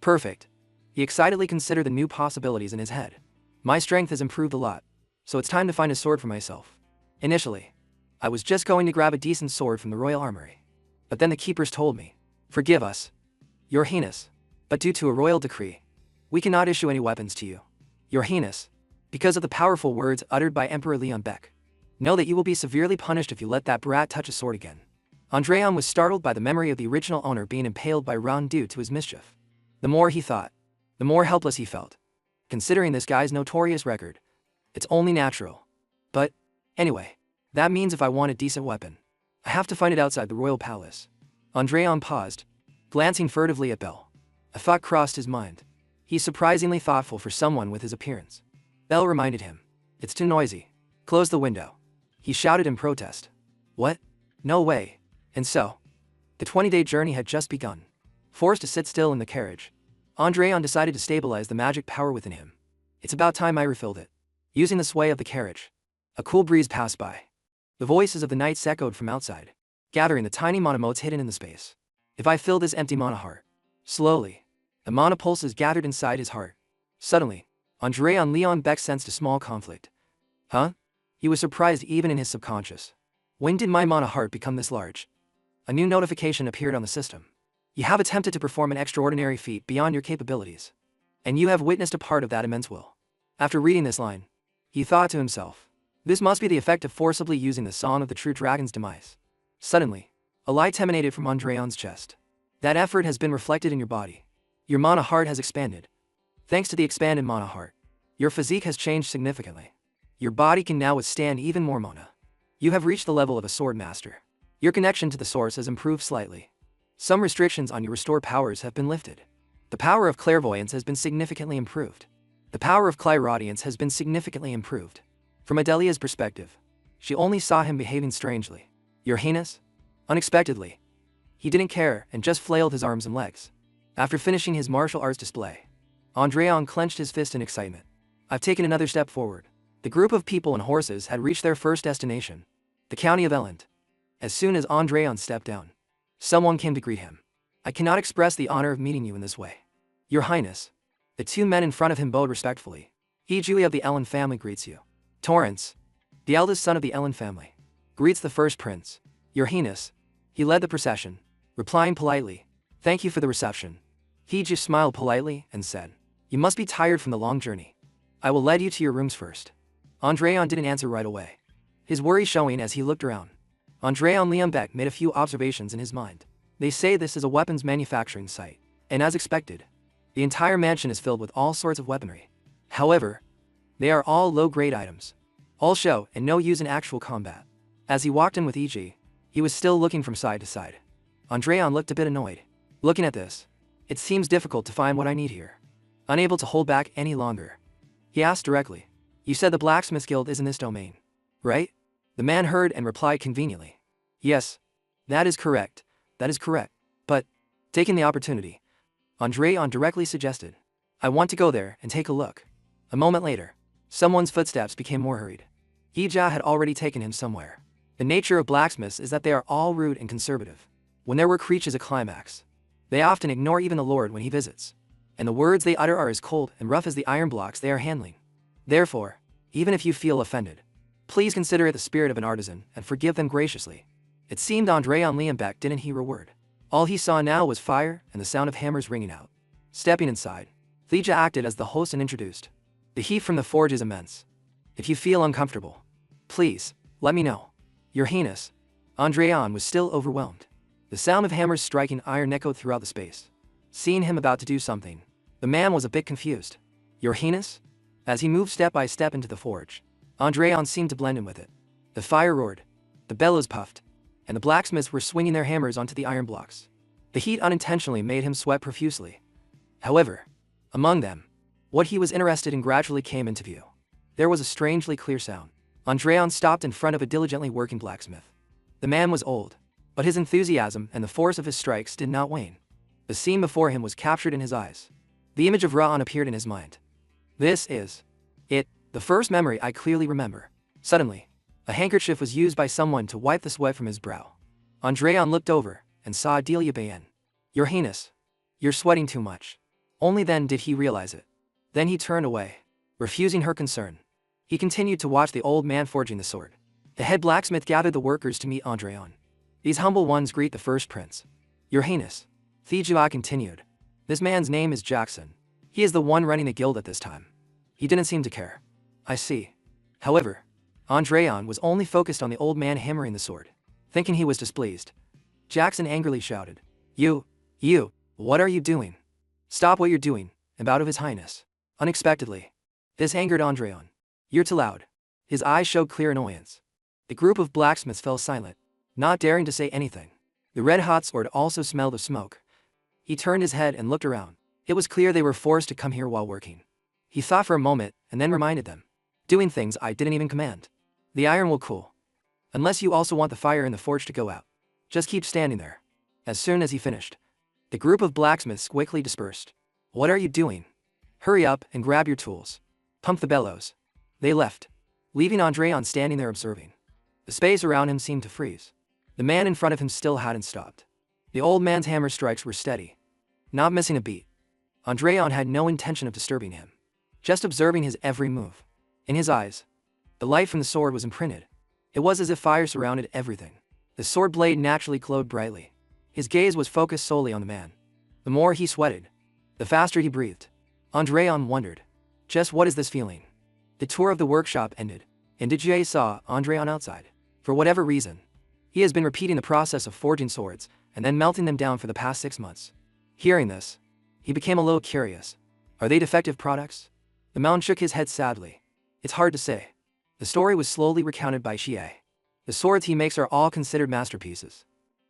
Perfect. He excitedly considered the new possibilities in his head. My strength has improved a lot, so it's time to find a sword for myself. Initially, I was just going to grab a decent sword from the royal armory. But then the keepers told me, forgive us, Your Highness, but due to a royal decree, we cannot issue any weapons to you, Your Highness, because of the powerful words uttered by Emperor Leonbeck. Know that you will be severely punished if you let that brat touch a sword again. Andreon was startled by the memory of the original owner being impaled by Ron due to his mischief. The more he thought, the more helpless he felt. Considering this guy's notorious record, it's only natural. But, anyway, that means if I want a decent weapon, I have to find it outside the royal palace. Andreon paused, glancing furtively at Belle. A thought crossed his mind. He's surprisingly thoughtful for someone with his appearance. Belle reminded him. It's too noisy. Close the window. He shouted in protest. What? No way. And so, the 20-day journey had just begun. Forced to sit still in the carriage, Andreon decided to stabilize the magic power within him. It's about time I refilled it. Using the sway of the carriage, a cool breeze passed by. The voices of the knights echoed from outside, gathering the tiny mana motes hidden in the space. If I fill this empty mana heart. Slowly, the mana pulses gathered inside his heart. Suddenly, Andreon Leon Beck sensed a small conflict. Huh? He was surprised even in his subconscious. When did my mana heart become this large? A new notification appeared on the system. You have attempted to perform an extraordinary feat beyond your capabilities. And you have witnessed a part of that immense will. After reading this line, he thought to himself, this must be the effect of forcibly using the Song of the True Dragon's demise. Suddenly, a light emanated from Andreon's chest. That effort has been reflected in your body. Your mana heart has expanded. Thanks to the expanded mana heart, your physique has changed significantly. Your body can now withstand even more mana. You have reached the level of a sword master. Your connection to the source has improved slightly. Some restrictions on your restored powers have been lifted. The power of clairvoyance has been significantly improved. The power of clairaudience has been significantly improved. From Adelia's perspective, she only saw him behaving strangely. Your Highness? Unexpectedly, he didn't care and just flailed his arms and legs. After finishing his martial arts display, Andreon clenched his fist in excitement. I've taken another step forward. The group of people and horses had reached their first destination, the county of Elend. As soon as Andreon stepped down, someone came to greet him. I cannot express the honor of meeting you in this way. Your Highness. The two men in front of him bowed respectfully. Ijui of the Elend family greets you. Torrance, the eldest son of the Elend family, greets the first prince. Your Highness. He led the procession, replying politely, thank you for the reception. Ijui smiled politely and said, you must be tired from the long journey. I will lead you to your rooms first. Andreon didn't answer right away, his worry showing as he looked around. Andreon Leonbeck made a few observations in his mind. They say this is a weapons manufacturing site, and as expected, the entire mansion is filled with all sorts of weaponry. However, they are all low-grade items. All show and no use in actual combat. As he walked in with Iji, he was still looking from side to side. Andreon looked a bit annoyed. Looking at this, it seems difficult to find what I need here. Unable to hold back any longer, he asked directly, you said the Blacksmith Guild is in this domain, right? The man heard and replied conveniently, yes, that is correct, but, taking the opportunity, Andreon directly suggested, I want to go there and take a look. A moment later, someone's footsteps became more hurried. Ija had already taken him somewhere. The nature of blacksmiths is that they are all rude and conservative. When their work reaches a climax, they often ignore even the Lord when he visits, and the words they utter are as cold and rough as the iron blocks they are handling. Therefore, even if you feel offended, please consider it the spirit of an artisan and forgive them graciously. It seemed Andreon Leonbeck didn't hear a word. All he saw now was fire and the sound of hammers ringing out. Stepping inside, Thija acted as the host and introduced. The heat from the forge is immense. If you feel uncomfortable, please, let me know. Your Highness. Andreon was still overwhelmed. The sound of hammers striking iron echoed throughout the space. Seeing him about to do something, the man was a bit confused. Your Highness? As he moved step by step into the forge, Andreon seemed to blend in with it. The fire roared, the bellows puffed, and the blacksmiths were swinging their hammers onto the iron blocks. The heat unintentionally made him sweat profusely. However, among them, what he was interested in gradually came into view. There was a strangely clear sound. Andreon stopped in front of a diligently working blacksmith. The man was old, but his enthusiasm and the force of his strikes did not wane. The scene before him was captured in his eyes. The image of Ra'an appeared in his mind. This is it, the first memory I clearly remember. Suddenly, a handkerchief was used by someone to wipe the sweat from his brow. Andreon looked over and saw Adelia Bayen. Your Highness, you're sweating too much. Only then did he realize it. Then he turned away, refusing her concern. He continued to watch the old man forging the sword. The head blacksmith gathered the workers to meet Andreon. These humble ones greet the first prince. Your Highness. Thijua continued. This man's name is Jackson. He is the one running the guild at this time. He didn't seem to care. I see. However, Andreon was only focused on the old man hammering the sword. Thinking he was displeased, Jackson angrily shouted, You, what are you doing? Stop what you're doing, and bow to His Highness. Unexpectedly, this angered Andreon. You're too loud. His eyes showed clear annoyance. The group of blacksmiths fell silent, not daring to say anything. The red-hot sword also smelled of smoke. He turned his head and looked around. It was clear they were forced to come here while working. He thought for a moment and then reminded them. Doing things I didn't even command. The iron will cool. Unless you also want the fire in the forge to go out. Just keep standing there. As soon as he finished, the group of blacksmiths quickly dispersed. What are you doing? Hurry up and grab your tools. Pump the bellows. They left, leaving Andreon standing there observing. The space around him seemed to freeze. The man in front of him still hadn't stopped. The old man's hammer strikes were steady, not missing a beat. Andreon had no intention of disturbing him, just observing his every move. In his eyes, the light from the sword was imprinted. It was as if fire surrounded everything. The sword blade naturally glowed brightly. His gaze was focused solely on the man. The more he sweated, the faster he breathed. Andreon wondered, just what is this feeling? The tour of the workshop ended, and DJ saw Andreon outside. For whatever reason, he has been repeating the process of forging swords and then melting them down for the past 6 months. Hearing this, he became a little curious. Are they defective products? The Mound shook his head sadly. It's hard to say. The story was slowly recounted by Xie. The swords he makes are all considered masterpieces,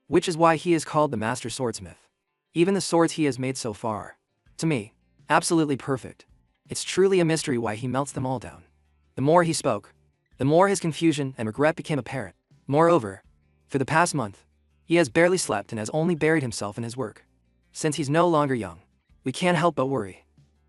which is why he is called the Master Swordsmith. Even the swords he has made so far, to me, absolutely perfect. It's truly a mystery why he melts them all down. The more he spoke, the more his confusion and regret became apparent. Moreover, for the past month, he has barely slept and has only buried himself in his work. Since he's no longer young, we can't help but worry.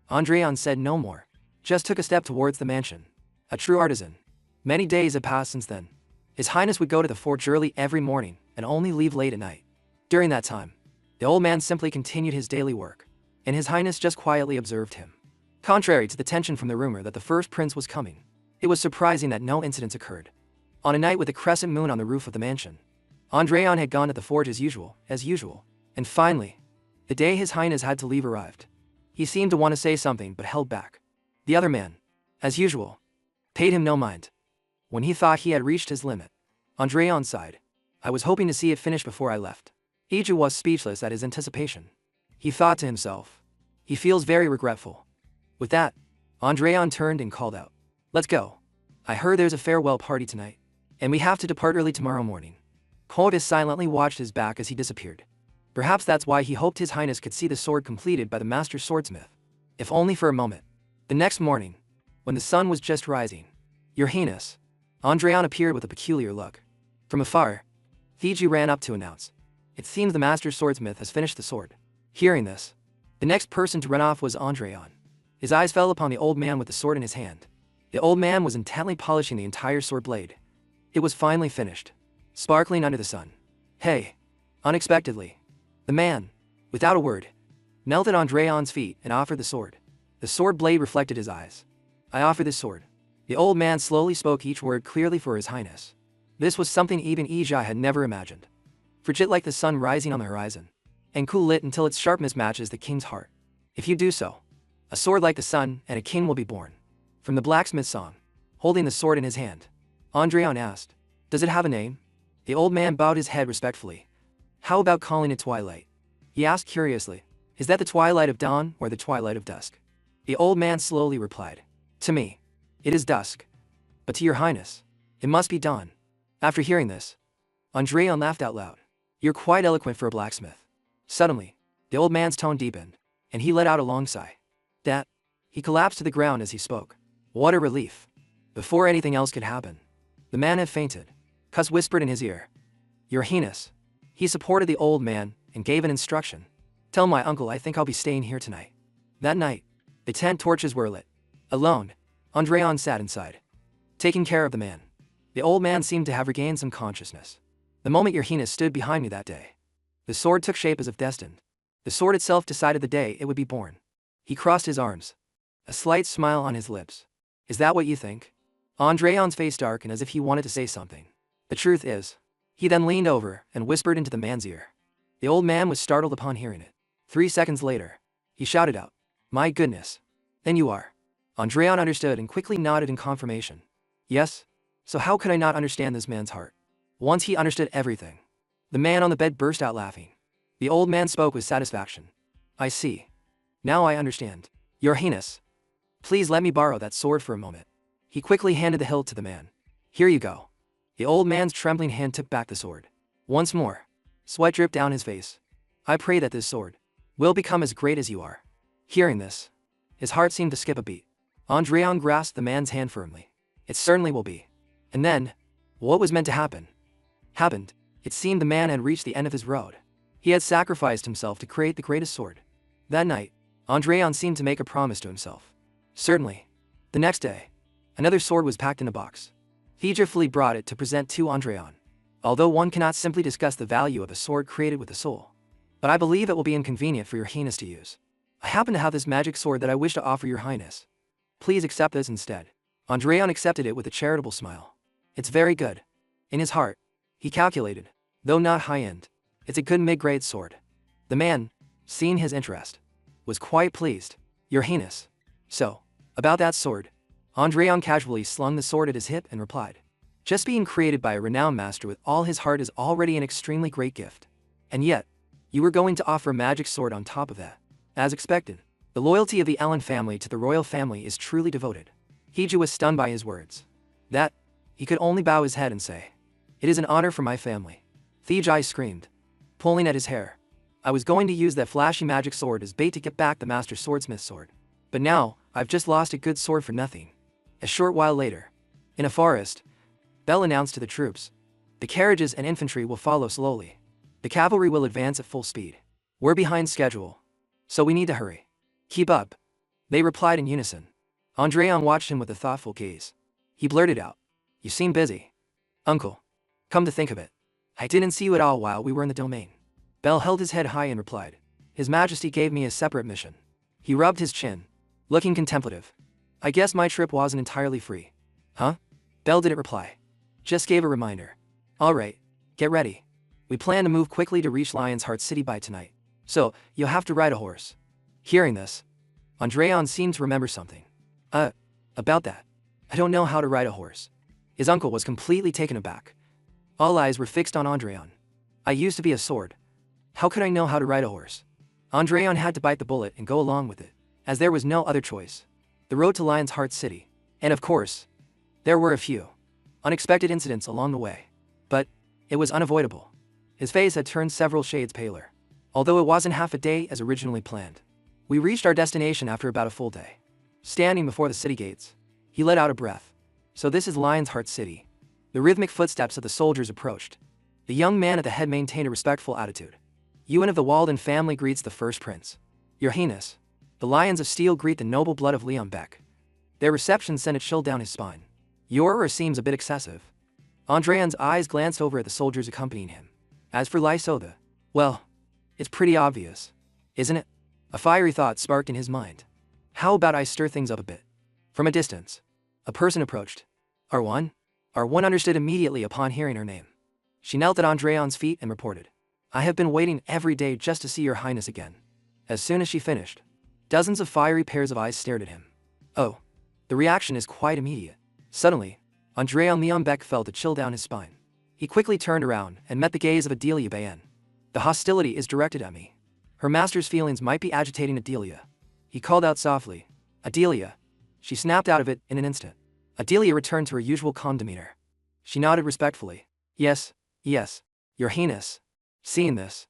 Andreon said no more, just took a step towards the mansion. A true artisan. Many days had passed since then. His Highness would go to the forge early every morning and only leave late at night. During that time, the old man simply continued his daily work, and His Highness just quietly observed him. Contrary to the tension from the rumor that the first prince was coming, it was surprising that no incidents occurred. On a night with a crescent moon on the roof of the mansion, Andreon had gone to the forge as usual, and finally, the day His Highness had to leave arrived. He seemed to want to say something but held back. The other man, as usual, paid him no mind. When he thought he had reached his limit, Andreon sighed. I was hoping to see it finish before I left. Iju was speechless at his anticipation. He thought to himself, he feels very regretful. With that, Andreon turned and called out, let's go. I heard there's a farewell party tonight, and we have to depart early tomorrow morning. Koitis silently watched his back as he disappeared. Perhaps that's why he hoped His Highness could see the sword completed by the Master Swordsmith, if only for a moment. The next morning, when the sun was just rising, Your Highness, Andreon appeared with a peculiar look. From afar, Fiji ran up to announce, it seems the Master Swordsmith has finished the sword. Hearing this, the next person to run off was Andreon. His eyes fell upon the old man with the sword in his hand. The old man was intently polishing the entire sword blade. It was finally finished, sparkling under the sun. Hey! Unexpectedly, the man, without a word, knelt at Andreon's feet and offered the sword. The sword blade reflected his eyes. I offer this sword. The old man slowly spoke each word clearly for His Highness. This was something even Ija had never imagined. Frigid like the sun rising on the horizon, and cool lit until its sharpness matches the king's heart. If you do so, a sword like the sun and a king will be born. From the blacksmith's song, holding the sword in his hand, Andreon asked, does it have a name? The old man bowed his head respectfully. How about calling it Twilight? He asked curiously, is that the twilight of dawn or the twilight of dusk? The old man slowly replied, to me, it is dusk. But to Your Highness, it must be dawn. After hearing this, Andreon laughed out loud. You're quite eloquent for a blacksmith. Suddenly, the old man's tone deepened, and he let out a long sigh. That, he collapsed to the ground as he spoke. What a relief. Before anything else could happen, the man had fainted. Cus whispered in his ear, Your Highness. He supported the old man and gave an instruction. Tell my uncle I think I'll be staying here tonight. That night, the 10 torches were lit. Alone, Andreon sat inside, taking care of the man. The old man seemed to have regained some consciousness. The moment Your Highness stood behind me that day, the sword took shape as if destined. The sword itself decided the day it would be born. He crossed his arms, a slight smile on his lips. Is that what you think? Andreon's face darkened as if he wanted to say something. The truth is, he then leaned over and whispered into the man's ear. The old man was startled upon hearing it. 3 seconds later, he shouted out, My goodness. Then you are. Andreon understood and quickly nodded in confirmation. Yes? So how could I not understand this man's heart? Once he understood everything. The man on the bed burst out laughing. The old man spoke with satisfaction. I see. Now I understand. Your Highness, please let me borrow that sword for a moment. He quickly handed the hilt to the man. Here you go. The old man's trembling hand took back the sword. Once more, sweat dripped down his face. I pray that this sword will become as great as you are. Hearing this, his heart seemed to skip a beat. Andreon grasped the man's hand firmly. It certainly will be. And then, what was meant to happen, happened. It seemed the man had reached the end of his road. He had sacrificed himself to create the greatest sword. That night, Andreon seemed to make a promise to himself. Certainly. The next day, another sword was packed in a box. He cheerfully brought it to present to Andreon. Although one cannot simply discuss the value of a sword created with a soul, but I believe it will be inconvenient for your highness to use. I happen to have this magic sword that I wish to offer your highness. Please accept this instead. Andreon accepted it with a charitable smile. It's very good. In his heart, he calculated, though not high-end, it's a good mid-grade sword. The man, seeing his interest, was quite pleased. Your highness. So, about that sword. Andreon casually slung the sword at his hip and replied. Just being created by a renowned master with all his heart is already an extremely great gift. And yet, you were going to offer a magic sword on top of that. As expected, the loyalty of the Ellen family to the royal family is truly devoted. Hiju was stunned by his words. That, he could only bow his head and say, it is an honor for my family. Thijai screamed, pulling at his hair. I was going to use that flashy magic sword as bait to get back the master swordsmith's sword. But now, I've just lost a good sword for nothing. A short while later, in a forest, Bell announced to the troops, the carriages and infantry will follow slowly. The cavalry will advance at full speed. We're behind schedule, so we need to hurry. Keep up. They replied in unison. Andreon watched him with a thoughtful gaze. He blurted out, you seem busy. Uncle. Come to think of it, I didn't see you at all while we were in the domain. Bell held his head high and replied, His Majesty gave me a separate mission. He rubbed his chin, looking contemplative. I guess my trip wasn't entirely free. Huh? Bell didn't reply. Just gave a reminder. All right, get ready. We plan to move quickly to reach Lion's Heart City by tonight. So, you'll have to ride a horse. Hearing this, Andreon seemed to remember something. About that. I don't know how to ride a horse. His uncle was completely taken aback. All eyes were fixed on Andreon. I used to be a sword. How could I know how to ride a horse? Andreon had to bite the bullet and go along with it, as there was no other choice. The road to Lion's Heart City. And of course, there were a few unexpected incidents along the way. But it was unavoidable. His face had turned several shades paler. Although it wasn't half a day as originally planned. We reached our destination after about a full day. Standing before the city gates, he let out a breath. So this is Lion's Heart City. The rhythmic footsteps of the soldiers approached. The young man at the head maintained a respectful attitude. Ewan of the Walden family greets the first prince. Your Highness. The Lions of Steel greet the noble blood of Leon Beck. Their reception sent a chill down his spine. Your aura seems a bit excessive. Andreon's eyes glanced over at the soldiers accompanying him. As for Lysotha, well, it's pretty obvious, isn't it? A fiery thought sparked in his mind. How about I stir things up a bit? From a distance, a person approached. R1? R1 understood immediately upon hearing her name. She knelt at Andreon's feet and reported. I have been waiting every day just to see your highness again. As soon as she finished, dozens of fiery pairs of eyes stared at him. Oh, the reaction is quite immediate. Suddenly, Andreon Leon Beck felt a chill down his spine. He quickly turned around and met the gaze of Adelia Bayan. The hostility is directed at me. Her master's feelings might be agitating Adelia. He called out softly, Adelia. She snapped out of it in an instant. Adelia returned to her usual calm demeanor. She nodded respectfully. Yes, your highness. Seeing this,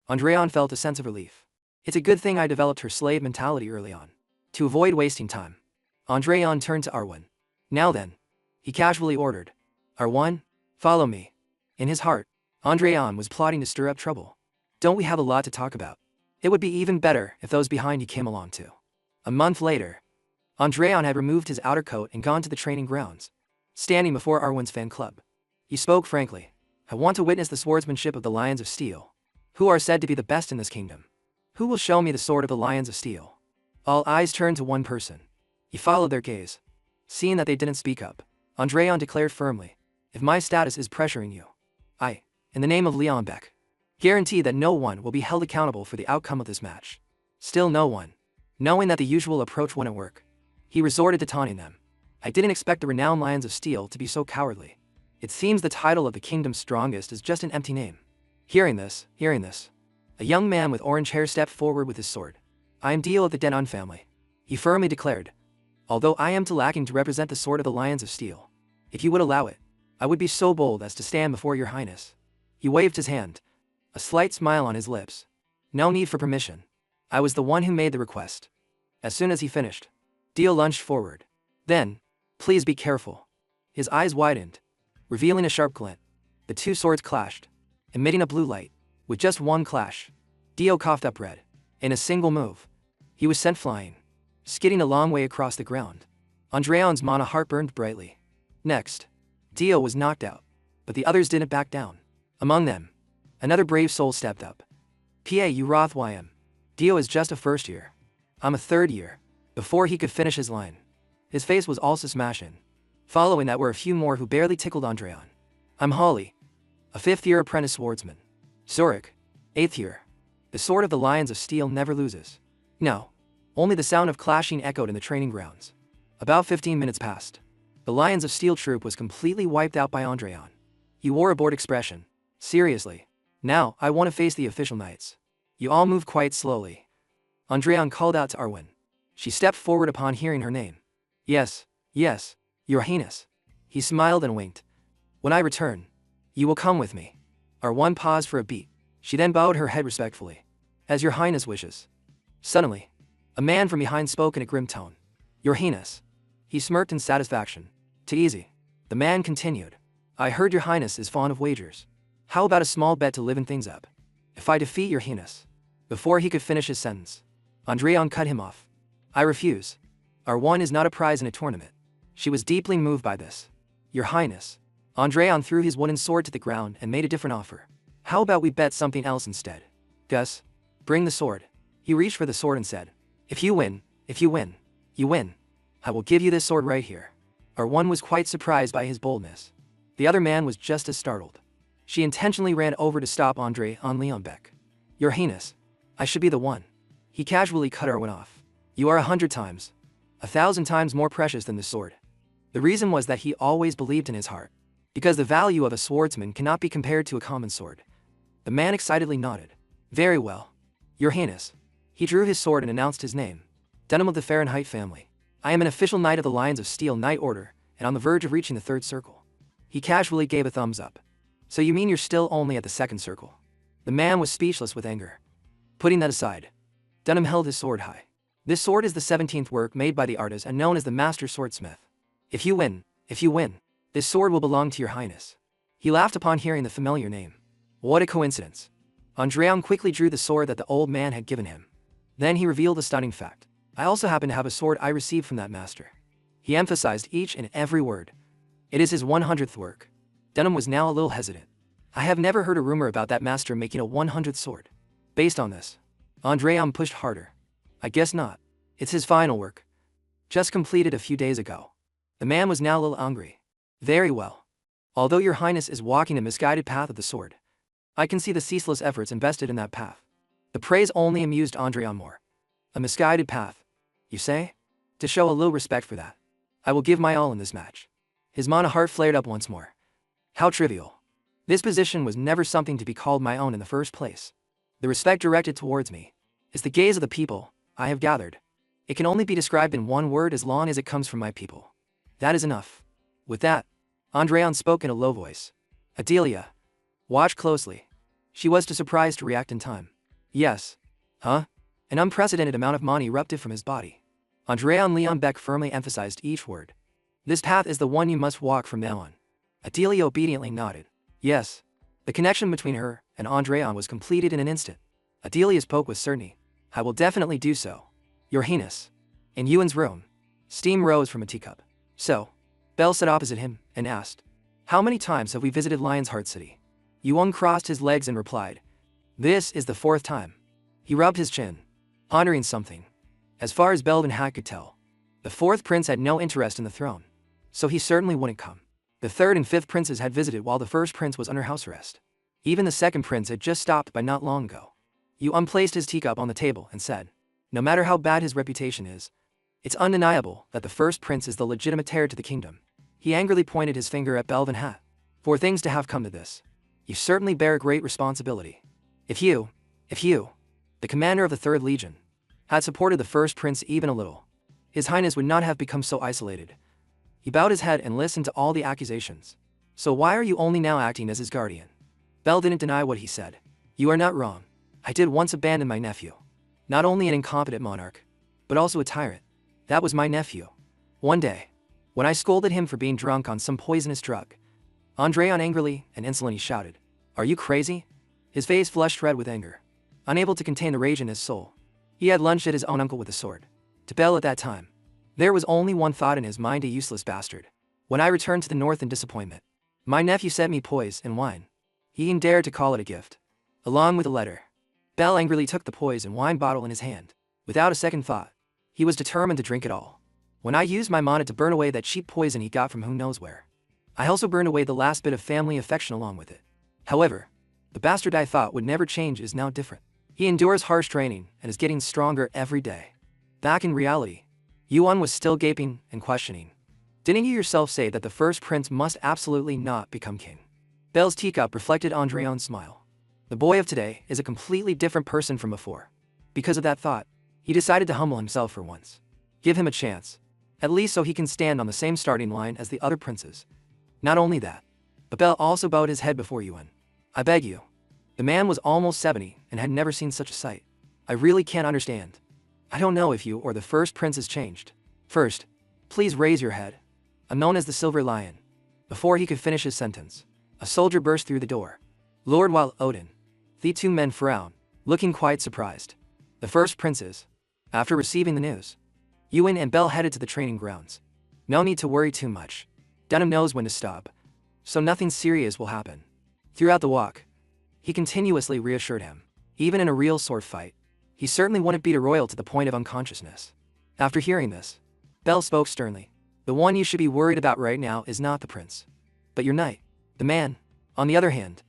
Andreon felt a sense of relief. It's a good thing I developed her slave mentality early on. To avoid wasting time. Andreon turned to Arwen. Now then, he casually ordered. Arwen, follow me. In his heart, Andreon was plotting to stir up trouble. Don't we have a lot to talk about? It would be even better if those behind you came along too. A month later, Andreon had removed his outer coat and gone to the training grounds. Standing before Arwen's fan club, he spoke frankly. I want to witness the swordsmanship of the Lions of Steel, who are said to be the best in this kingdom. Who will show me the sword of the Lions of Steel? All eyes turned to one person. He followed their gaze. Seeing that they didn't speak up, Andreon declared firmly, if my status is pressuring you, I, in the name of Leon Beck, guarantee that no one will be held accountable for the outcome of this match. Still no one. Knowing that the usual approach wouldn't work, he resorted to taunting them. I didn't expect the renowned Lions of Steel to be so cowardly. It seems the title of the kingdom's strongest is just an empty name. Hearing this, a young man with orange hair stepped forward with his sword. I am Dio of the Denon family. He firmly declared. Although I am too lacking to represent the sword of the Lions of Steel, if you would allow it, I would be so bold as to stand before your highness. He waved his hand, a slight smile on his lips. No need for permission. I was the one who made the request. As soon as he finished, Dio lunged forward. Then, please be careful. His eyes widened, revealing a sharp glint. The two swords clashed. emitting a blue light. With just one clash, Dio coughed up red. In a single move, he was sent flying, skidding a long way across the ground. Andreon's mana heart burned brightly. Next, Dio was knocked out, but the others didn't back down. Among them, another brave soul stepped up. "Pa you Roth YM. Dio is just a first year. I'm a third year." Before he could finish his line, his face was also smashed in. Following that were a few more who barely tickled Andreon. "I'm Holly, a fifth-year apprentice swordsman. Zurich, eighth year. The sword of the Lions of Steel never loses." No, only the sound of clashing echoed in the training grounds. About 15 minutes passed. The Lions of Steel troop was completely wiped out by Andreon. He wore a bored expression. "Seriously. Now, I want to face the official knights." You all move quite slowly. Andreon called out to Arwen. She stepped forward upon hearing her name. Yes, Your Highness." He smiled and winked. "When I return, you will come with me." Arwen paused for a beat. She then bowed her head respectfully. "As Your Highness wishes." Suddenly, a man from behind spoke in a grim tone. "Your Highness." He smirked in satisfaction. "Too easy." The man continued. "I heard Your Highness is fond of wagers. How about a small bet to liven things up? If I defeat Your Highness." Before he could finish his sentence, Andreon cut him off. "I refuse. Arwen is not a prize in a tournament." She was deeply moved by this. "Your Highness." Andreon threw his wooden sword to the ground and made a different offer. "How about we bet something else instead? Gus, bring the sword." He reached for the sword and said, if you win, you win. I will give you this sword right here." Arwen was quite surprised by his boldness. The other man was just as startled. She intentionally ran over to stop Andre on Leonbeck. "Your Highness, I should be the one." He casually cut Arwen off. "You are 100 times, 1,000 times more precious than this sword." The reason was that he always believed in his heart, because the value of a swordsman cannot be compared to a common sword. The man excitedly nodded. "Very well. Your Highness." He drew his sword and announced his name. "Denham of the Fahrenheit family. I am an official knight of the Lions of Steel Knight Order, and on the verge of reaching the third circle." He casually gave a thumbs up. "So you mean you're still only at the second circle?" The man was speechless with anger. Putting that aside, Denham held his sword high. "This sword is the 17th work made by the artist and known as the Master Swordsmith. If you win, this sword will belong to Your Highness." He laughed upon hearing the familiar name. What a coincidence. Andreon quickly drew the sword that the old man had given him. Then he revealed a stunning fact. "I also happen to have a sword I received from that master." He emphasized each and every word. "It is his 100th work." Denham was now a little hesitant. "I have never heard a rumor about that master making a 100th sword. Based on this." Andreon pushed harder. "I guess not. It's his final work. Just completed a few days ago." The man was now a little angry. "Very well. Although Your Highness is walking a misguided path of the sword, I can see the ceaseless efforts invested in that path." The praise only amused Andreon more. "A misguided path, you say? To show a little respect for that, I will give my all in this match." His mana heart flared up once more. How trivial. This position was never something to be called my own in the first place. The respect directed towards me is the gaze of the people I have gathered. It can only be described in one word as long as it comes from my people. That is enough. With that, Andreon spoke in a low voice. "Adelia, watch closely." She was too surprised to react in time. "Yes. Huh?" An unprecedented amount of mana erupted from his body. Andreon Leonbeck firmly emphasized each word. "This path is the one you must walk from now on." Adelia obediently nodded. Yes. The connection between her and Andreon was completed in an instant. Adelia spoke with certainty. "I will definitely do so, Your Highness." In Yuan's room, steam rose from a teacup. "So," Bell sat opposite him and asked, "how many times have we visited Lion's Heart City?" Yuan crossed his legs and replied, "This is the 4th time." He rubbed his chin, pondering something. As far as Belvin Hat could tell, the 4th prince had no interest in the throne, so he certainly wouldn't come. The 3rd and 5th princes had visited while the 1st prince was under house arrest. Even the 2nd prince had just stopped by not long ago. Yuan placed his teacup on the table and said, "No matter how bad his reputation is, it's undeniable that the 1st prince is the legitimate heir to the kingdom." He angrily pointed his finger at Belvin Hat. "For things to have come to this, you certainly bear a great responsibility. If you, the commander of the 3rd Legion, had supported the 1st prince even a little, His Highness would not have become so isolated." He bowed his head and listened to all the accusations. "So why are you only now acting as his guardian?" Bell didn't deny what he said. "You are not wrong. I did once abandon my nephew. Not only an incompetent monarch, but also a tyrant. That was my nephew. One day, when I scolded him for being drunk on some poisonous drug, Andreon angrily and insolently shouted, Are you crazy? His face flushed red with anger. Unable to contain the rage in his soul, he had lunged at his own uncle with a sword. To Bell at that time, there was only one thought in his mind: a useless bastard. When I returned to the north in disappointment, my nephew sent me poise and wine. He even dared to call it a gift, along with a letter. Bell angrily took the poise and wine bottle in his hand. Without a second thought, he was determined to drink it all. When I used my mana to burn away that cheap poison he got from who knows where, I also burned away the last bit of family affection along with it. However, the bastard I thought would never change is now different. He endures harsh training and is getting stronger every day. Back in reality, Yuan was still gaping and questioning. Didn't you yourself say that the first prince must absolutely not become king? Bell's teacup reflected Andreon's smile. The boy of today is a completely different person from before. Because of that thought, he decided to humble himself for once. Give him a chance, at least so he can stand on the same starting line as the other princes. Not only that, but Bell also bowed his head before Yuan. I beg you. The man was almost 70 and had never seen such a sight. I really can't understand. I don't know if you or the first prince has changed. First, please raise your head. I'm known as the Silver Lion. Before he could finish his sentence, a soldier burst through the door. Lord Weil Odin. The two men frowned, looking quite surprised. The first princes. After receiving the news, Yuan and Bell headed to the training grounds. No need to worry too much. Dunham knows when to stop, so nothing serious will happen. Throughout the walk, he continuously reassured him. Even in a real sword fight, he certainly wouldn't beat a royal to the point of unconsciousness. After hearing this, Bell spoke sternly. The one you should be worried about right now is not the prince, but your knight. The man, on the other hand,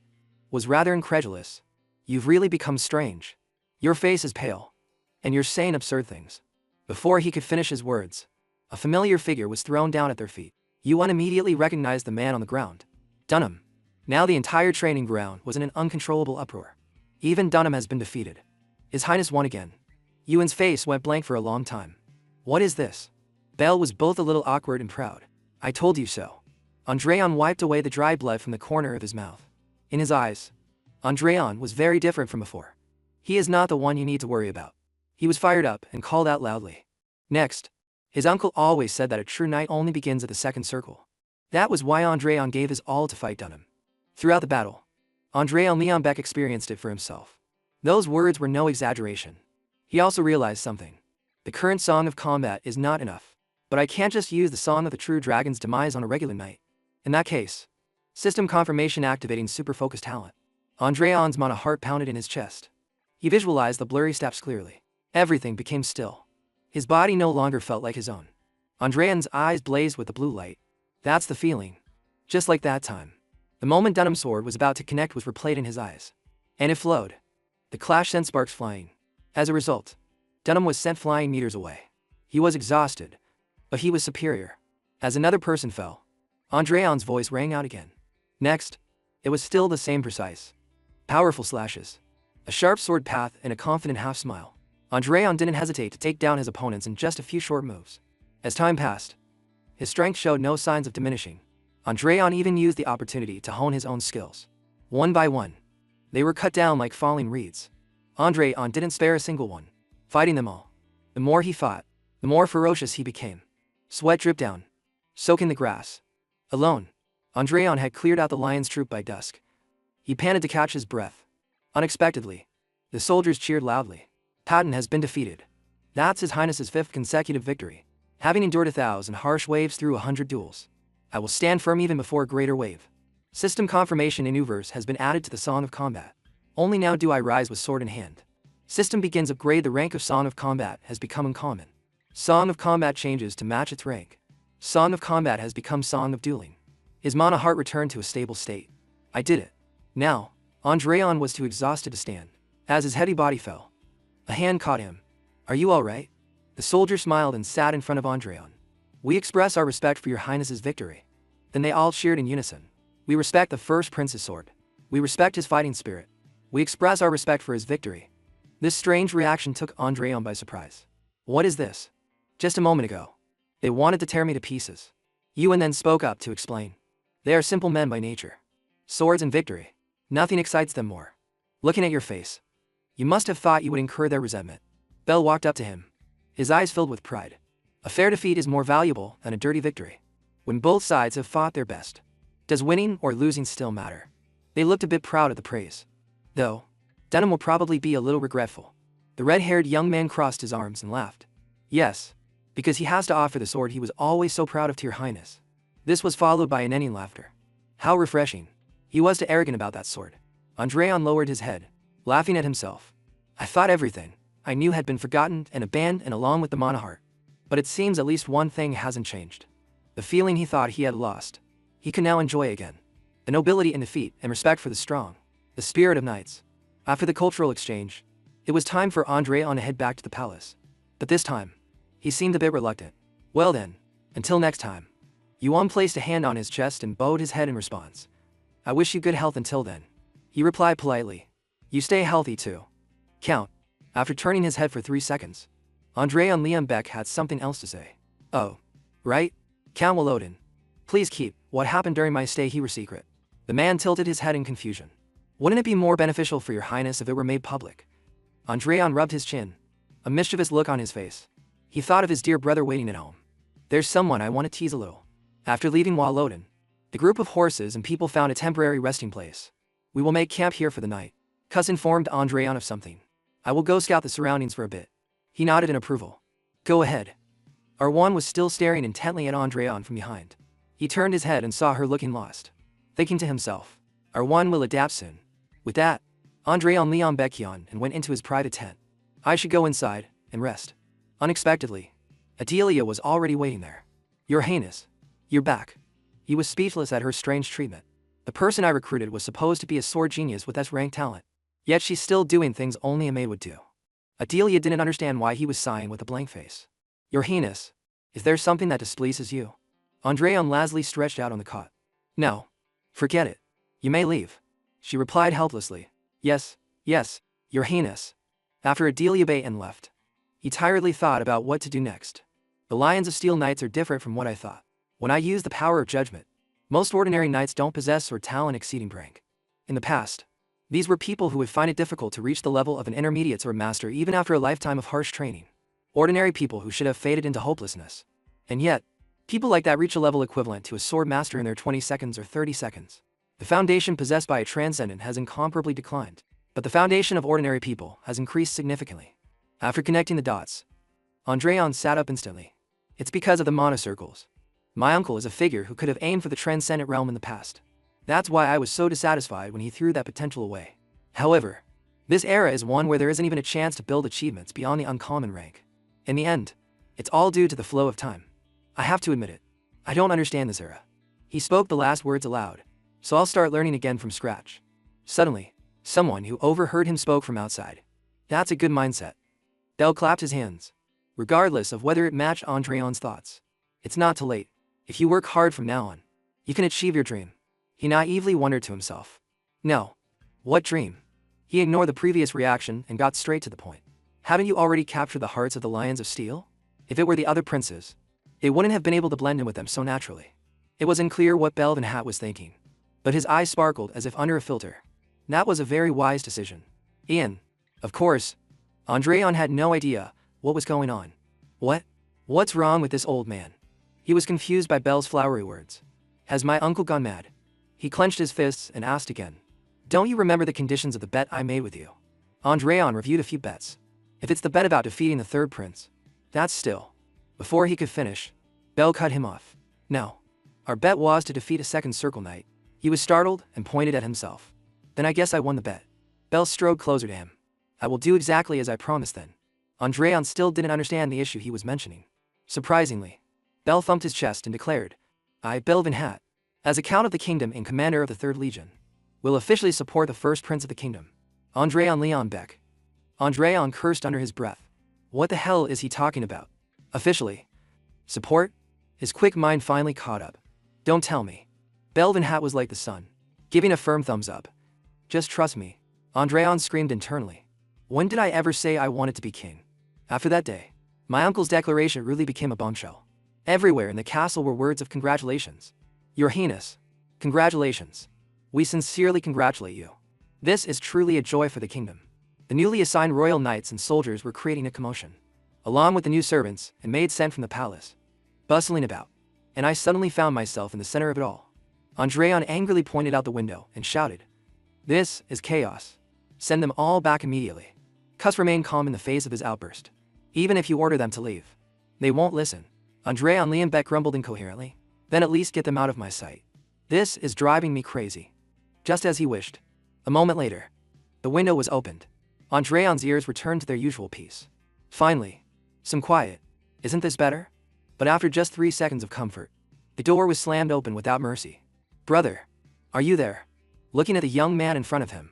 was rather incredulous. You've really become strange. Your face is pale, and you're saying absurd things. Before he could finish his words, a familiar figure was thrown down at their feet. Yuan immediately recognized the man on the ground. Dunham. Now the entire training ground was in an uncontrollable uproar. Even Dunham has been defeated. His Highness won again. Yuan's face went blank for a long time. What is this? Bell was both a little awkward and proud. I told you so. Andreon wiped away the dry blood from the corner of his mouth. In his eyes, Andreon was very different from before. He is not the one you need to worry about. He was fired up and called out loudly. Next, his uncle always said that a true knight only begins at the second circle. That was why Andreon gave his all to fight Dunham. Throughout the battle, Andreon Leonbeck experienced it for himself. Those words were no exaggeration. He also realized something. The current song of combat is not enough. But I can't just use the song of the true dragon's demise on a regular knight. In that case, system confirmation activating super focus talent. Andreon's mana heart pounded in his chest. He visualized the blurry steps clearly. Everything became still. His body no longer felt like his own. Andreon's eyes blazed with the blue light. That's the feeling. Just like that time. The moment Dunham's sword was about to connect was replayed in his eyes. And it flowed. The clash sent sparks flying. As a result, Dunham was sent flying meters away. He was exhausted, but he was superior. As another person fell, Andreon's voice rang out again. Next, it was still the same precise, powerful slashes, a sharp sword path and a confident half smile. Andreon didn't hesitate to take down his opponents in just a few short moves. As time passed, his strength showed no signs of diminishing. Andreon even used the opportunity to hone his own skills. One by one, they were cut down like falling reeds. Andreon didn't spare a single one, fighting them all. The more he fought, the more ferocious he became. Sweat dripped down, soaking the grass. Alone, Andreon had cleared out the lion's troop by dusk. He panted to catch his breath. Unexpectedly, the soldiers cheered loudly. Patton has been defeated. That's His Highness's 5th consecutive victory. Having endured 1,000 harsh waves through 100 duels, I will stand firm even before a greater wave. System confirmation in Uverse has been added to the Song of Combat. Only now do I rise with sword in hand. System begins upgrade. The rank of Song of Combat has become uncommon. Song of Combat changes to match its rank. Song of Combat has become Song of Dueling. His mana heart returned to a stable state. I did it. Now, Andreon was too exhausted to stand. As his heavy body fell, a hand caught him. Are you alright? The soldier smiled and sat in front of Andreon. We express our respect for your highness's victory. Then they all cheered in unison. We respect the first prince's sword. We respect his fighting spirit. We express our respect for his victory. This strange reaction took Andreon by surprise. What is this? Just a moment ago, they wanted to tear me to pieces. Yuan then spoke up to explain. They are simple men by nature. Swords and victory. Nothing excites them more. Looking at your face, you must have thought you would incur their resentment. Bell walked up to him, his eyes filled with pride. A fair defeat is more valuable than a dirty victory. When both sides have fought their best, does winning or losing still matter? They looked a bit proud at the praise. Though, Denham will probably be a little regretful. The red-haired young man crossed his arms and laughed. Yes, because he has to offer the sword he was always so proud of to your highness. This was followed by inane laughter. How refreshing. He was too arrogant about that sword. Andreon lowered his head, laughing at himself. I thought everything I knew had been forgotten and abandoned along with the Mana heart. But it seems at least one thing hasn't changed. The feeling he thought he had lost, he can now enjoy again. The nobility in defeat and respect for the strong. The spirit of knights. After the cultural exchange, it was time for Andreon to head back to the palace. But this time, he seemed a bit reluctant. Well then, until next time. Yuan placed a hand on his chest and bowed his head in response. I wish you good health until then. He replied politely. You stay healthy too. Count. After turning his head for 3 seconds, Andreon Leon Beck had something else to say. Oh. Right? Count Wolodin. Please keep what happened during my stay here secret. The man tilted his head in confusion. Wouldn't it be more beneficial for your highness if it were made public? Andreon rubbed his chin, a mischievous look on his face. He thought of his dear brother waiting at home. There's someone I want to tease a little. After leaving Wolodin, the group of horses and people found a temporary resting place. We will make camp here for the night. Cus informed Andreon of something. I will go scout the surroundings for a bit. He nodded in approval. Go ahead. Arwan was still staring intently at Andreon from behind. He turned his head and saw her looking lost. Thinking to himself, Arwan will adapt soon. With that, Andreon Leon Beckion and went into his private tent. I should go inside and rest. Unexpectedly, Adelia was already waiting there. Your Highness, you're back. He was speechless at her strange treatment. The person I recruited was supposed to be a sword genius with S-rank talent. Yet she's still doing things only a maid would do. Adelia didn't understand why he was sighing with a blank face. Your Highness, is there something that displeases you? Andreon Lasley stretched out on the cot. No. Forget it. You may leave. She replied helplessly. Yes, Your Highness. After Adelia bade and left, he tiredly thought about what to do next. The Lions of Steel Knights are different from what I thought. When I use the power of judgment, most ordinary knights don't possess or talent exceeding rank. In the past, these were people who would find it difficult to reach the level of an intermediate or a master even after a lifetime of harsh training. Ordinary people who should have faded into hopelessness. And yet, people like that reach a level equivalent to a sword master in their 20 seconds or 30 seconds. The foundation possessed by a transcendent has incomparably declined, but the foundation of ordinary people has increased significantly. After connecting the dots, Andreon sat up instantly. It's because of the mana circles. My uncle is a figure who could have aimed for the transcendent realm in the past. That's why I was so dissatisfied when he threw that potential away. However, this era is one where there isn't even a chance to build achievements beyond the uncommon rank. In the end, it's all due to the flow of time. I have to admit it. I don't understand this era. He spoke the last words aloud, so I'll start learning again from scratch. Suddenly, someone who overheard him spoke from outside. That's a good mindset. Bell clapped his hands, regardless of whether it matched Andreon's thoughts. It's not too late. If you work hard from now on, you can achieve your dream. He naively wondered to himself. No. What dream? He ignored the previous reaction and got straight to the point. Haven't you already captured the hearts of the Lions of Steel? If it were the other princes, they wouldn't have been able to blend in with them so naturally. It was unclear what Belvin Hat was thinking, but his eyes sparkled as if under a filter. That was a very wise decision. Ian. Of course. Andreon had no idea what was going on. What's wrong with this old man? He was confused by Bell's flowery words. Has my uncle gone mad? He clenched his fists and asked again. Don't you remember the conditions of the bet I made with you? Andreon reviewed a few bets. If it's the bet about defeating the third prince, that's still. Before he could finish, Bell cut him off. No. Our bet was to defeat a second circle knight. He was startled and pointed at himself. Then I guess I won the bet. Bell strode closer to him. I will do exactly as I promised then. Andreon still didn't understand the issue he was mentioning. Surprisingly, Bell thumped his chest and declared, I, Belvin Hat, as a Count of the Kingdom and Commander of the 3rd Legion, will officially support the first Prince of the Kingdom, Andreon Leon Beck. Andreon cursed under his breath. What the hell is he talking about? Officially? Support? His quick mind finally caught up. Don't tell me. Belvin Hat was like the sun, giving a firm thumbs up. Just trust me. Andreon screamed internally. When did I ever say I wanted to be king? After that day, my uncle's declaration really became a bombshell. Everywhere in the castle were words of congratulations. Your Highness, congratulations. We sincerely congratulate you. This is truly a joy for the kingdom. The newly assigned royal knights and soldiers were creating a commotion, along with the new servants and maids sent from the palace, bustling about. And I suddenly found myself in the center of it all. Andreon angrily pointed out the window and shouted, This is chaos. Send them all back immediately. Cuss remained calm in the face of his outburst. Even if you order them to leave, they won't listen. Andrea and Liam Beck grumbled incoherently. Then at least get them out of my sight. This is driving me crazy. Just as he wished. A moment later, the window was opened. Andreon's ears returned to their usual peace. Finally, some quiet. Isn't this better? But after just 3 seconds of comfort, the door was slammed open without mercy. Brother, are you there? Looking at the young man in front of him,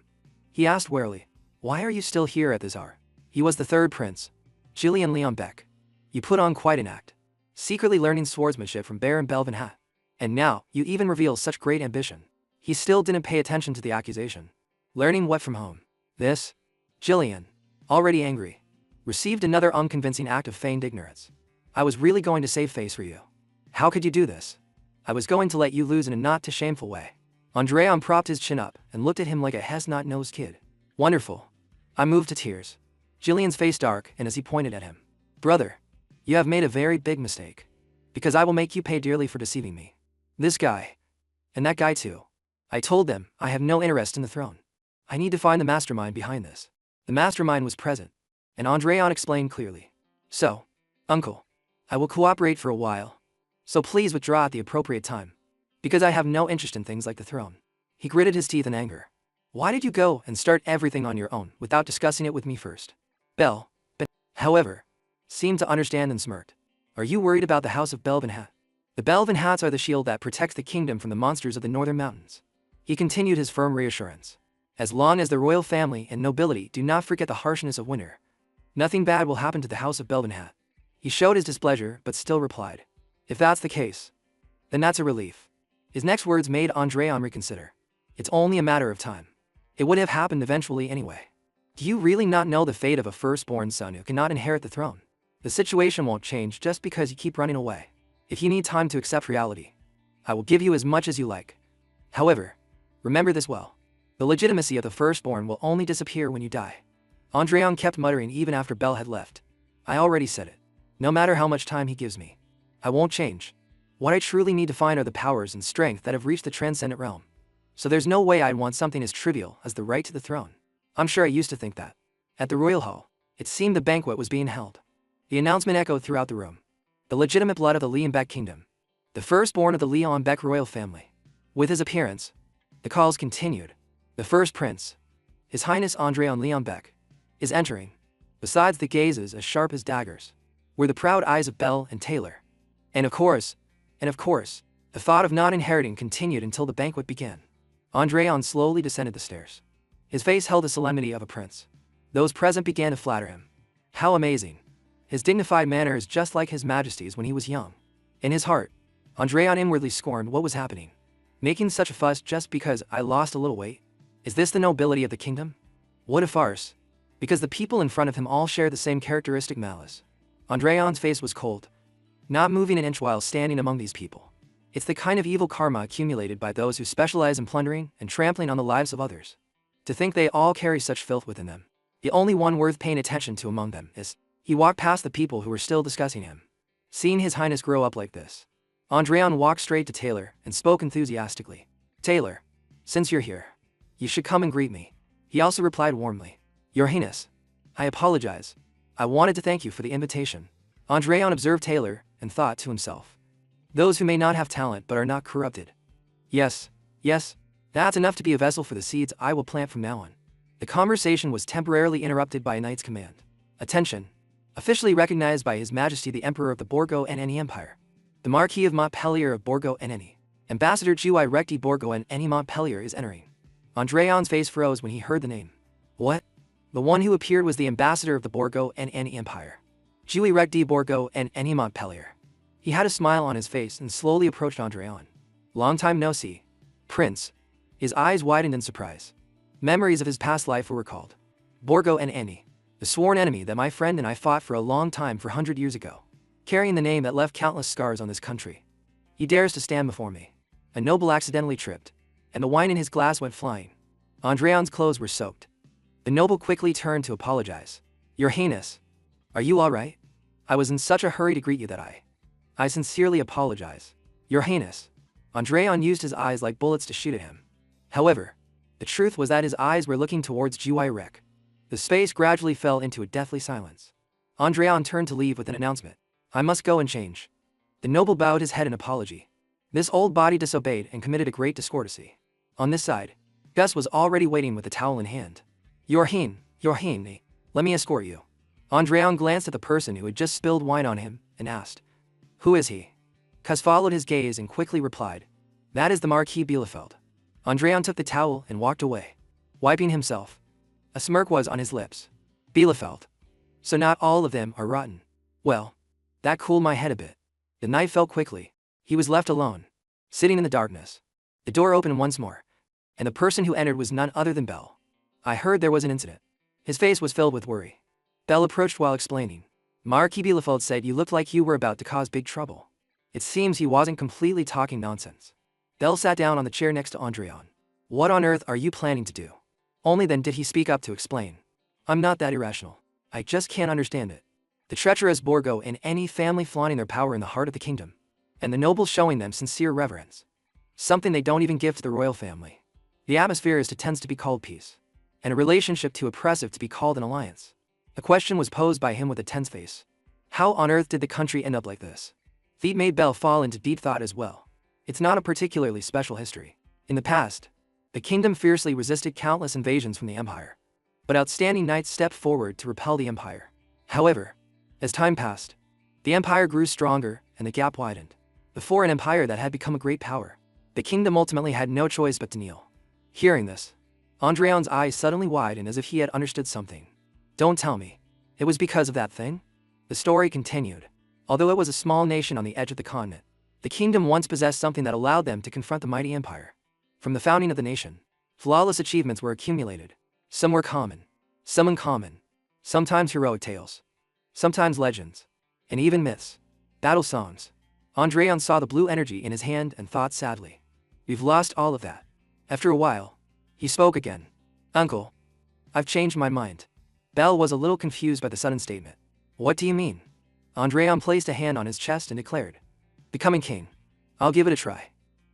he asked warily, why are you still here at this hour? He was the third prince, Gillian Leon Beck. You put on quite an act, secretly learning swordsmanship from Baron Belvenhat. And now, you even reveal such great ambition. He still didn't pay attention to the accusation. Learning what from whom? This? Gillian, already angry, received another unconvincing act of feigned ignorance. I was really going to save face for you. How could you do this? I was going to let you lose in a not too shameful way. Andreon propped his chin up and looked at him like a has-not-nosed kid. Wonderful. I moved to tears. Gillian's face dark, and as he pointed at him, brother, you have made a very big mistake. Because I will make you pay dearly for deceiving me. This guy. And that guy too. I told them I have no interest in the throne. I need to find the mastermind behind this. The mastermind was present, and Andreon explained clearly. So, uncle, I will cooperate for a while. So please withdraw at the appropriate time. Because I have no interest in things like the throne. He gritted his teeth in anger. Why did you go and start everything on your own without discussing it with me first? Bell, however, seemed to understand and smirked. Are you worried about the house of Belvenhat? The Belvenhats are the shield that protects the kingdom from the monsters of the northern mountains. He continued his firm reassurance. As long as the royal family and nobility do not forget the harshness of winter, nothing bad will happen to the house of Belvenhat. He showed his displeasure but still replied. If that's the case, then that's a relief. His next words made Andreon reconsider. It's only a matter of time. It would have happened eventually anyway. Do you really not know the fate of a firstborn son who cannot inherit the throne? The situation won't change just because you keep running away. If you need time to accept reality, I will give you as much as you like. However, remember this well. The legitimacy of the firstborn will only disappear when you die. Andreon kept muttering even after Bell had left. I already said it. No matter how much time he gives me, I won't change. What I truly need to find are the powers and strength that have reached the transcendent realm. So there's no way I'd want something as trivial as the right to the throne. I'm sure I used to think that. At the royal hall, it seemed the banquet was being held. The announcement echoed throughout the room. The legitimate blood of the Leon Beck kingdom. The firstborn of the Leon Beck royal family. With his appearance, the calls continued. The first prince, His Highness Andreon Leon Beck, is entering. Besides the gazes as sharp as daggers, were the proud eyes of Bell and Taylor. And of course, the thought of not inheriting continued until the banquet began. Andreon slowly descended the stairs. His face held the solemnity of a prince. Those present began to flatter him. How amazing. His dignified manner is just like His Majesty's when he was young. In his heart, Andreon inwardly scorned what was happening. Making such a fuss just because I lost a little weight? Is this the nobility of the kingdom? What a farce. Because the people in front of him all share the same characteristic malice. Andreon's face was cold, not moving an inch while standing among these people. It's the kind of evil karma accumulated by those who specialize in plundering and trampling on the lives of others. To think they all carry such filth within them. The only one worth paying attention to among them is, he walked past the people who were still discussing him. Seeing His Highness grow up like this, Andreon walked straight to Taylor and spoke enthusiastically. Taylor, since you're here, you should come and greet me. He also replied warmly. Your Highness, I apologize. I wanted to thank you for the invitation. Andreon observed Taylor and thought to himself. Those who may not have talent but are not corrupted. Yes, that's enough to be a vessel for the seeds I will plant from now on. The conversation was temporarily interrupted by a knight's command. Attention! Officially recognized by His Majesty the Emperor of the Borgo and Eni Empire. The Marquis of Montpellier of Borgo and Eni. Ambassador Jui Recti Borgo and Eni Montpellier is entering. Andreon's face froze when he heard the name. What? The one who appeared was the ambassador of the Borgo and Eni Empire. Jui Recti Borgo and Eni Montpellier. He had a smile on his face and slowly approached Andreon. Long time no see, Prince. His eyes widened in surprise. Memories of his past life were recalled. Borgo and Eni, the sworn enemy that my friend and I fought for a long time 400 years ago. Carrying the name that left countless scars on this country. He dares to stand before me. A noble accidentally tripped, and the wine in his glass went flying. Andreon's clothes were soaked. The noble quickly turned to apologize. Your Highness, are you all right? I was in such a hurry to greet you that I sincerely apologize. Your Highness. Andreon used his eyes like bullets to shoot at him. However, The truth was that his eyes were looking towards Juirek. The space gradually fell into a deathly silence. Andreon turned to leave with an announcement. I must go and change. The noble bowed his head in apology. This old body disobeyed and committed a great discourtesy. On this side, Gus was already waiting with the towel in hand. Yorheen, let me escort you. Andreon glanced at the person who had just spilled wine on him and asked, Who is he? Gus followed his gaze and quickly replied, That is the Marquis Bielefeld. Andreon took the towel and walked away, wiping himself. A smirk was on his lips. Bielefeld. So not all of them are rotten. Well, that cooled my head a bit. The night fell quickly. He was left alone, sitting in the darkness. The door opened once more, and the person who entered was none other than Bell. I heard there was an incident. His face was filled with worry. Bell approached while explaining. Marquis Bielefeld said you looked like you were about to cause big trouble. It seems he wasn't completely talking nonsense. Bell sat down on the chair next to Andreon. What on earth are you planning to do? Only then did he speak up to explain. I'm not that irrational. I just can't understand it. The treacherous Borgo and any family flaunting their power in the heart of the kingdom, and the nobles showing them sincere reverence. Something they don't even give to the royal family. The atmosphere tends to be called peace, and a relationship too oppressive to be called an alliance. A question was posed by him with a tense face. How on earth did the country end up like this? That made Bell fall into deep thought as well. It's not a particularly special history. In the past, the kingdom fiercely resisted countless invasions from the empire, but outstanding knights stepped forward to repel the empire. However, as time passed, the empire grew stronger and the gap widened. Before an empire that had become a great power, the kingdom ultimately had no choice but to kneel. Hearing this, Andreon's eyes suddenly widened as if he had understood something. Don't tell me. It was because of that thing? The story continued. Although it was a small nation on the edge of the continent, the kingdom once possessed something that allowed them to confront the mighty empire. From the founding of the nation, flawless achievements were accumulated. Some were common, some uncommon, sometimes heroic tales, sometimes legends, and even myths. Battle songs. Andreon saw the blue energy in his hand and thought sadly. We've lost all of that. After a while, he spoke again. Uncle, I've changed my mind. Bell was a little confused by the sudden statement. What do you mean? Andreon placed a hand on his chest and declared. Becoming king. I'll give it a try.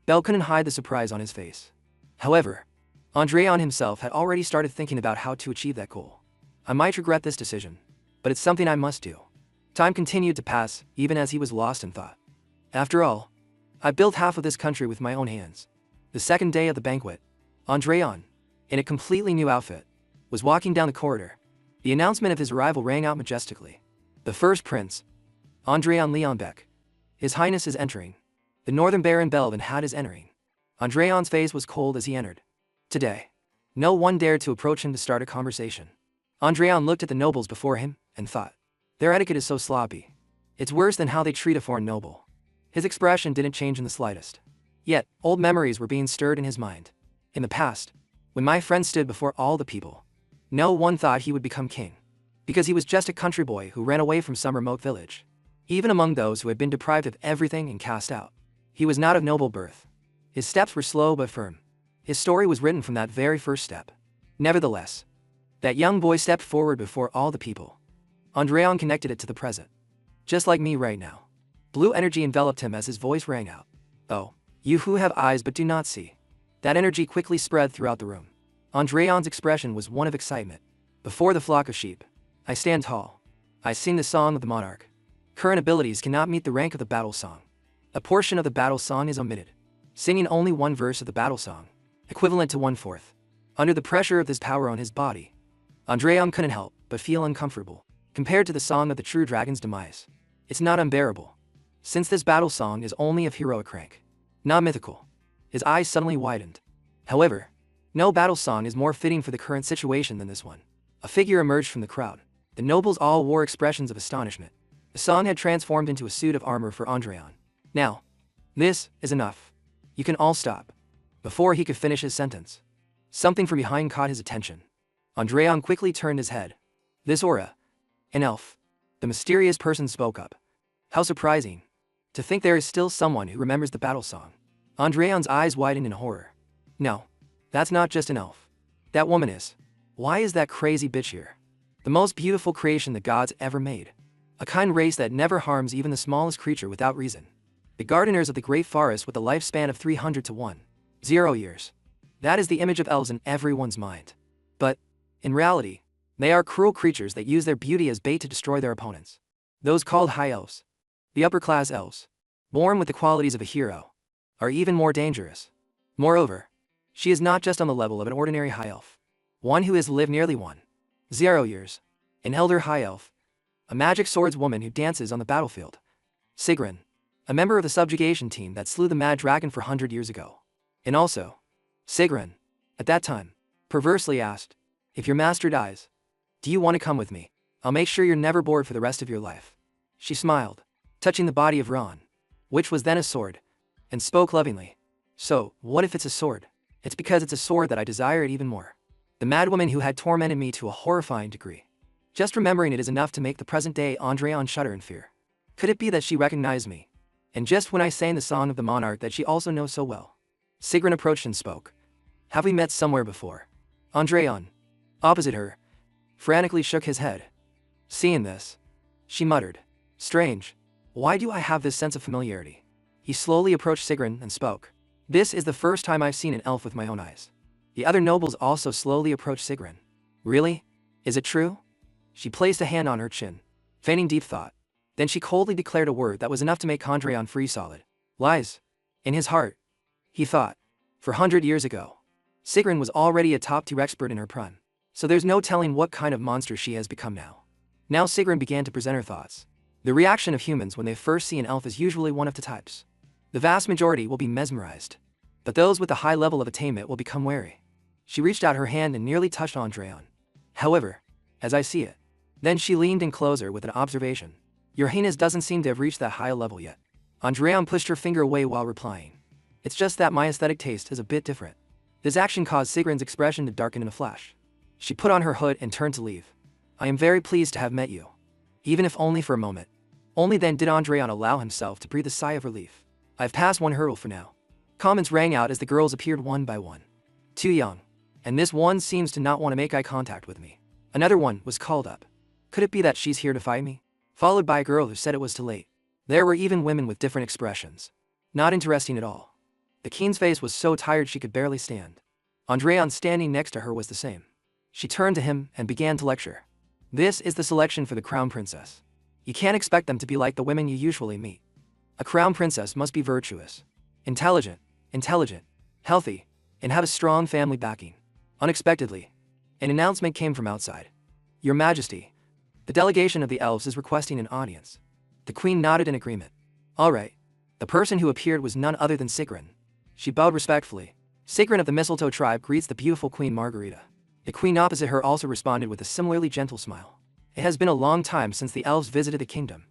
Bell couldn't hide the surprise on his face. However, Andreon himself had already started thinking about how to achieve that goal. I might regret this decision, but it's something I must do. Time continued to pass, even as he was lost in thought. After all, I built half of this country with my own hands. The second day of the banquet, Andreon, in a completely new outfit, was walking down the corridor. The announcement of his arrival rang out majestically. The first prince, Andreon Leonbeck. His Highness is entering. The Northern Baron Belvin had his entering. Andreon's face was cold as he entered. Today, no one dared to approach him to start a conversation. Andreon looked at the nobles before him and thought, their etiquette is so sloppy. It's worse than how they treat a foreign noble. His expression didn't change in the slightest. Yet, old memories were being stirred in his mind. In the past, when my friend stood before all the people, no one thought he would become king, because he was just a country boy who ran away from some remote village. Even among those who had been deprived of everything and cast out, he was not of noble birth. His steps were slow but firm. His story was written from that very first step. Nevertheless, that young boy stepped forward before all the people. Andreon connected it to the present. Just like me right now. Blue energy enveloped him as his voice rang out. Oh, you who have eyes but do not see. That energy quickly spread throughout the room. Andreon's expression was one of excitement. Before the flock of sheep, I stand tall. I sing the song of the monarch. Current abilities cannot meet the rank of the battle song. A portion of the battle song is omitted, singing only one verse of the battle song, equivalent to 1/4. Under the pressure of this power on his body, Andreon couldn't help but feel uncomfortable. Compared to the song of the true dragon's demise, it's not unbearable. Since this battle song is only of heroic rank, not mythical, his eyes suddenly widened. However, no battle song is more fitting for the current situation than this one. A figure emerged from the crowd. The nobles all wore expressions of astonishment. The song had transformed into a suit of armor for Andreon. Now, this is enough. You can all stop. Before he could finish his sentence, something from behind caught his attention. Andreon quickly turned his head. This aura. An elf. The mysterious person spoke up. How surprising. To think there is still someone who remembers the battle song. Andreon's eyes widened in horror. No, that's not just an elf. That woman is. Why is that crazy bitch here? The most beautiful creation the gods ever made. A kind race that never harms even the smallest creature without reason. The gardeners of the great forest with a lifespan of 300 to 1.0 years. That is the image of elves in everyone's mind. But, in reality, they are cruel creatures that use their beauty as bait to destroy their opponents. Those called high elves, the upper-class elves, born with the qualities of a hero, are even more dangerous. Moreover, she is not just on the level of an ordinary high elf, one who has lived nearly 1,000 years, an elder high elf, a magic swordswoman who dances on the battlefield. Sigrun, a member of the subjugation team that slew the mad dragon 400 years ago. And also, Sigrun, at that time, perversely asked, "If your master dies, do you want to come with me? I'll make sure you're never bored for the rest of your life." She smiled, touching the body of Ron, which was then a sword, and spoke lovingly. "So, what if it's a sword? It's because it's a sword that I desire it even more. The madwoman who had tormented me to a horrifying degree. Just remembering it is enough to make the present-day Andréon shudder in fear. Could it be that she recognized me? And just when I sang the song of the monarch that she also knows so well." Sigrun approached and spoke. "Have we met somewhere before?" Andréon, opposite her, frantically shook his head. Seeing this, she muttered, "Strange. Why do I have this sense of familiarity?" He slowly approached Sigrun and spoke. "This is the first time I've seen an elf with my own eyes." The other nobles also slowly approached Sigrun. "Really? Is it true?" She placed a hand on her chin, feigning deep thought. Then she coldly declared a word that was enough to make Andréon freeze solid. "Lies." In his heart, he thought, 400 years ago, Sigrun was already a top-tier expert in her prime, so there's no telling what kind of monster she has become now. Now Sigrun began to present her thoughts. The reaction of humans when they first see an elf is usually one of two types. The vast majority will be mesmerized, but those with a high level of attainment will become wary. She reached out her hand and nearly touched Andréon. "However, as I see it." Then she leaned in closer with an observation. "Your highness doesn't seem to have reached that high level yet." Andréon pushed her finger away while replying. "It's just that my aesthetic taste is a bit different." This action caused Sigrun's expression to darken in a flash. She put on her hood and turned to leave. "I am very pleased to have met you. Even if only for a moment." Only then did Andréon allow himself to breathe a sigh of relief. "I've passed one hurdle for now." Comments rang out as the girls appeared one by one. "Too young. And this one seems to not want to make eye contact with me." Another one was called up. "Could it be that she's here to fight me?" Followed by a girl who said it was too late. There were even women with different expressions. Not interesting at all. The queen's face was so tired she could barely stand. Andréon standing next to her was the same. She turned to him and began to lecture. "This is the selection for the crown princess. You can't expect them to be like the women you usually meet. A crown princess must be virtuous, intelligent, healthy, and have a strong family backing." Unexpectedly, an announcement came from outside. "Your Majesty, the delegation of the elves is requesting an audience." The queen nodded in agreement. "All right." The person who appeared was none other than Sigrun. She bowed respectfully. Sigrun of the Mistletoe tribe greets the beautiful Queen Margarita. The queen opposite her also responded with a similarly gentle smile. "It has been a long time since the elves visited the kingdom.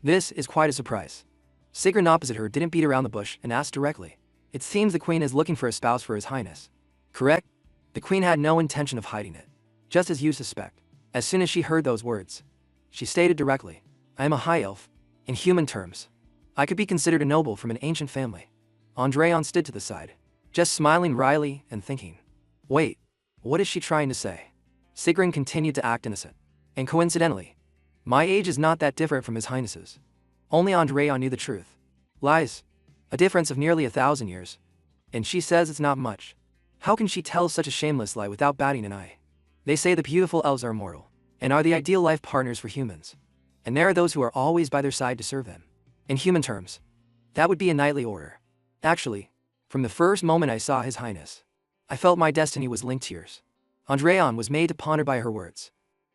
This is quite a surprise." Sigrun opposite her didn't beat around the bush and asked directly. "It seems the queen is looking for a spouse for his highness. Correct?" The queen had no intention of hiding it. "Just as you suspect." As soon as she heard those words, she stated directly, "I am a high elf. In human terms, I could be considered a noble from an ancient family." Andréon stood to the side, just smiling wryly and thinking, "Wait, what is she trying to say?" Sigrun continued to act innocent. "And coincidentally, my age is not that different from his highness's." Only Andréon knew the truth. Lies. A difference of nearly 1,000 years. And she says it's not much. How can she tell such a shameless lie without batting an eye? They say the beautiful elves are immortal, and are the ideal life partners for humans. And there are those who are always by their side to serve them. In human terms, that would be a knightly order. Actually, from the first moment I saw his highness, I felt my destiny was linked to yours." Andréon was made to ponder by her words.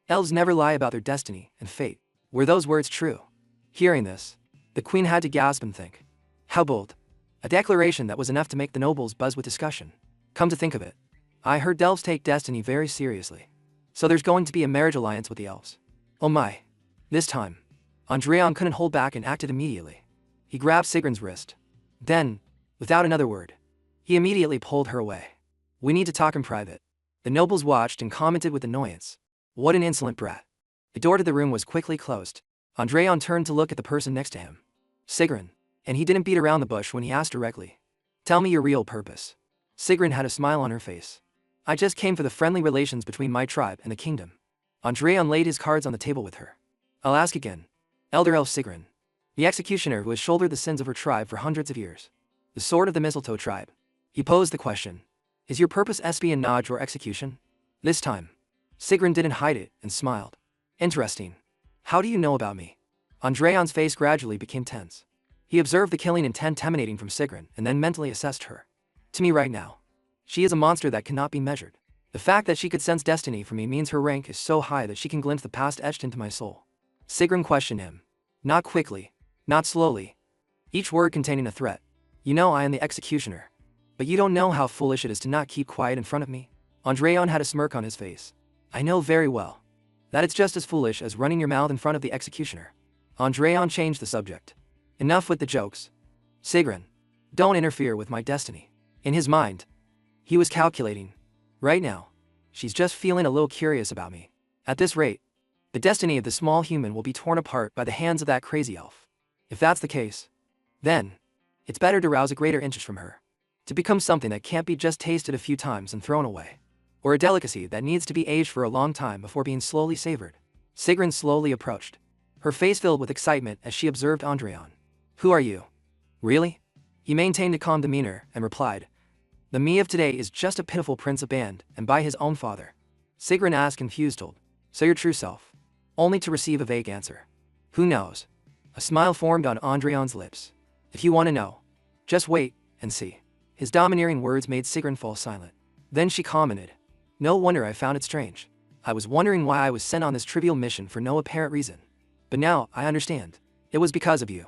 Elves never lie about their destiny and fate. Were those words true? Hearing this, the queen had to gasp and think. How bold. A declaration that was enough to make the nobles buzz with discussion. Come to think of it, I heard elves take destiny very seriously. So there's going to be a marriage alliance with the elves. Oh my. This time, Andréon couldn't hold back and acted immediately. He grabbed Sigrun's wrist. Then, without another word, he immediately pulled her away. "We need to talk in private." The nobles watched and commented with annoyance. What an insolent brat. The door to the room was quickly closed. Andréon turned to look at the person next to him. Sigrun. And he didn't beat around the bush when he asked directly. "Tell me your real purpose." Sigrun had a smile on her face. "I just came for the friendly relations between my tribe and the kingdom." Andréon laid his cards on the table with her. "I'll ask again. Elder Elf Sigrun, the executioner who has shouldered the sins of her tribe for hundreds of years. The sword of the Mistletoe tribe." He posed the question. Is your purpose espionage or execution? This time, Sigrun didn't hide it and smiled. Interesting. How do you know about me? Andreon's face gradually became tense. He observed the killing intent emanating from Sigrun and then mentally assessed her. To me right now, she is a monster that cannot be measured. The fact that she could sense destiny from me means her rank is so high that she can glimpse the past etched into my soul. Sigrun questioned him. Not quickly, not slowly. Each word containing a threat. You know I am the executioner. But you don't know how foolish it is to not keep quiet in front of me? Andreon had a smirk on his face. I know very well that it's just as foolish as running your mouth in front of the executioner. Andreon changed the subject. Enough with the jokes. Sigrun, don't interfere with my destiny. In his mind, he was calculating. Right now, she's just feeling a little curious about me. At this rate, the destiny of the small human will be torn apart by the hands of that crazy elf. If that's the case, then it's better to rouse a greater interest from her. To become something that can't be just tasted a few times and thrown away. Or a delicacy that needs to be aged for a long time before being slowly savored. Sigrun slowly approached. Her face filled with excitement as she observed Andreon. Who are you? Really? He maintained a calm demeanor and replied. The me of today is just a pitiful prince of band and by his own father. Sigrun asked confused. So your true self? Only to receive a vague answer. Who knows? A smile formed on Andreon's lips. If you want to know, just wait and see. His domineering words made Sigrun fall silent. Then she commented. No wonder I found it strange. I was wondering why I was sent on this trivial mission for no apparent reason. But now I understand. It was because of you.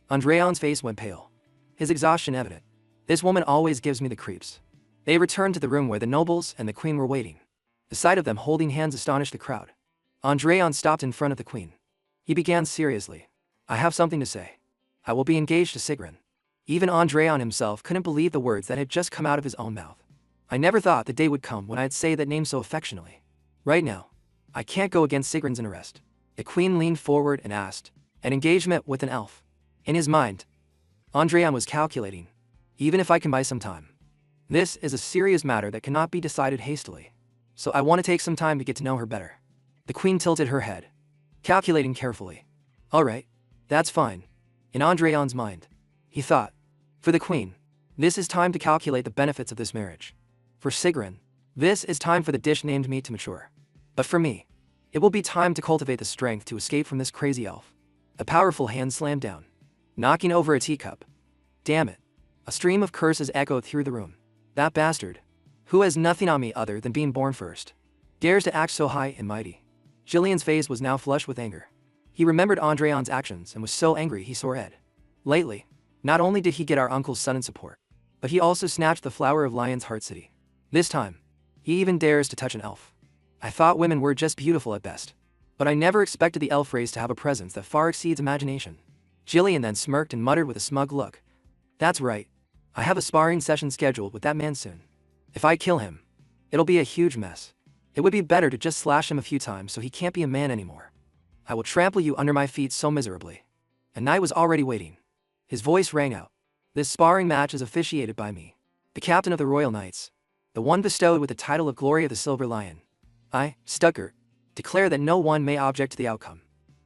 Andreon's face went pale. His exhaustion evident. This woman always gives me the creeps. They returned to the room where the nobles and the queen were waiting. The sight of them holding hands astonished the crowd. Andreon stopped in front of the queen. He began seriously. I have something to say. I will be engaged to Sigrun. Even Andreon himself couldn't believe the words that had just come out of his own mouth. I never thought the day would come when I'd say that name so affectionately. Right now, I can't go against Sigrun's interest. The queen leaned forward and asked, an engagement with an elf. In his mind, Andreon was calculating. Even if I can buy some time. This is a serious matter that cannot be decided hastily. So I want to take some time to get to know her better. The queen tilted her head, calculating carefully. All right, that's fine. In Andreon's mind, he thought, for the queen, this is time to calculate the benefits of this marriage. For Sigrun, this is time for the dish named meat to mature. But for me, it will be time to cultivate the strength to escape from this crazy elf. A powerful hand slammed down, knocking over a teacup. Damn it. A stream of curses echoed through the room. That bastard, who has nothing on me other than being born first, dares to act so high and mighty. Jillian's face was now flushed with anger. He remembered Andreon's actions and was so angry he saw red. Lately, not only did he get our uncle's sudden support, but he also snatched the flower of Lion's Heart City. This time, he even dares to touch an elf. I thought women were just beautiful at best, but I never expected the elf race to have a presence that far exceeds imagination. Jillian then smirked and muttered with a smug look. That's right. I have a sparring session scheduled with that man soon. If I kill him, it'll be a huge mess. It would be better to just slash him a few times so he can't be a man anymore. I will trample you under my feet so miserably. And night was already waiting. His voice rang out. This sparring match is officiated by me, the captain of the Royal Knights, the one bestowed with the title of Glory of the Silver Lion. I, Stucker, declare that no one may object to the outcome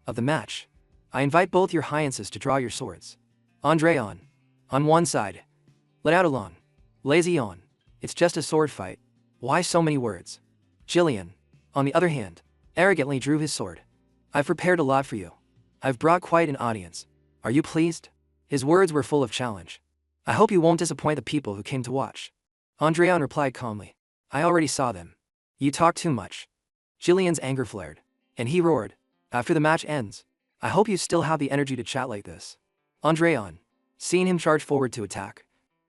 of the match. I invite both your highnesses to draw your swords. Andreon, on one side. Let out along. Lazy on. It's just a sword fight. Why so many words? Jillian, on the other hand, arrogantly drew his sword. I've prepared a lot for you. I've brought quite an audience. Are you pleased? His words were full of challenge. I hope you won't disappoint the people who came to watch. Andreon replied calmly. I already saw them. You talk too much. Jillian's anger flared, and he roared. After the match ends, I hope you still have the energy to chat like this. Andreon, seeing him charge forward to attack,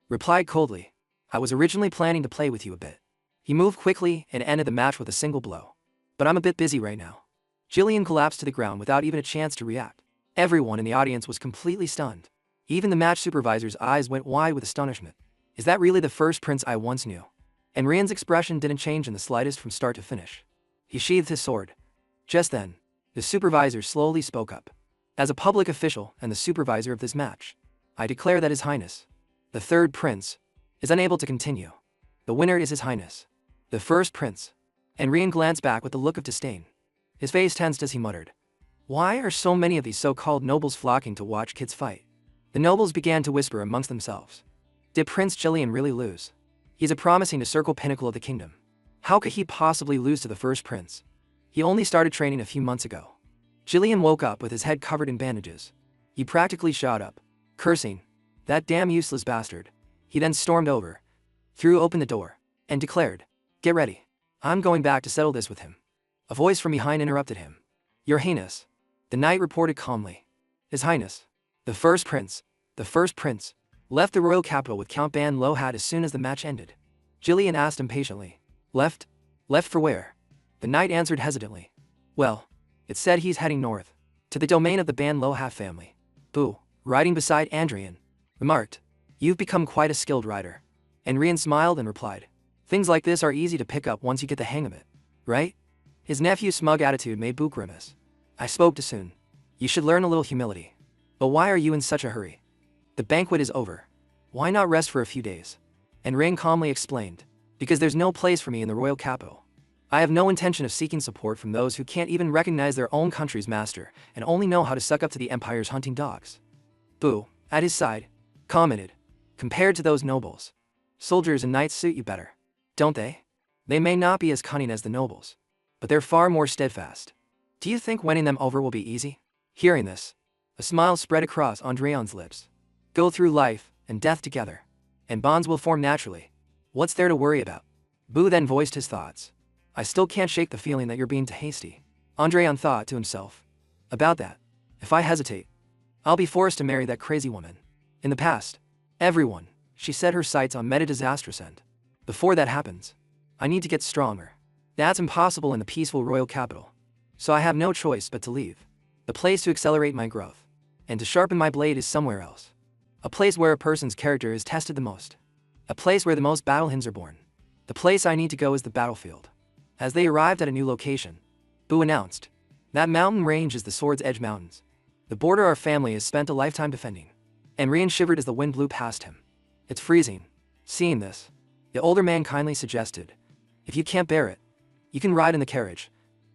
replied coldly. I was originally planning to play with you a bit. He moved quickly and ended the match with a single blow. But I'm a bit busy right now. Jillian collapsed to the ground without even a chance to react. Everyone in the audience was completely stunned. Even the match supervisor's eyes went wide with astonishment. Is that really the first prince I once knew? And Rian's expression didn't change in the slightest from start to finish. He sheathed his sword. Just then, the supervisor slowly spoke up. As a public official and the supervisor of this match, I declare that His Highness, the third prince, is unable to continue. The winner is His Highness, the first prince. And Rian glanced back with a look of disdain. His face tensed as he muttered. Why are so many of these so-called nobles flocking to watch kids fight? The nobles began to whisper amongst themselves. Did Prince Jillian really lose? He's a promising to circle pinnacle of the kingdom. How could he possibly lose to the first prince? He only started training a few months ago. Jillian woke up with his head covered in bandages. He practically shot up, cursing, "That damn useless bastard." He then stormed over, threw open the door, and declared, "Get ready. I'm going back to settle this with him." A voice from behind interrupted him. "Your Highness," the knight reported calmly. "His Highness, the first prince, left the royal capital with Count Ban Lohat as soon as the match ended." Jillian asked impatiently. "Left? Left for where?" The knight answered hesitantly. "Well, it said he's heading north, to the domain of the Ban Lohat family." Boo, riding beside Andrian, remarked, "You've become quite a skilled rider." And Rian smiled and replied, "Things like this are easy to pick up once you get the hang of it, right?" His nephew's smug attitude made Boo grimace. "I spoke too soon. You should learn a little humility. But why are you in such a hurry? The banquet is over. Why not rest for a few days?" And Rian calmly explained, "Because there's no place for me in the royal capital. I have no intention of seeking support from those who can't even recognize their own country's master and only know how to suck up to the empire's hunting dogs." Boo, at his side, commented, "Compared to those nobles, soldiers and knights suit you better, don't they? They may not be as cunning as the nobles, but they're far more steadfast. Do you think winning them over will be easy?" Hearing this, a smile spread across Andreon's lips. "Go through life and death together, and bonds will form naturally. What's there to worry about?" Boo then voiced his thoughts. "I still can't shake the feeling that you're being too hasty." Andreon thought to himself, "About that, if I hesitate, I'll be forced to marry that crazy woman. In the past, she set her sights on meta disastrous end. Before that happens, I need to get stronger. That's impossible in the peaceful royal capital. So I have no choice but to leave. The place to accelerate my growth and to sharpen my blade is somewhere else. A place where a person's character is tested the most. A place where the most battle hymns are born. The place I need to go is the battlefield." As they arrived at a new location, Boo announced, "That mountain range is the Sword's Edge Mountains. The border our family has spent a lifetime defending." And Rian shivered as the wind blew past him. "It's freezing." Seeing this, the older man kindly suggested, "If you can't bear it, you can ride in the carriage."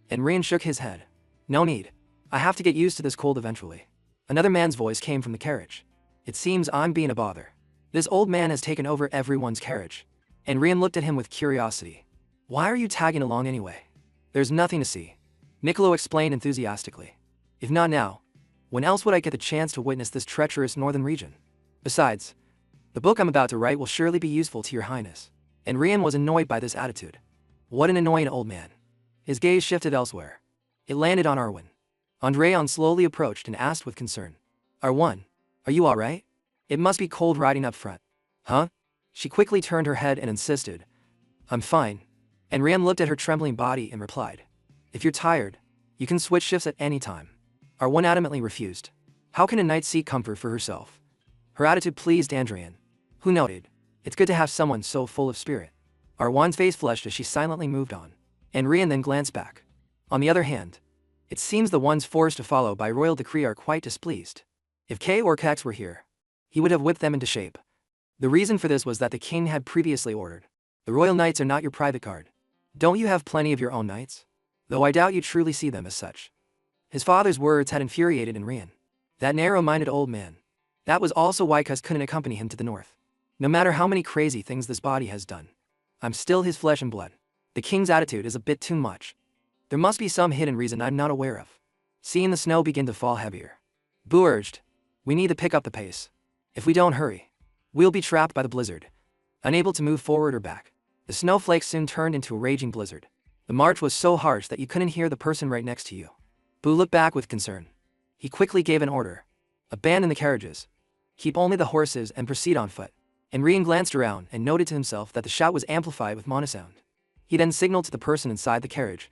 And Rian shook his head. "No need. I have to get used to this cold eventually." Another man's voice came from the carriage. "It seems I'm being a bother. This old man has taken over everyone's carriage." And Rian looked at him with curiosity. "Why are you tagging along anyway?" "There's nothing to see," Niccolo explained enthusiastically. "If not now, when else would I get the chance to witness this treacherous northern region? Besides, the book I'm about to write will surely be useful to your Highness." And Rian was annoyed by this attitude. What an annoying old man. His gaze shifted elsewhere. It landed on Arwen. Andreon slowly approached and asked with concern, "Arwen, are you all right? It must be cold riding up front." "Huh?" She quickly turned her head and insisted, "I'm fine." And Rian looked at her trembling body and replied, "If you're tired, you can switch shifts at any time." Arwen adamantly refused. How can a knight seek comfort for herself? Her attitude pleased Andrian, who noted, "It's good to have someone so full of spirit." Arwen's face flushed as she silently moved on, and Rian then glanced back. On the other hand, it seems the ones forced to follow by royal decree are quite displeased. If K or Kex were here, he would have whipped them into shape. The reason for this was that the king had previously ordered, "The royal knights are not your private guard. Don't you have plenty of your own knights? Though I doubt you truly see them as such." His father's words had infuriated Rian. That narrow-minded old man. That was also why Cuz couldn't accompany him to the north. No matter how many crazy things this body has done, I'm still his flesh and blood. The king's attitude is a bit too much. There must be some hidden reason I'm not aware of. Seeing the snow begin to fall heavier, Boo urged, "We need to pick up the pace. If we don't hurry, we'll be trapped by the blizzard, unable to move forward or back." The snowflakes soon turned into a raging blizzard. The march was so harsh that you couldn't hear the person right next to you. Boo looked back with concern. He quickly gave an order. "Abandon the carriages. Keep only the horses and proceed on foot." And Rian glanced around and noted to himself that the shout was amplified with monosound. He then signaled to the person inside the carriage.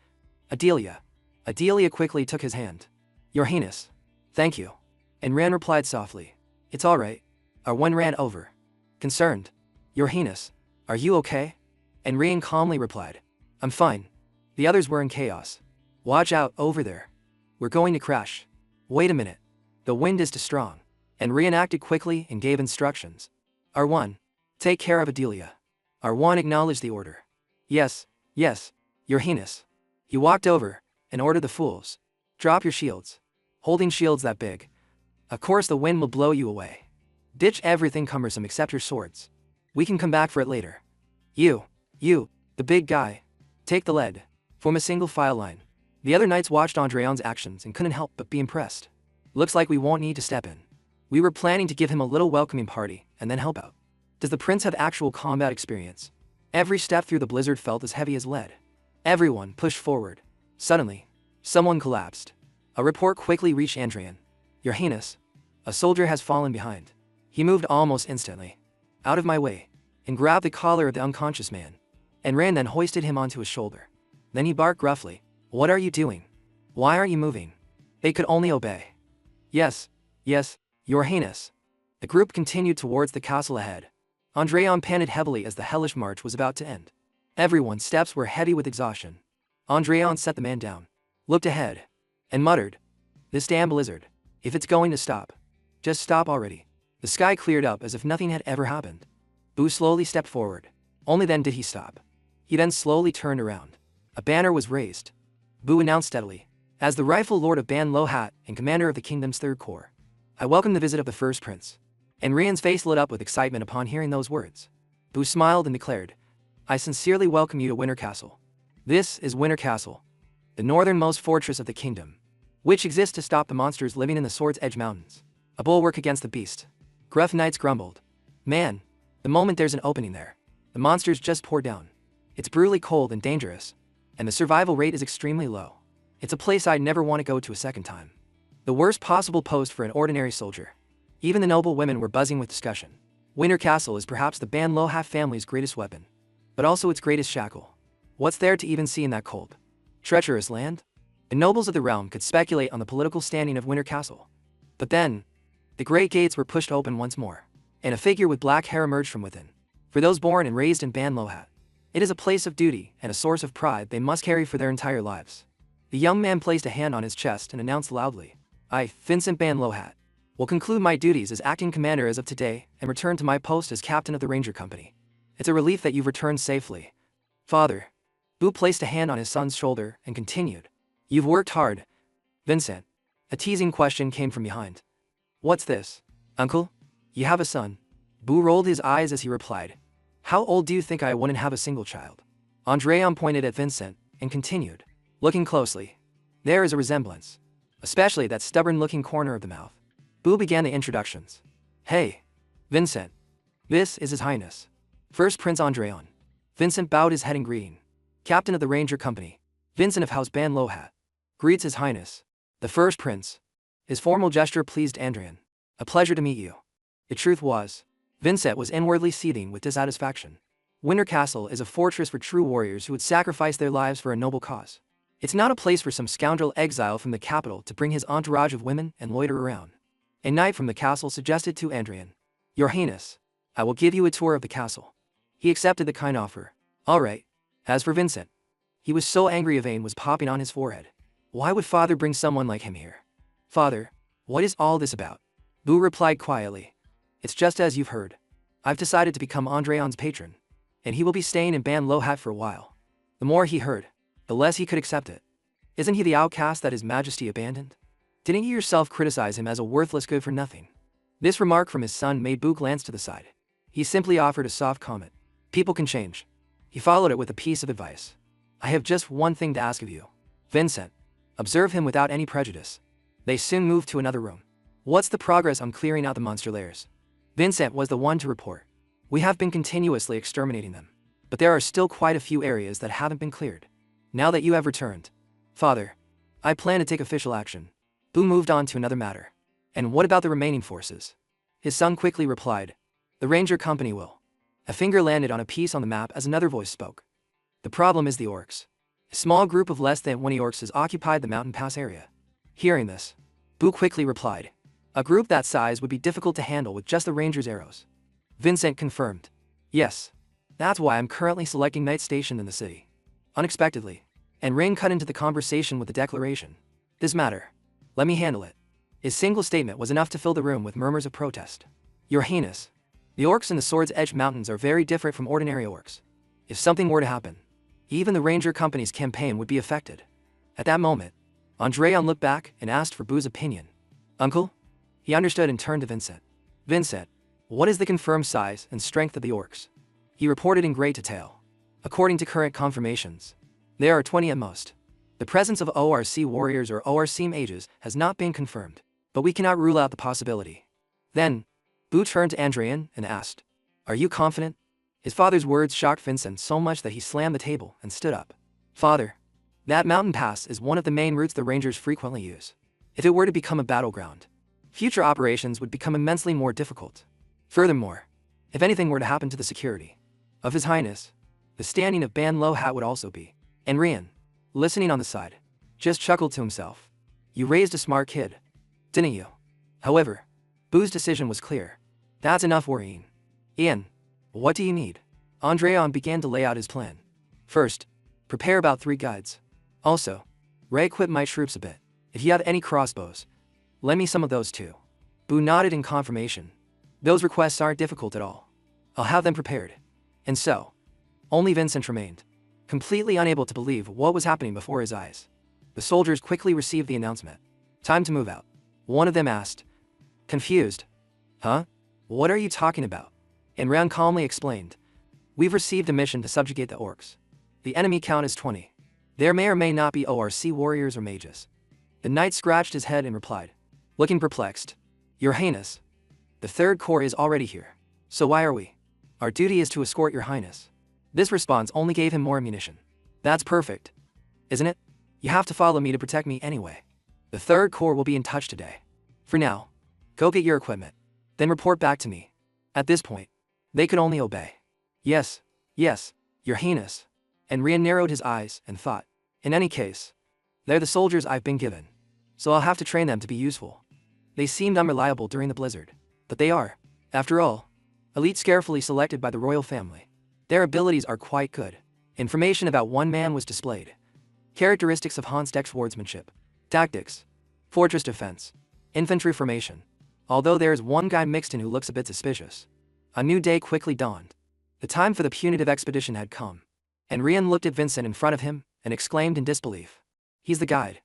"Adelia." Adelia quickly took his hand. "Your Highness." "Thank you." And Rian replied softly, "It's all right." Arwen ran over, concerned. "Your Highness, are you okay?" And Rian calmly replied, "I'm fine." The others were in chaos. "Watch out, over there. We're going to crash." "Wait a minute. The wind is too strong." And Rian acted quickly and gave instructions. "Arwen, take care of Adelia." Arwen acknowledged the order. Yes, your Highness." He walked over and ordered the fools, "Drop your shields. Holding shields that big. Of course the wind will blow you away. Ditch everything cumbersome except your swords. We can come back for it later." You, the big guy. Take the lead. Form a single file line. The other knights watched Andreon's actions and couldn't help but be impressed. Looks like we won't need to step in. We were planning to give him a little welcoming party and then help out. Does the prince have actual combat experience? Every step through the blizzard felt as heavy as lead. Everyone pushed forward. Suddenly, someone collapsed. A report quickly reached Andrian. Your Highness, a soldier has fallen behind. He moved almost instantly. Out of my way, and grabbed the collar of the unconscious man, and ran, then hoisted him onto his shoulder. Then he barked gruffly. What are you doing? Why aren't you moving? They could only obey. Yes, Your Highness. The group continued towards the castle ahead. Andreon panted heavily as the hellish march was about to end. Everyone's steps were heavy with exhaustion. Andreon set the man down, looked ahead, and muttered, This damn blizzard. If it's going to stop, just stop already. The sky cleared up as if nothing had ever happened. Bu slowly stepped forward. Only then did he stop. He then slowly turned around. A banner was raised. Bu announced steadily, as the rightful lord of Ban Lo Hat and commander of the kingdom's third corps, I welcome the visit of the first prince. And Rian's face lit up with excitement upon hearing those words. Bu smiled and declared, I sincerely welcome you to Winter Castle. This is Winter Castle, the northernmost fortress of the kingdom, which exists to stop the monsters living in the Sword's Edge Mountains. A bulwark against the beast. Gruff knights grumbled. Man, the moment there's an opening there, the monsters just pour down. It's brutally cold and dangerous, and the survival rate is extremely low. It's a place I'd never want to go to a second time. The worst possible post for an ordinary soldier. Even the noble women were buzzing with discussion. Winter Castle is perhaps the Ban Lo Hat family's greatest weapon, but also its greatest shackle. What's there to even see in that cold, treacherous land? The nobles of the realm could speculate on the political standing of Winter Castle. But then, the great gates were pushed open once more, and a figure with black hair emerged from within. For those born and raised in Ban Lo Hat, it is a place of duty and a source of pride they must carry for their entire lives. The young man placed a hand on his chest and announced loudly, I, Vincent Ban Lo Hat, will conclude my duties as acting commander as of today and return to my post as captain of the Ranger Company. It's a relief that you've returned safely. Father. Bu placed a hand on his son's shoulder and continued, You've worked hard, Vincent. A teasing question came from behind. What's this? Uncle? You have a son? Bu rolled his eyes as he replied, How old do you think I wouldn't have a single child? Andreon pointed at Vincent and continued, looking closely. There is a resemblance, especially that stubborn-looking corner of the mouth. Bu began the introductions. Hey, Vincent. This is His Highness, First Prince Andreon. Vincent bowed his head in greeting. Captain of the Ranger Company, Vincent of House Ban Lo Hat, greets His Highness, the First Prince. His formal gesture pleased Andrian. A pleasure to meet you. The truth was, Vincent was inwardly seething with dissatisfaction. Winter Castle is a fortress for true warriors who would sacrifice their lives for a noble cause. It's not a place for some scoundrel exile from the capital to bring his entourage of women and loiter around. A knight from the castle suggested to Andrian, Your Highness, I will give you a tour of the castle. He accepted the kind offer. All right. As for Vincent, he was so angry a vein was popping on his forehead. Why would father bring someone like him here? Father, what is all this about? Bu replied quietly. It's just as you've heard. I've decided to become Andreon's patron, and he will be staying in Ban Lo Hat for a while. The more he heard, the less he could accept it. Isn't he the outcast that His Majesty abandoned? Didn't you yourself criticize him as a worthless good-for-nothing? This remark from his son made Bu glance to the side. He simply offered a soft comment. People can change. He followed it with a piece of advice. I have just one thing to ask of you. Vincent. Observe him without any prejudice. They soon moved to another room. What's the progress on clearing out the monster lairs? Vincent was the one to report. We have been continuously exterminating them, but there are still quite a few areas that haven't been cleared. Now that you have returned, Father, I plan to take official action. Bu moved on to another matter. And what about the remaining forces? His son quickly replied, The Ranger Company will. A finger landed on a piece on the map as another voice spoke. The problem is the orcs. A small group of less than 20 orcs has occupied the mountain pass area. Hearing this, Bu quickly replied, A group that size would be difficult to handle with just the Ranger's arrows. Vincent confirmed, Yes. That's why I'm currently selecting knights stationed in the city. Unexpectedly, and Ring cut into the conversation with the declaration. This matter. Let me handle it. His single statement was enough to fill the room with murmurs of protest. Your Highness, the orcs in the Sword's Edge Mountains are very different from ordinary orcs. If something were to happen, even the Ranger Company's campaign would be affected. At that moment, Andreon looked back and asked for Bu's opinion. Uncle? He understood and turned to Vincent. Vincent, what is the confirmed size and strength of the orcs? he reported in great detail. According to current confirmations, there are 20 at most. The presence of ORC warriors or ORC mages has not been confirmed, but we cannot rule out the possibility. Then, Bu turned to Andrian and asked, "Are you confident?" His father's words shocked Vincent so much that he slammed the table and stood up. "Father, that mountain pass is one of the main routes the Rangers frequently use. If it were to become a battleground, future operations would become immensely more difficult. Furthermore, if anything were to happen to the security of His Highness, the standing of Ban Lo Hat would also be." And Rian, listening on the side, just chuckled to himself. "You raised a smart kid, didn't you?" However, Bu's decision was clear. "That's enough worrying. Ian, what do you need?" Andreon began to lay out his plan. "First, prepare about 3 guides. Also, re-equip my troops a bit. If you have any crossbows, lend me some of those too." Bu nodded in confirmation. "Those requests aren't difficult at all. I'll have them prepared." And so, only Vincent remained, completely unable to believe what was happening before his eyes. The soldiers quickly received the announcement. "Time to move out." One of them asked, confused. "Huh? What are you talking about?" And Ran calmly explained, "We've received a mission to subjugate the orcs. The enemy count is 20. There may or may not be ORC warriors or mages." The knight scratched his head and replied, looking perplexed, "Your Highness, the 3rd Corps is already here. So why are we? Our duty is to escort your Highness." This response only gave him more ammunition. "That's perfect, isn't it? You have to follow me to protect me anyway. The 3rd Corps will be in touch today. For now, go get your equipment, then report back to me." At this point, they could only obey. Yes, your Highness." And Rian narrowed his eyes and thought, "In any case, they're the soldiers I've been given, so I'll have to train them to be useful. They seemed unreliable during the blizzard, but they are, after all, elites carefully selected by the royal family. Their abilities are quite good." Information about one man was displayed. Characteristics of Hans Deck's swordsmanship, tactics, fortress defense, infantry formation. Although there is one guy mixed in who looks a bit suspicious. A new day quickly dawned. The time for the punitive expedition had come. And Rian looked at Vincent in front of him and exclaimed in disbelief, "He's the guide."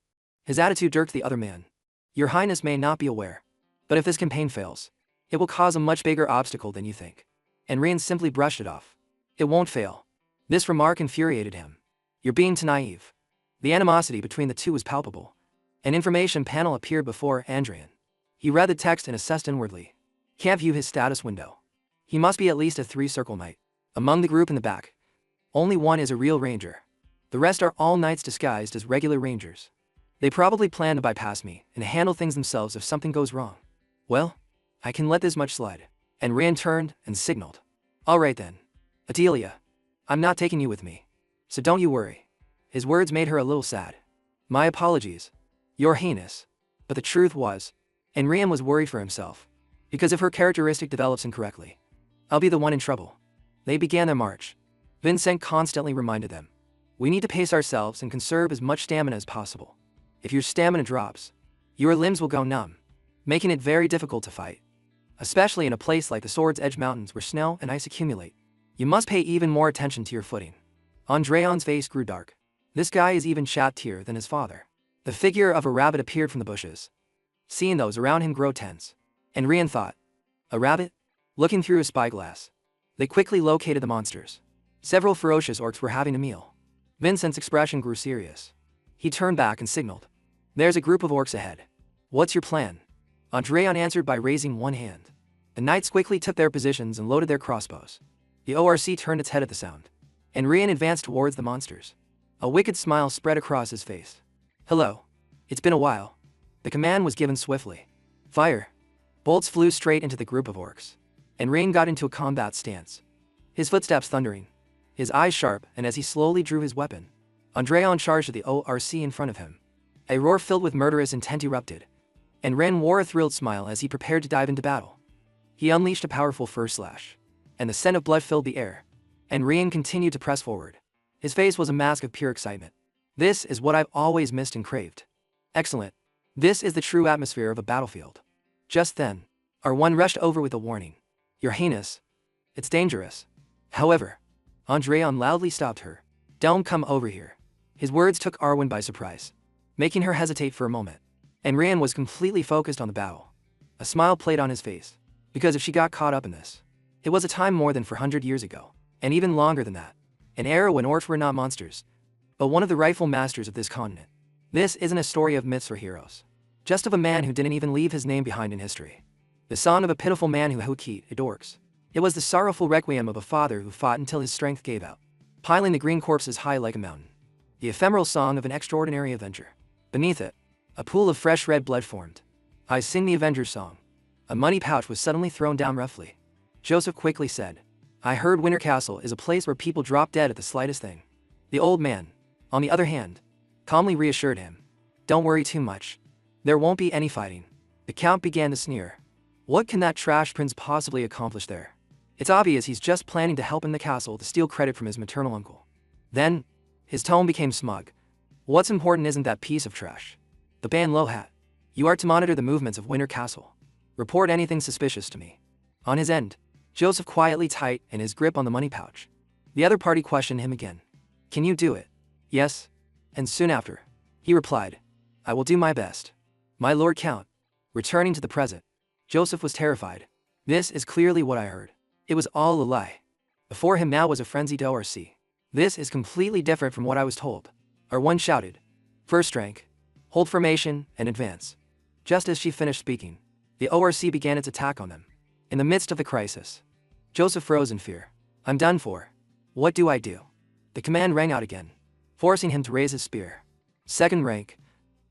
His attitude irked the other man. "Your Highness may not be aware, but if this campaign fails, it will cause a much bigger obstacle than you think." And Rian simply brushed it off. "It won't fail." This remark infuriated him. "You're being too naive." The animosity between the two was palpable. An information panel appeared before Andrian. He read the text and assessed inwardly. Can't view his status window. He must be at least a 3-circle knight. Among the group in the back, only one is a real ranger. The rest are all knights disguised as regular rangers. They probably plan to bypass me and handle things themselves if something goes wrong. Well, I can let this much slide. And Rand turned and signaled. "All right then. Adelia, I'm not taking you with me, so don't you worry." His words made her a little sad. "My apologies, Your Highness." But the truth was, and Rian was worried for himself, because if her characteristic develops incorrectly, I'll be the one in trouble. They began their march. Vincent constantly reminded them, "We need to pace ourselves and conserve as much stamina as possible. If your stamina drops, your limbs will go numb, making it very difficult to fight. Especially in a place like the Sword's Edge Mountains where snow and ice accumulate. You must pay even more attention to your footing." Andreon's face grew dark. This guy is even chattier than his father. The figure of a rabbit appeared from the bushes, seeing those around him grow tense. And Rian thought, a rabbit? Looking through his spyglass, they quickly located the monsters. Several ferocious orcs were having a meal. Vincent's expression grew serious. He turned back and signaled. "There's a group of orcs ahead. What's your plan?" Andreon answered by raising one hand. The knights quickly took their positions and loaded their crossbows. The ORC turned its head at the sound, and Rian advanced towards the monsters. A wicked smile spread across his face. "Hello. It's been a while." The command was given swiftly. "Fire!" Bolts flew straight into the group of orcs, and Rian got into a combat stance. His footsteps thundering, his eyes sharp, and as he slowly drew his weapon, Andreon charged at the ORC in front of him. A roar filled with murderous intent erupted, and Ren wore a thrilled smile as he prepared to dive into battle. He unleashed a powerful first slash, and the scent of blood filled the air, and Rian continued to press forward. His face was a mask of pure excitement. "This is what I've always missed and craved. Excellent. This is the true atmosphere of a battlefield." Just then, R1 rushed over with a warning. "Your Highness, it's dangerous." However, Andreon loudly stopped her. "Don't come over here." His words took Arwen by surprise, making her hesitate for a moment. And Rian was completely focused on the battle. A smile played on his face, because if she got caught up in this, it was a time more than 400 years ago. and even longer than that. An era when orcs were not monsters, but one of the rightful masters of this continent. This isn't a story of myths or heroes, just of a man who didn't even leave his name behind in history. The song of a pitiful man who hukit orcs. It was the sorrowful requiem of a father who fought until his strength gave out, piling the green corpses high like a mountain. The ephemeral song of an extraordinary avenger. Beneath it, a pool of fresh red blood formed. I sing the avenger's song. A money pouch was suddenly thrown down roughly. Joseph quickly said, I heard Winter Castle is a place where people drop dead at the slightest thing. The old man, on the other hand, calmly reassured him. Don't worry too much. There won't be any fighting. The count began to sneer. What can that trash prince possibly accomplish there? It's obvious he's just planning to help in the castle to steal credit from his maternal uncle. Then, his tone became smug. What's important isn't that piece of trash. The Ban Lo hat. You are to monitor the movements of Winter Castle. Report anything suspicious to me. On his end, Joseph quietly tightened his grip on the money pouch. The other party questioned him again. Can you do it? Yes. And soon after, he replied, I will do my best. My Lord Count. Returning to the present, Joseph was terrified. This is clearly what I heard. It was all a lie. Before him now was a frenzied ORC. This is completely different from what I was told. R1 shouted. First rank. Hold formation and advance. Just as she finished speaking, the ORC began its attack on them. In the midst of the crisis, Joseph froze in fear. I'm done for. What do I do? The command rang out again, forcing him to raise his spear. Second rank.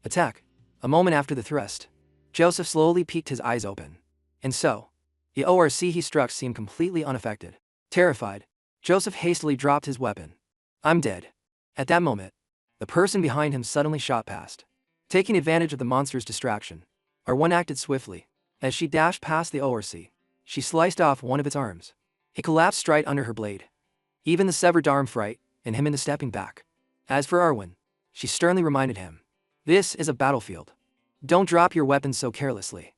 Attack. A moment after the thrust, Joseph slowly peeked his eyes open. And so, the ORC he struck seemed completely unaffected. Terrified, Joseph hastily dropped his weapon. I'm dead. At that moment, the person behind him suddenly shot past. Taking advantage of the monster's distraction, R1 acted swiftly. As she dashed past the ORC, she sliced off one of its arms. It collapsed right under her blade. Even the severed arm frightened him into stepping back. As for Arwen, she sternly reminded him. This is a battlefield. Don't drop your weapons so carelessly.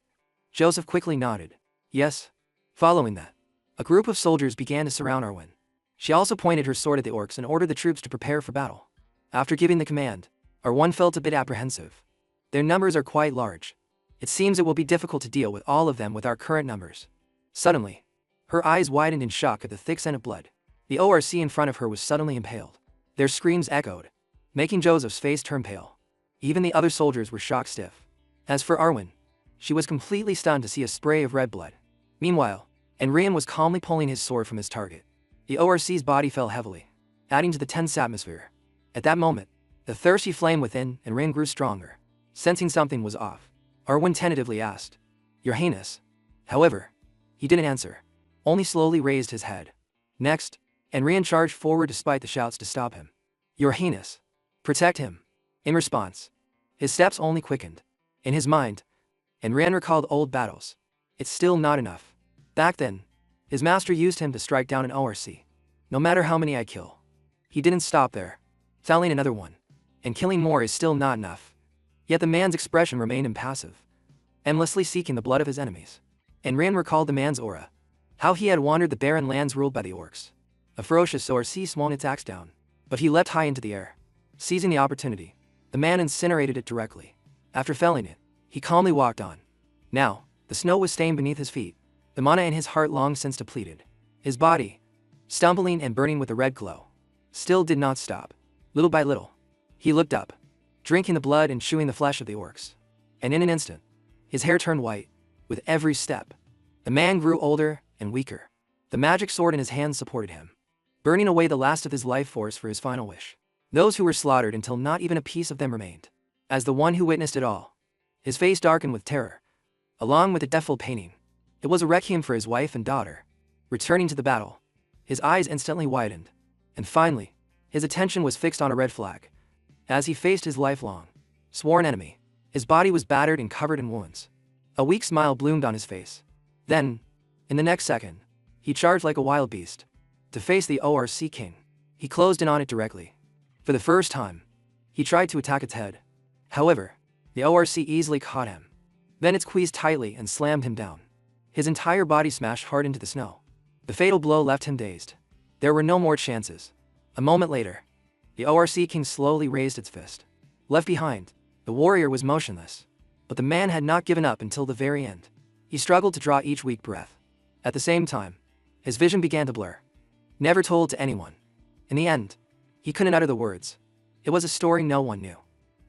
Joseph quickly nodded. Yes. Following that, a group of soldiers began to surround Arwen. She also pointed her sword at the orcs and ordered the troops to prepare for battle. After giving the command, Arwen felt a bit apprehensive. Their numbers are quite large. It seems it will be difficult to deal with all of them with our current numbers. Suddenly, her eyes widened in shock at the thick scent of blood. The ORC in front of her was suddenly impaled. Their screams echoed, making Joseph's face turn pale. Even the other soldiers were shock stiff. As for Arwen, she was completely stunned to see a spray of red blood. Meanwhile, Enrian was calmly pulling his sword from his target. The ORC's body fell heavily, adding to the tense atmosphere. At that moment, the thirsty flame within Enrian grew stronger. Sensing something was off, Arwen tentatively asked, Your Highness. However, he didn't answer, only slowly raised his head. Next, Enrian charged forward despite the shouts to stop him. Your Highness. Protect him. In response, his steps only quickened. In his mind, Enrian recalled old battles. It's still not enough. Back then, his master used him to strike down an ORC. No matter how many I kill. He didn't stop there. Felling another one. And killing more is still not enough. Yet the man's expression remained impassive, endlessly seeking the blood of his enemies. Enrian recalled the man's aura. How he had wandered the barren lands ruled by the orcs. A ferocious ORC swung its axe down, but he leapt high into the air. Seizing the opportunity, the man incinerated it directly. After felling it, he calmly walked on. Now, the snow was stained beneath his feet, the mana in his heart long since depleted. His body, stumbling and burning with a red glow, still did not stop. Little by little, he looked up, drinking the blood and chewing the flesh of the orcs. And in an instant, his hair turned white. With every step, the man grew older and weaker. The magic sword in his hand supported him, burning away the last of his life force for his final wish. Those who were slaughtered until not even a piece of them remained. As the one who witnessed it all, his face darkened with terror, along with a deathful painting. It was a requiem for his wife and daughter. Returning to the battle, his eyes instantly widened, and finally, his attention was fixed on a red flag. As he faced his lifelong, sworn enemy, his body was battered and covered in wounds. A weak smile bloomed on his face. Then, in the next second, he charged like a wild beast. To face the ORC king, he closed in on it directly. For the first time, he tried to attack its head. However, the ORC easily caught him. Then it squeezed tightly and slammed him down. His entire body smashed hard into the snow. The fatal blow left him dazed. There were no more chances. A moment later, the ORC king slowly raised its fist. Left behind, the warrior was motionless. But the man had not given up until the very end. He struggled to draw each weak breath. At the same time, his vision began to blur. never told to anyone. In the end, he couldn't utter the words. It was a story no one knew.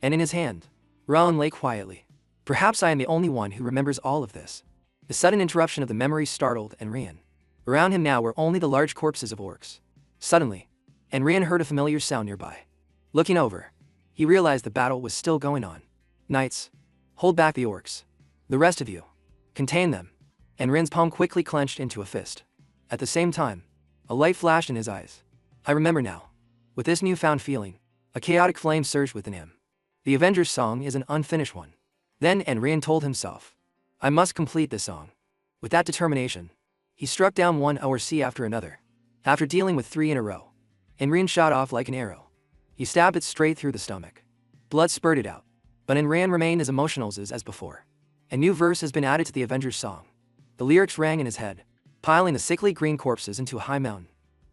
And in his hand, Rowan lay quietly. Perhaps I am the only one who remembers all of this. The sudden interruption of the memory startled Enrian. Around him now were only the large corpses of orcs. Suddenly, Enrian heard a familiar sound nearby. Looking over, he realized the battle was still going on. Knights, hold back the orcs. The rest of you, contain them. Enrian's palm quickly clenched into a fist. At the same time, a light flashed in his eyes. I remember now. With this newfound feeling, a chaotic flame surged within him. The Avengers song is an unfinished one. Then Enrian told himself, I must complete this song. With that determination, he struck down one ORC after another. After dealing with 3 in a row, Enrian shot off like an arrow. He stabbed it straight through the stomach. Blood spurted out, but Enrian remained as emotional as before. A new verse has been added to the Avengers song. The lyrics rang in his head, piling the sickly green corpses into a high mountain.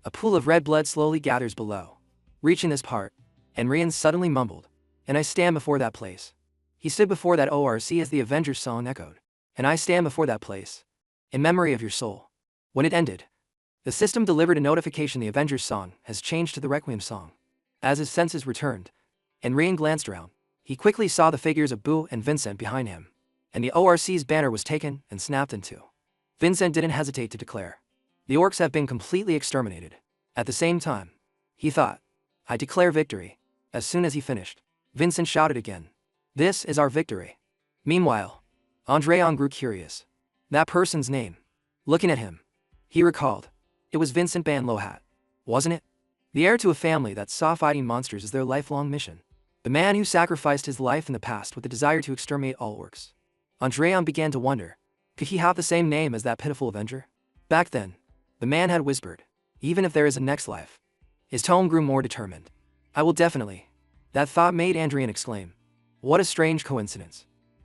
A pool of red blood slowly gathers below. Reaching this part, Enrian suddenly mumbled, and I stand before that place. He stood before that ORC as the Avengers song echoed. And I stand before that place, in memory of your soul. When it ended, the system delivered a notification: the Avengers song has changed to the Requiem song. As his senses returned, Enrian glanced around. He quickly saw the figures of Boo and Vincent behind him, and the ORC's banner was taken and snapped in two. Vincent didn't hesitate to declare, the orcs have been completely exterminated. At the same time, he thought, I declare victory. As soon as he finished, Vincent shouted again, this is our victory. Meanwhile, Andreon grew curious. That person's name. Looking at him, he recalled. It was Vincent Van Lohat, wasn't it? The heir to a family that saw fighting monsters as their lifelong mission. The man who sacrificed his life in the past with the desire to exterminate all orcs. Andreon began to wonder, could he have the same name as that pitiful Avenger? Back then, the man had whispered, even if there is a next life. His tone grew more determined. I will definitely. That thought made Andreon exclaim. What a strange coincidence.